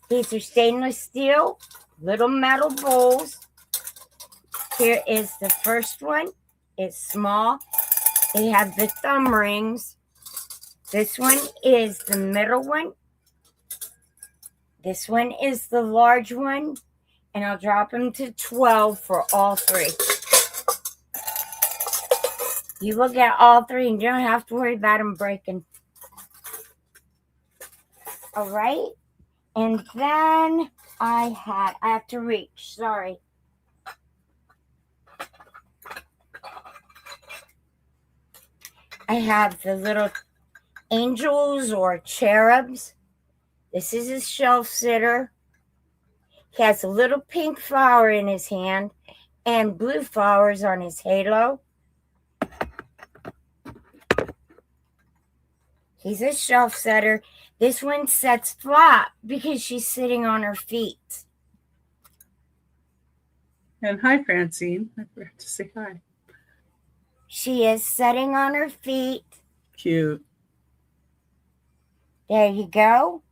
These are stainless steel, little metal bowls. Here is the first one. It's small. They have the thumb rings. This one is the middle one. This one is the large one. And I'll drop them to 12 for all three. You will get all three and you don't have to worry about them breaking. All right. And then I have to reach, sorry. I have the little angels or cherubs. This is his shelf sitter. He has a little pink flower in his hand and blue flowers on his halo. He's a shelf setter. This one sets flat because she's sitting on her feet. And hi, Francine. I forgot to say hi. She is sitting on her feet. Cute. There you go.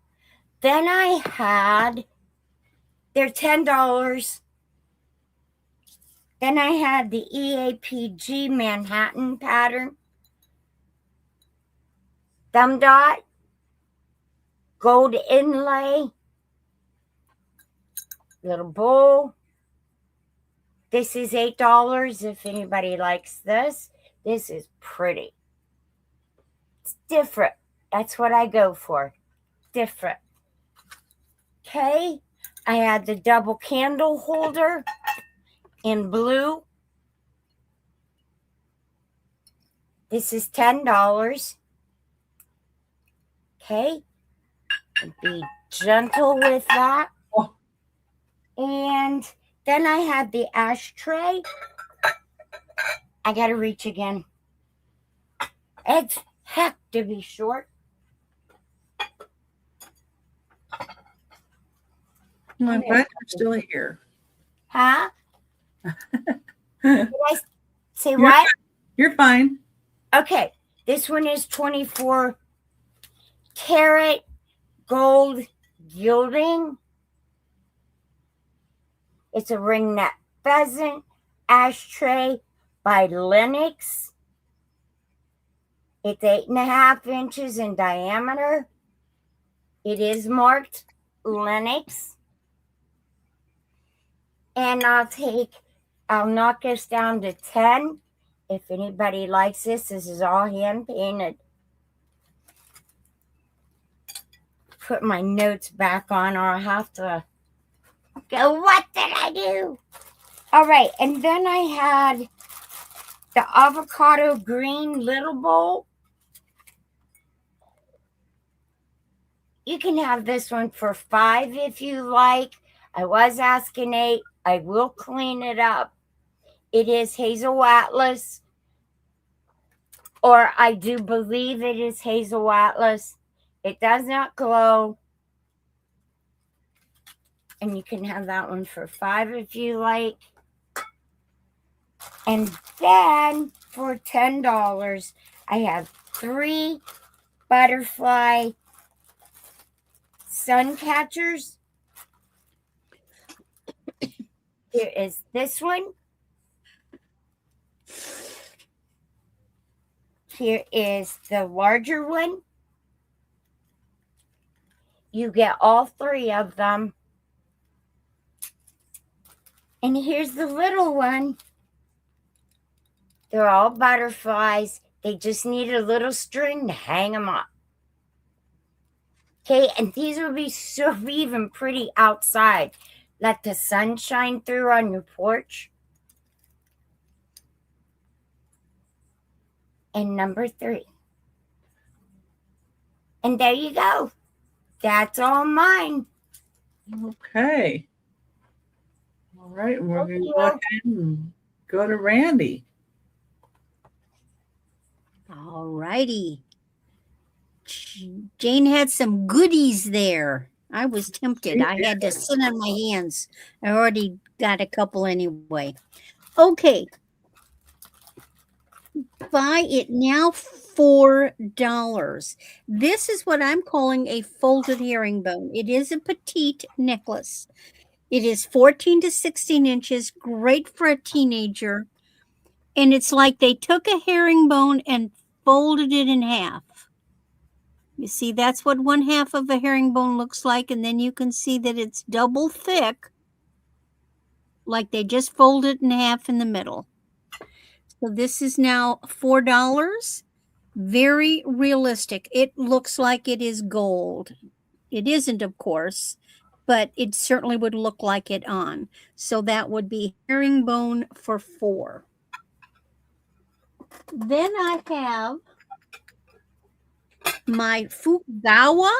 Then I had, they're $10. Then I had the EAPG Manhattan pattern. Thumb dot. Gold inlay. Little bowl. This is $8 if anybody likes this. This is pretty. It's different. That's what I go for. Different. Okay. I had the double candle holder in blue. This is $10. Okay. Be gentle with that. Oh. And then I had the ashtray. I got to reach again. It's heck to be short. Well, I'm glad you're still here. Huh? Did I say what? You're fine. Okay. This one is 24 karat gold gilding. It's a ringneck pheasant ashtray by Lennox. It's 8.5 inches in diameter. It is marked Lennox. And I'll knock this down to 10. If anybody likes this is all hand painted. Put my notes back on or I'll have to go, what did I do? All right, and then I had the avocado green little bowl. You can have this one for $5 if you like. I was asking $8. I will clean it up. It is Hazel Atlas, or I do believe it is Hazel Atlas. It does not glow. And you can have that one for $5 if you like. And then for $10, I have 3 butterfly sun catchers. Here is this one. Here is the larger one. You get all 3 of them. And here's the little one. They're all butterflies. They just need a little string to hang them up. Okay, and these would be so even pretty outside. Let the sun shine through on your porch. And number 3. And there you go. That's all mine. Okay. All right, we're Thank going to you. go ahead and go to Randy. All righty. Jane had some goodies there. I was tempted. I had to sit on my hands. I already got a couple anyway. Okay. Buy it now, $4. This is what I'm calling a folded herringbone. It is a petite necklace. It is 14 to 16 inches, great for a teenager. And it's like they took a herringbone and folded it in half. You see, that's what one half of a herringbone looks like. And then you can see that it's double thick, like they just fold it in half in the middle. So this is now $4. Very realistic. It looks like it is gold. It isn't, of course, but it certainly would look like it on. So that would be herringbone for $4. Then I have my Fukugawa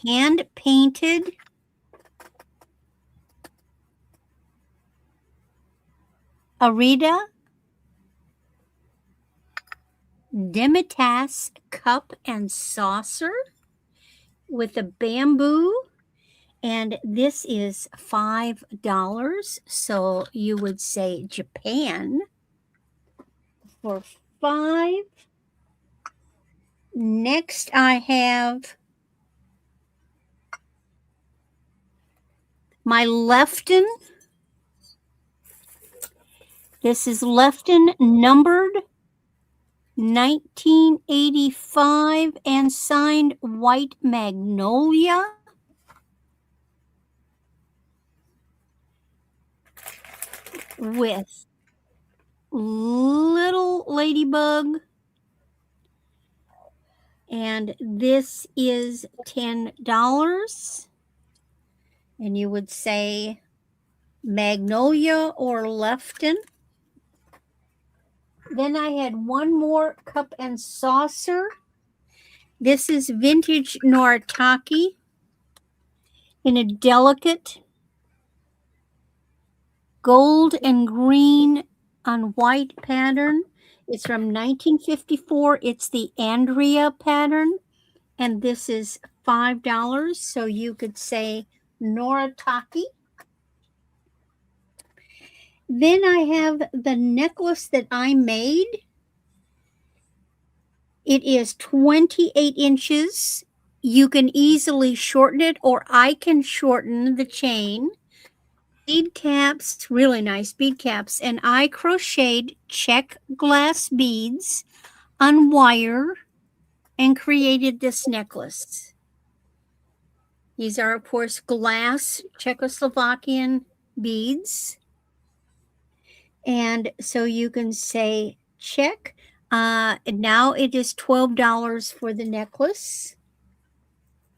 hand-painted Arita Demitasse cup and saucer with a bamboo, and this is $5. So you would say Japan for $5. Next, I have my Lefton. This is Lefton numbered 1985 and signed white magnolia. With little ladybug. And this is $10. And you would say magnolia or Lefton. Then I had one more cup and saucer. This is vintage Noritake in a delicate gold and green on white pattern. It's from 1954. It's the Andrea pattern. And this is $5. So you could say Noritake. Then I have the necklace that I made. It is 28 inches. You can easily shorten it, or I can shorten the chain. Bead caps, really nice bead caps. And I crocheted check glass beads on wire and created this necklace. These are, of course, glass Czechoslovakian beads. And so you can say check. Now it is $12 for the necklace.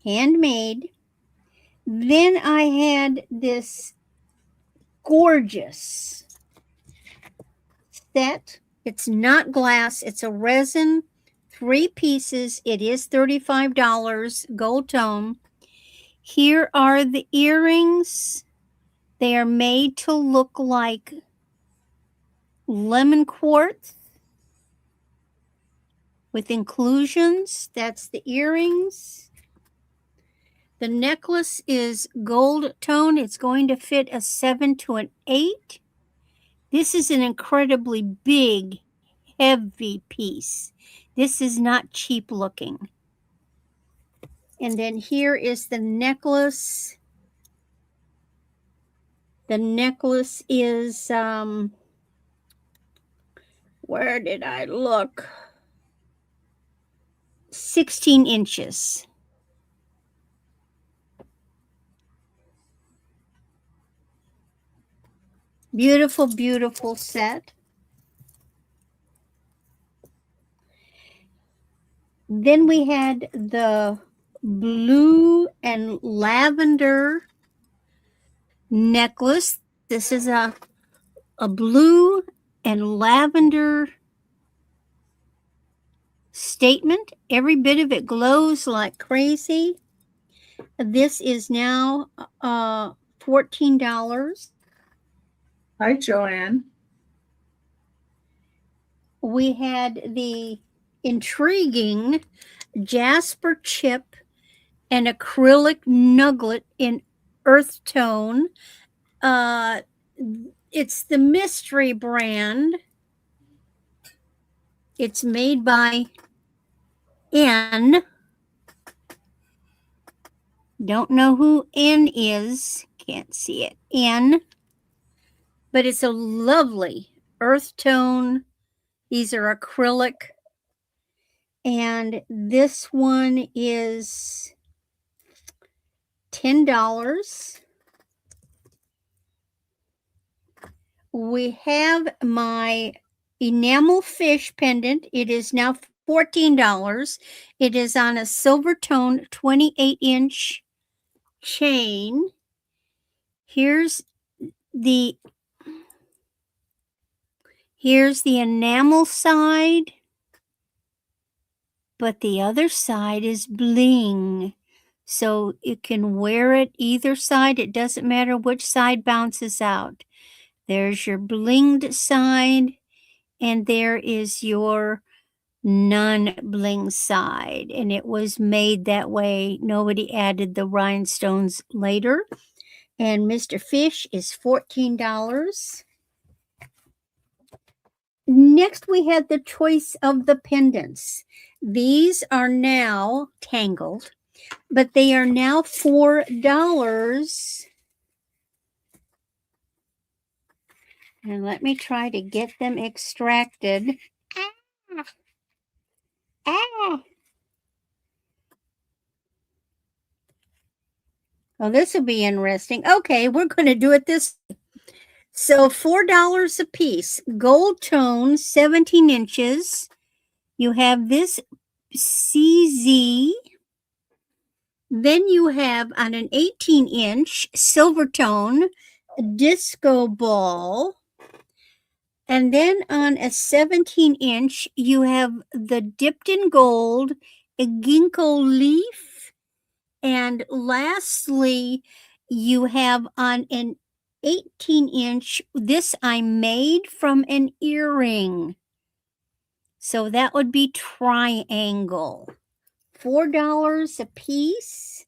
Handmade. Then I had this gorgeous set. It's not glass. It's a resin. 3 pieces. It is $35. Gold tone. Here are the earrings. They are made to look like lemon quartz with inclusions. That's the earrings. The necklace is gold tone. It's going to fit a 7 to an 8. This is an incredibly big, heavy piece. This is not cheap looking. And then here is the necklace. The necklace is, where did I look? 16 inches. Beautiful, beautiful set. Then we had the blue and lavender necklace. This is a blue and lavender statement. Every bit of it glows like crazy. This is now $14. Hi, Joanne. We had the intriguing jasper chip and acrylic nugget in earth tone. It's the mystery brand. It's made by N. Don't know who N is. Can't see it. N. But it's a lovely earth tone. These are acrylic. And this one is $10. We have my enamel fish pendant. It is now $14. It is on a silver tone 28-inch chain. Here's the enamel side, but the other side is bling. So you can wear it either side. It doesn't matter which side bounces out. There's your blinged side, and there is your non-bling side. And it was made that way. Nobody added the rhinestones later. And Mr. Fish is $14. Next, we had the choice of the pendants. These are now tangled, but they are now $4. And let me try to get them extracted. Oh, this will be interesting. Okay, we're going to do it this way. So $4 a piece. Gold tone, 17 inches. You have this CZ. Then you have on an 18-inch silver tone disco ball. And then on a 17-inch, you have the dipped in gold, a ginkgo leaf. And lastly, you have on an 18-inch, this I made from an earring. So that would be triangle. $4 a piece.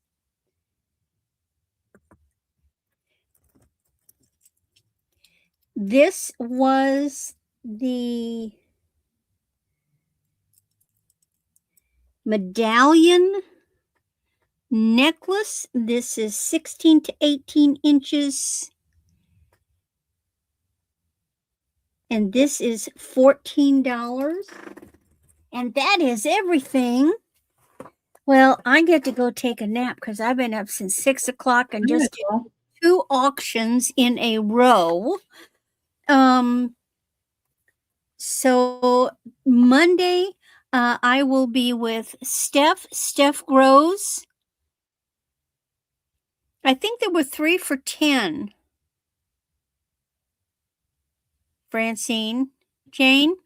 This was the medallion necklace. This is 16 to 18 inches. And this is $14. And that is everything. Well, I get to go take a nap because I've been up since 6 o'clock and just did 2 auctions in a row. So Monday, I will be with Steph. Steph Grows. I think there were 3 for $10. Francine. Jane?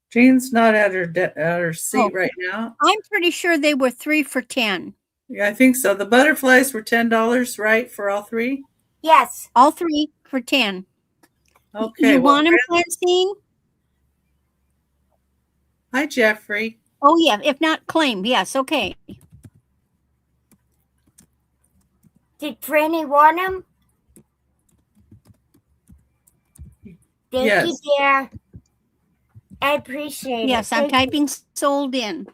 Jane's not at her seat right now. I'm pretty sure they were 3 for $10. Yeah, I think so. The butterflies were $10, right, for all 3? Yes. All 3 for $10. Okay. You want them, Francine? Hi, Jeffrey. Oh, yeah. If not, claim. Yes. Okay. Did Franny want him? Thank Yes. you, dear. I appreciate it. Yes, I'm Thank you. typing sold in.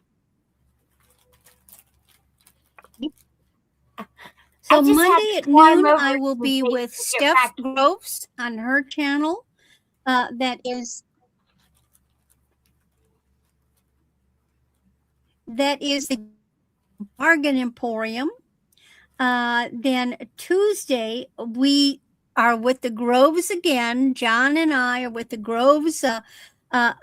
So I just had Monday to at climb noon, over I will some be things with to get Steph back. Groves on her channel. That is the Bargain Emporium. Then Tuesday, we are with the Groves again. John and I are with the Groves,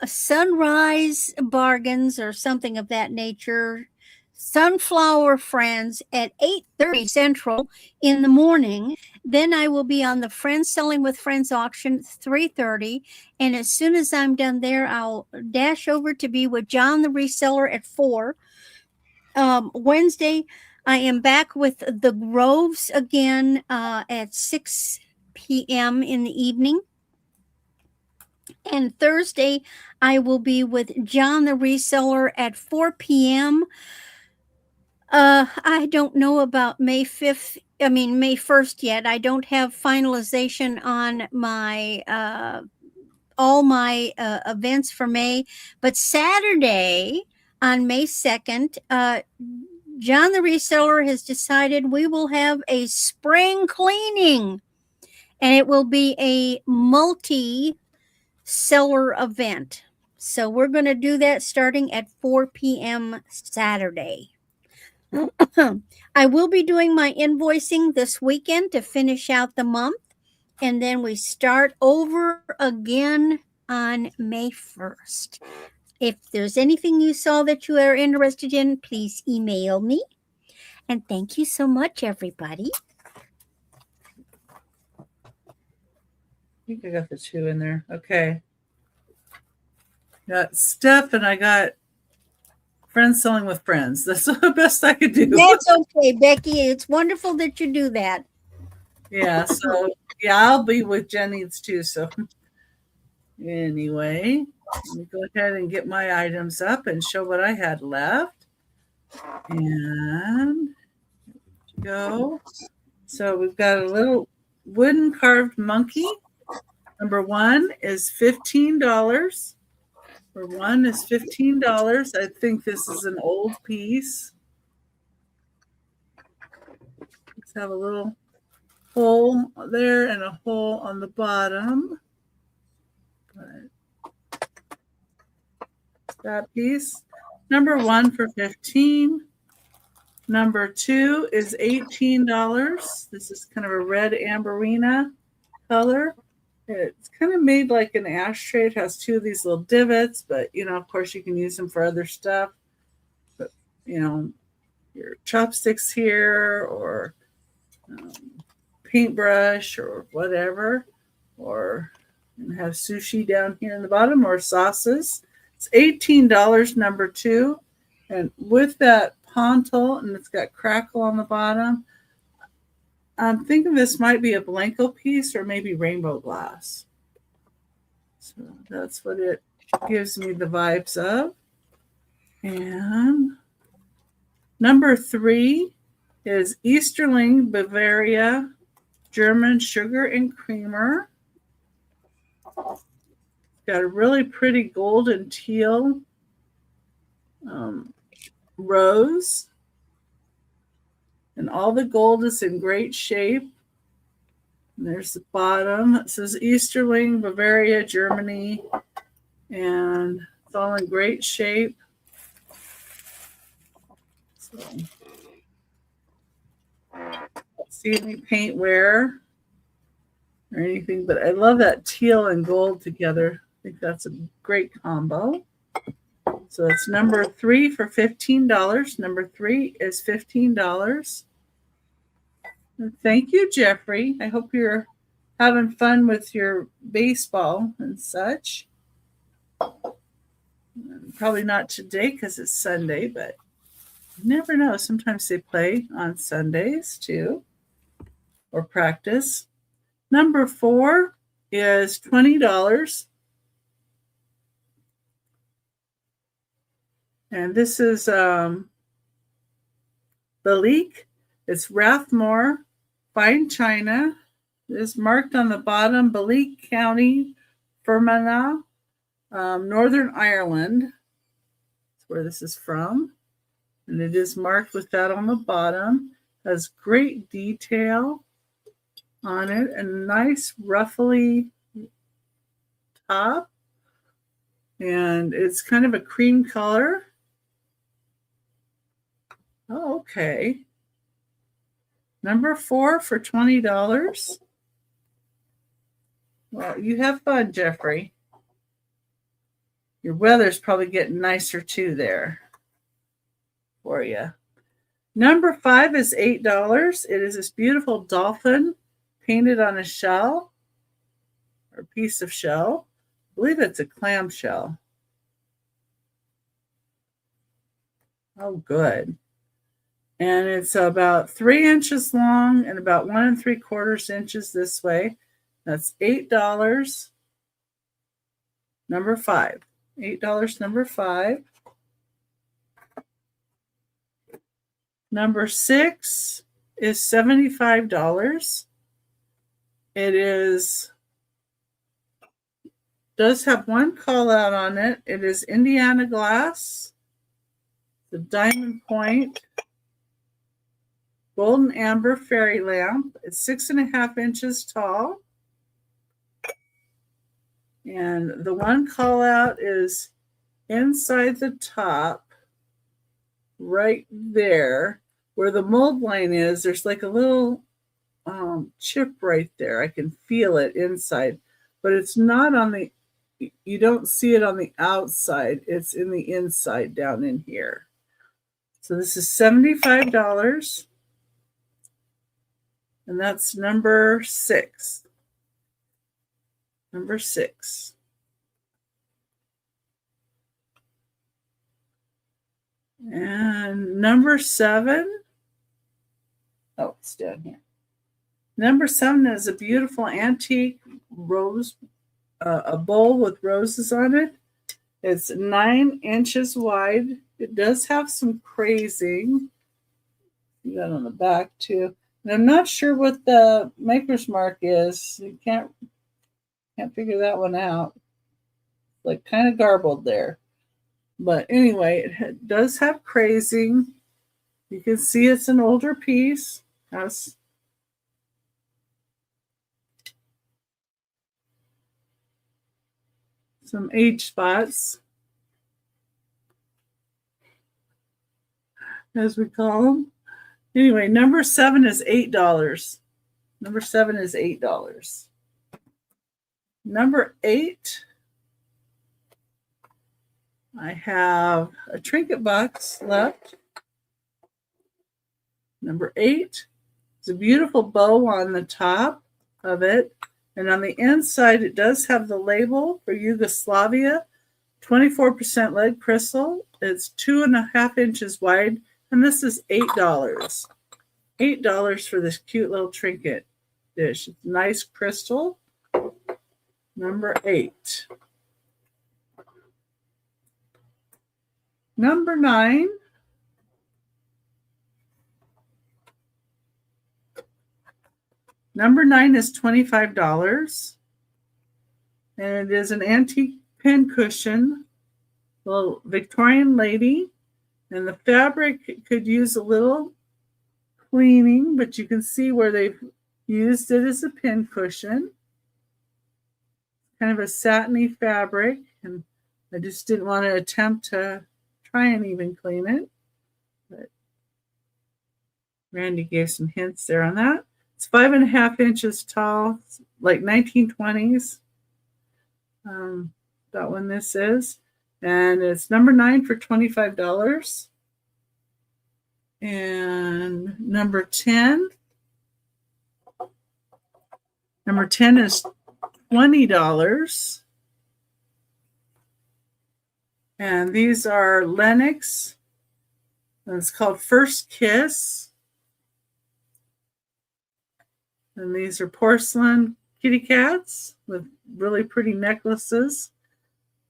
Sunrise Bargains or something of that nature. Sunflower Friends at 8:30 Central in the morning. Then I will be on the Friends Selling with Friends auction 3:30. And as soon as I'm done there, I'll dash over to be with John the Reseller at 4. Wednesday, I am back with the Groves again at 6 p.m. in the evening. And Thursday, I will be with John the Reseller at 4 p.m. I don't know about May 1st yet. I don't have finalization on my all my events for May, but Saturday on May 2nd, John the Reseller has decided we will have a spring cleaning, and it will be a multi-seller event. So we're going to do that starting at 4 p.m. Saturday. I will be doing my invoicing this weekend to finish out the month, and then we start over again on May 1st. If there's anything you saw that you are interested in, please email me. And thank you so much, everybody. I think I got the 2 in there. Okay. Got Steph and I got Friends Selling with Friends. That's the best I could do. That's okay, Becky. It's wonderful that you do that. Yeah, so yeah, I'll be with Jennings too. So anyway, let me go ahead and get my items up and show what I had left. And go. So we've got a little wooden carved monkey. Number 1 is $15. Number 1 is $15. I think this is an old piece. Let's have a little hole there and a hole on the bottom. But that piece. Number 1 for $15. Number 2 is $18. This is kind of a red amberina color. It's kind of made like an ashtray. It has 2 of these little divots, but of course you can use them for other stuff. But your chopsticks here, or paintbrush, or whatever, or have sushi down here in the bottom, or sauces. It's $18, number 2, and with that pontal, and it's got crackle on the bottom. I'm thinking this might be a Blanco piece or maybe rainbow glass. So that's what it gives me the vibes of. And number 3 is Easterling Bavaria German Sugar and Creamer. Got a really pretty golden teal rose. And all the gold is in great shape. And there's the bottom. It says Easterling, Bavaria, Germany. And it's all in great shape. So, don't see any paint wear or anything, but I love that teal and gold together. I think that's a great combo. So it's number 3 for $15. Number 3 is $15. Thank you, Jeffrey. I hope you're having fun with your baseball and such. Probably not today because it's Sunday, but you never know. Sometimes they play on Sundays too, or practice. Number 4 is $20. And this is Balik. It's Rathmore Fine China. It's marked on the bottom, Balik County Fermanagh, Northern Ireland. That's where this is from. And it is marked with that on the bottom. Has great detail on it. A nice ruffly top. And it's kind of a cream color. Oh, okay. Number 4 for $20. Well, you have fun, Jeffrey. Your weather's probably getting nicer too there for you. Number 5 is $8. It is this beautiful dolphin painted on a shell or piece of shell. I believe it's a clam shell. Oh, good. And it's about 3 inches long and about 1 3/4 inches this way. That's $8. Number 5. $8, number 5. Number 6 is $75. It does have one call out on it. It is Indiana glass, the diamond point, golden amber fairy lamp. It's 6.5 inches tall. And the one call out is inside the top, right there, where the mold line is. There's like a little chip right there. I can feel it inside, but it's not on the, you don't see it on the outside. It's in the inside down in here. So this is $75. And that's number 6. Number 6. And number 7. Oh, it's down here. Number 7 is a beautiful antique rose, a bowl with roses on it. It's 9 inches wide. It does have some crazing. You got on the back too. And I'm not sure what the maker's mark is. You can't figure that one out. Like kind of garbled there. But anyway, it does have crazing. You can see it's an older piece. Has some age spots, as we call them. Anyway, number 7 is $8. Number 7 is $8. Number 8, I have a trinket box left. Number 8 is a beautiful bow on the top of it. And on the inside, it does have the label for Yugoslavia, 24% lead crystal. It's 2.5 inches wide. And this is $8. $8 for this cute little trinket dish. It's nice crystal. Number 8. Number 9. Number 9 is $25. And it is an antique pin cushion, little Victorian lady. And the fabric could use a little cleaning, but you can see where they've used it as a pin cushion. Kind of a satiny fabric, and I just didn't want to attempt to try and even clean it. But Randy gave some hints there on that. It's 5.5 inches tall, like 1920s. That one this is. And it's number 9 for $25. And number 10. Number 10 is $20. And these are Lennox. And it's called First Kiss. And these are porcelain kitty cats with really pretty necklaces.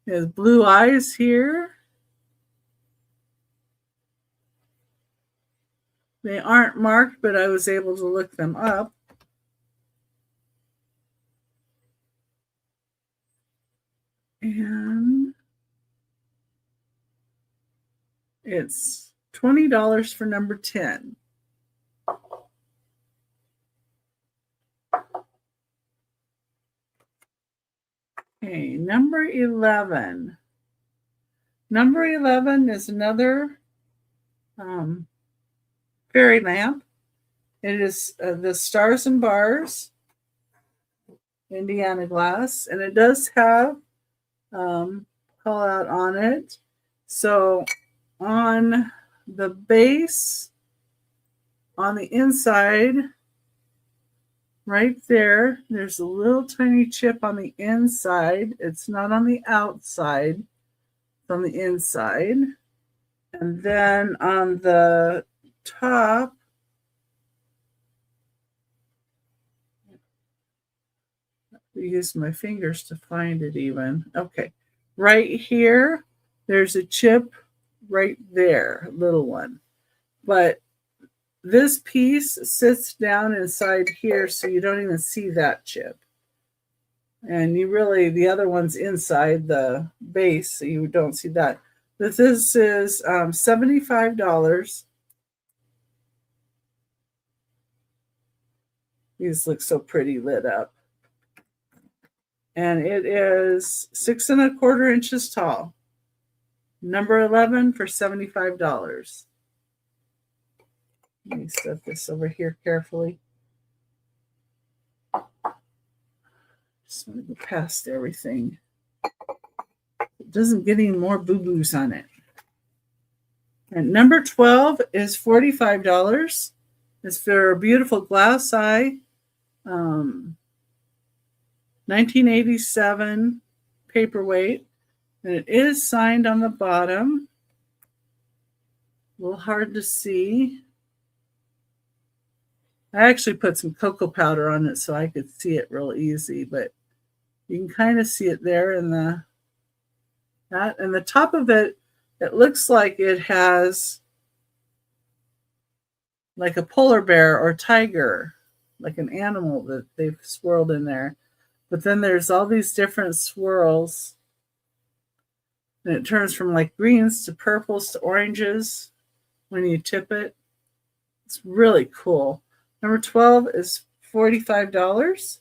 It has blue eyes here. They aren't marked, but I was able to look them up. And it's $20 for number 10. Okay, number 11. Number 11 is another fairy lamp. It is the Stars and Bars Indiana glass, and it does have call out on it. So on the base, on the inside, right there, there's a little tiny chip on the inside. It's not on the outside, it's on the inside. And then on the top, I use my fingers to find it even. Okay, right here, there's a chip right there, a little one. But this piece sits down inside here, so you don't even see that chip. And you really, the other one's inside the base, so you don't see that. This is $75. These look so pretty lit up. And it is 6 1/4 inches tall. Number 11 for $75. Let me set this over here carefully. Just want to go past everything. It doesn't get any more boo-boos on it. And number 12 is $45. It's for a beautiful glass eye. 1987 paperweight. And it is signed on the bottom. A little hard to see. I actually put some cocoa powder on it so I could see it real easy, but you can kind of see it there in the top of it. It looks like it has like a polar bear or tiger, like an animal that they've swirled in there. But then there's all these different swirls, and it turns from like greens to purples to oranges when you tip it. It's really cool. Number 12 is $45.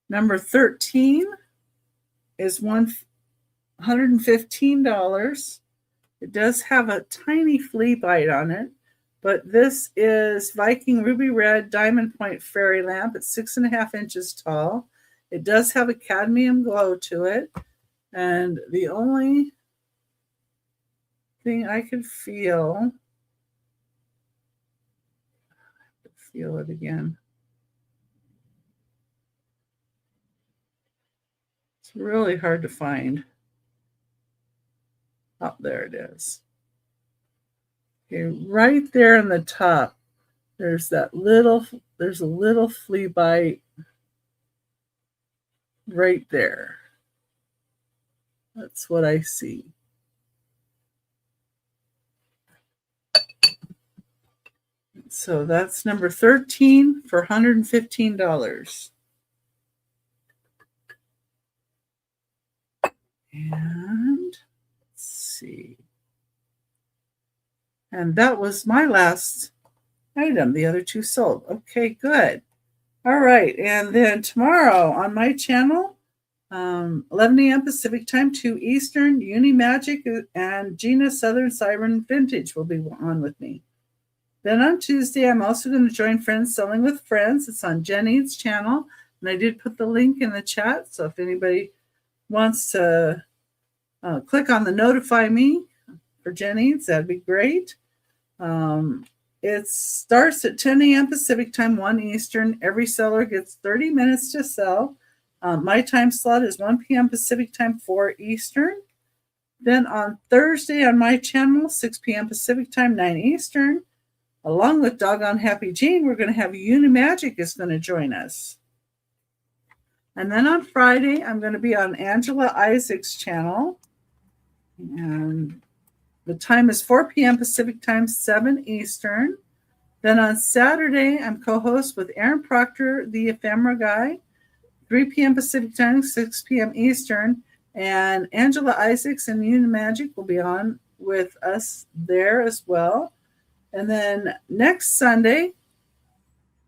Number 13 is $115. It does have a tiny flea bite on it, but this is Viking Ruby Red Diamond Point Fairy Lamp. It's 6 1/2 inches tall. It does have a cadmium glow to it, and the only thing I could feel it again. It's really hard to find. Oh, there it is. Okay, right there in the top, there's a little flea bite right there. That's what I see. So that's number 13 for $115. And let's see. And that was my last item. The other two sold. Okay, good. All right. And then tomorrow on my channel, 11 a.m. Pacific time, 2 Eastern, Uni Magic and Gina Southern Siren Vintage will be on with me. Then on Tuesday, I'm also going to join Friends Selling with Friends. It's on Jenny's channel. And I did put the link in the chat. So if anybody wants to click on the notify me for Jenny's, that'd be great. It starts at 10 a.m. Pacific time, 1 Eastern. Every seller gets 30 minutes to sell. My time slot is 1 p.m. Pacific time, 4 Eastern. Then on Thursday on my channel, 6 p.m. Pacific time, 9 Eastern. Along with Doggone Happy Jean, we're going to have Unimagic is going to join us. And then on Friday, I'm going to be on Angela Isaac's channel. And the time is 4 p.m. Pacific time, 7 Eastern. Then on Saturday, I'm co-host with Aaron Proctor, the Ephemera Guy. 3 p.m. Pacific time, 6 p.m. Eastern. And Angela Isaacs and Union Magic will be on with us there as well. And then next Sunday,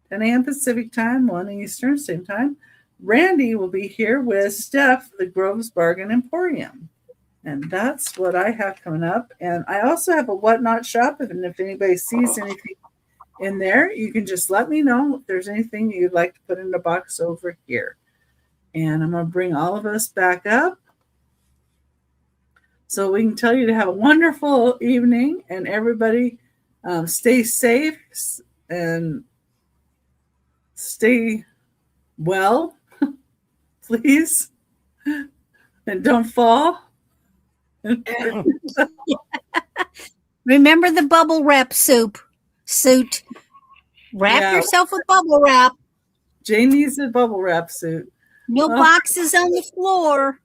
10 a.m. Pacific time, 1 Eastern, same time, Randy will be here with Steph, the Groves Bargain Emporium. And that's what I have coming up. And I also have a Whatnot shop. And if anybody sees anything in there, you can just let me know if there's anything you'd like to put in the box over here. And I'm going to bring all of us back up so we can tell you to have a wonderful evening, and everybody stay safe and stay well, please, and don't fall. Remember the bubble wrap suit. Wrap yourself with bubble wrap. Jane needs a bubble wrap suit. No boxes on the floor.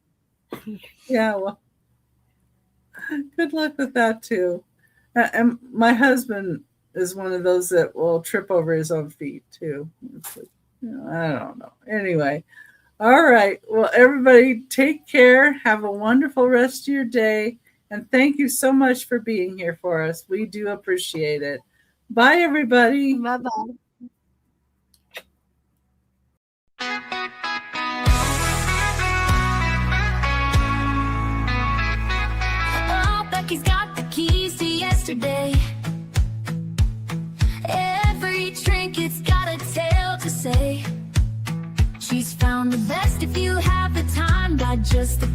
Yeah, well, good luck with that too. And my husband is one of those that will trip over his own feet too. I don't know. Anyway, all right. Well, everybody take care. Have a wonderful rest of your day. And thank you so much for being here for us. We do appreciate it. Bye, everybody. Bye-bye. Oh, Becky's got the keys to yesterday. Every trinket's got a tale to say. She's found the best if you have the time, got just the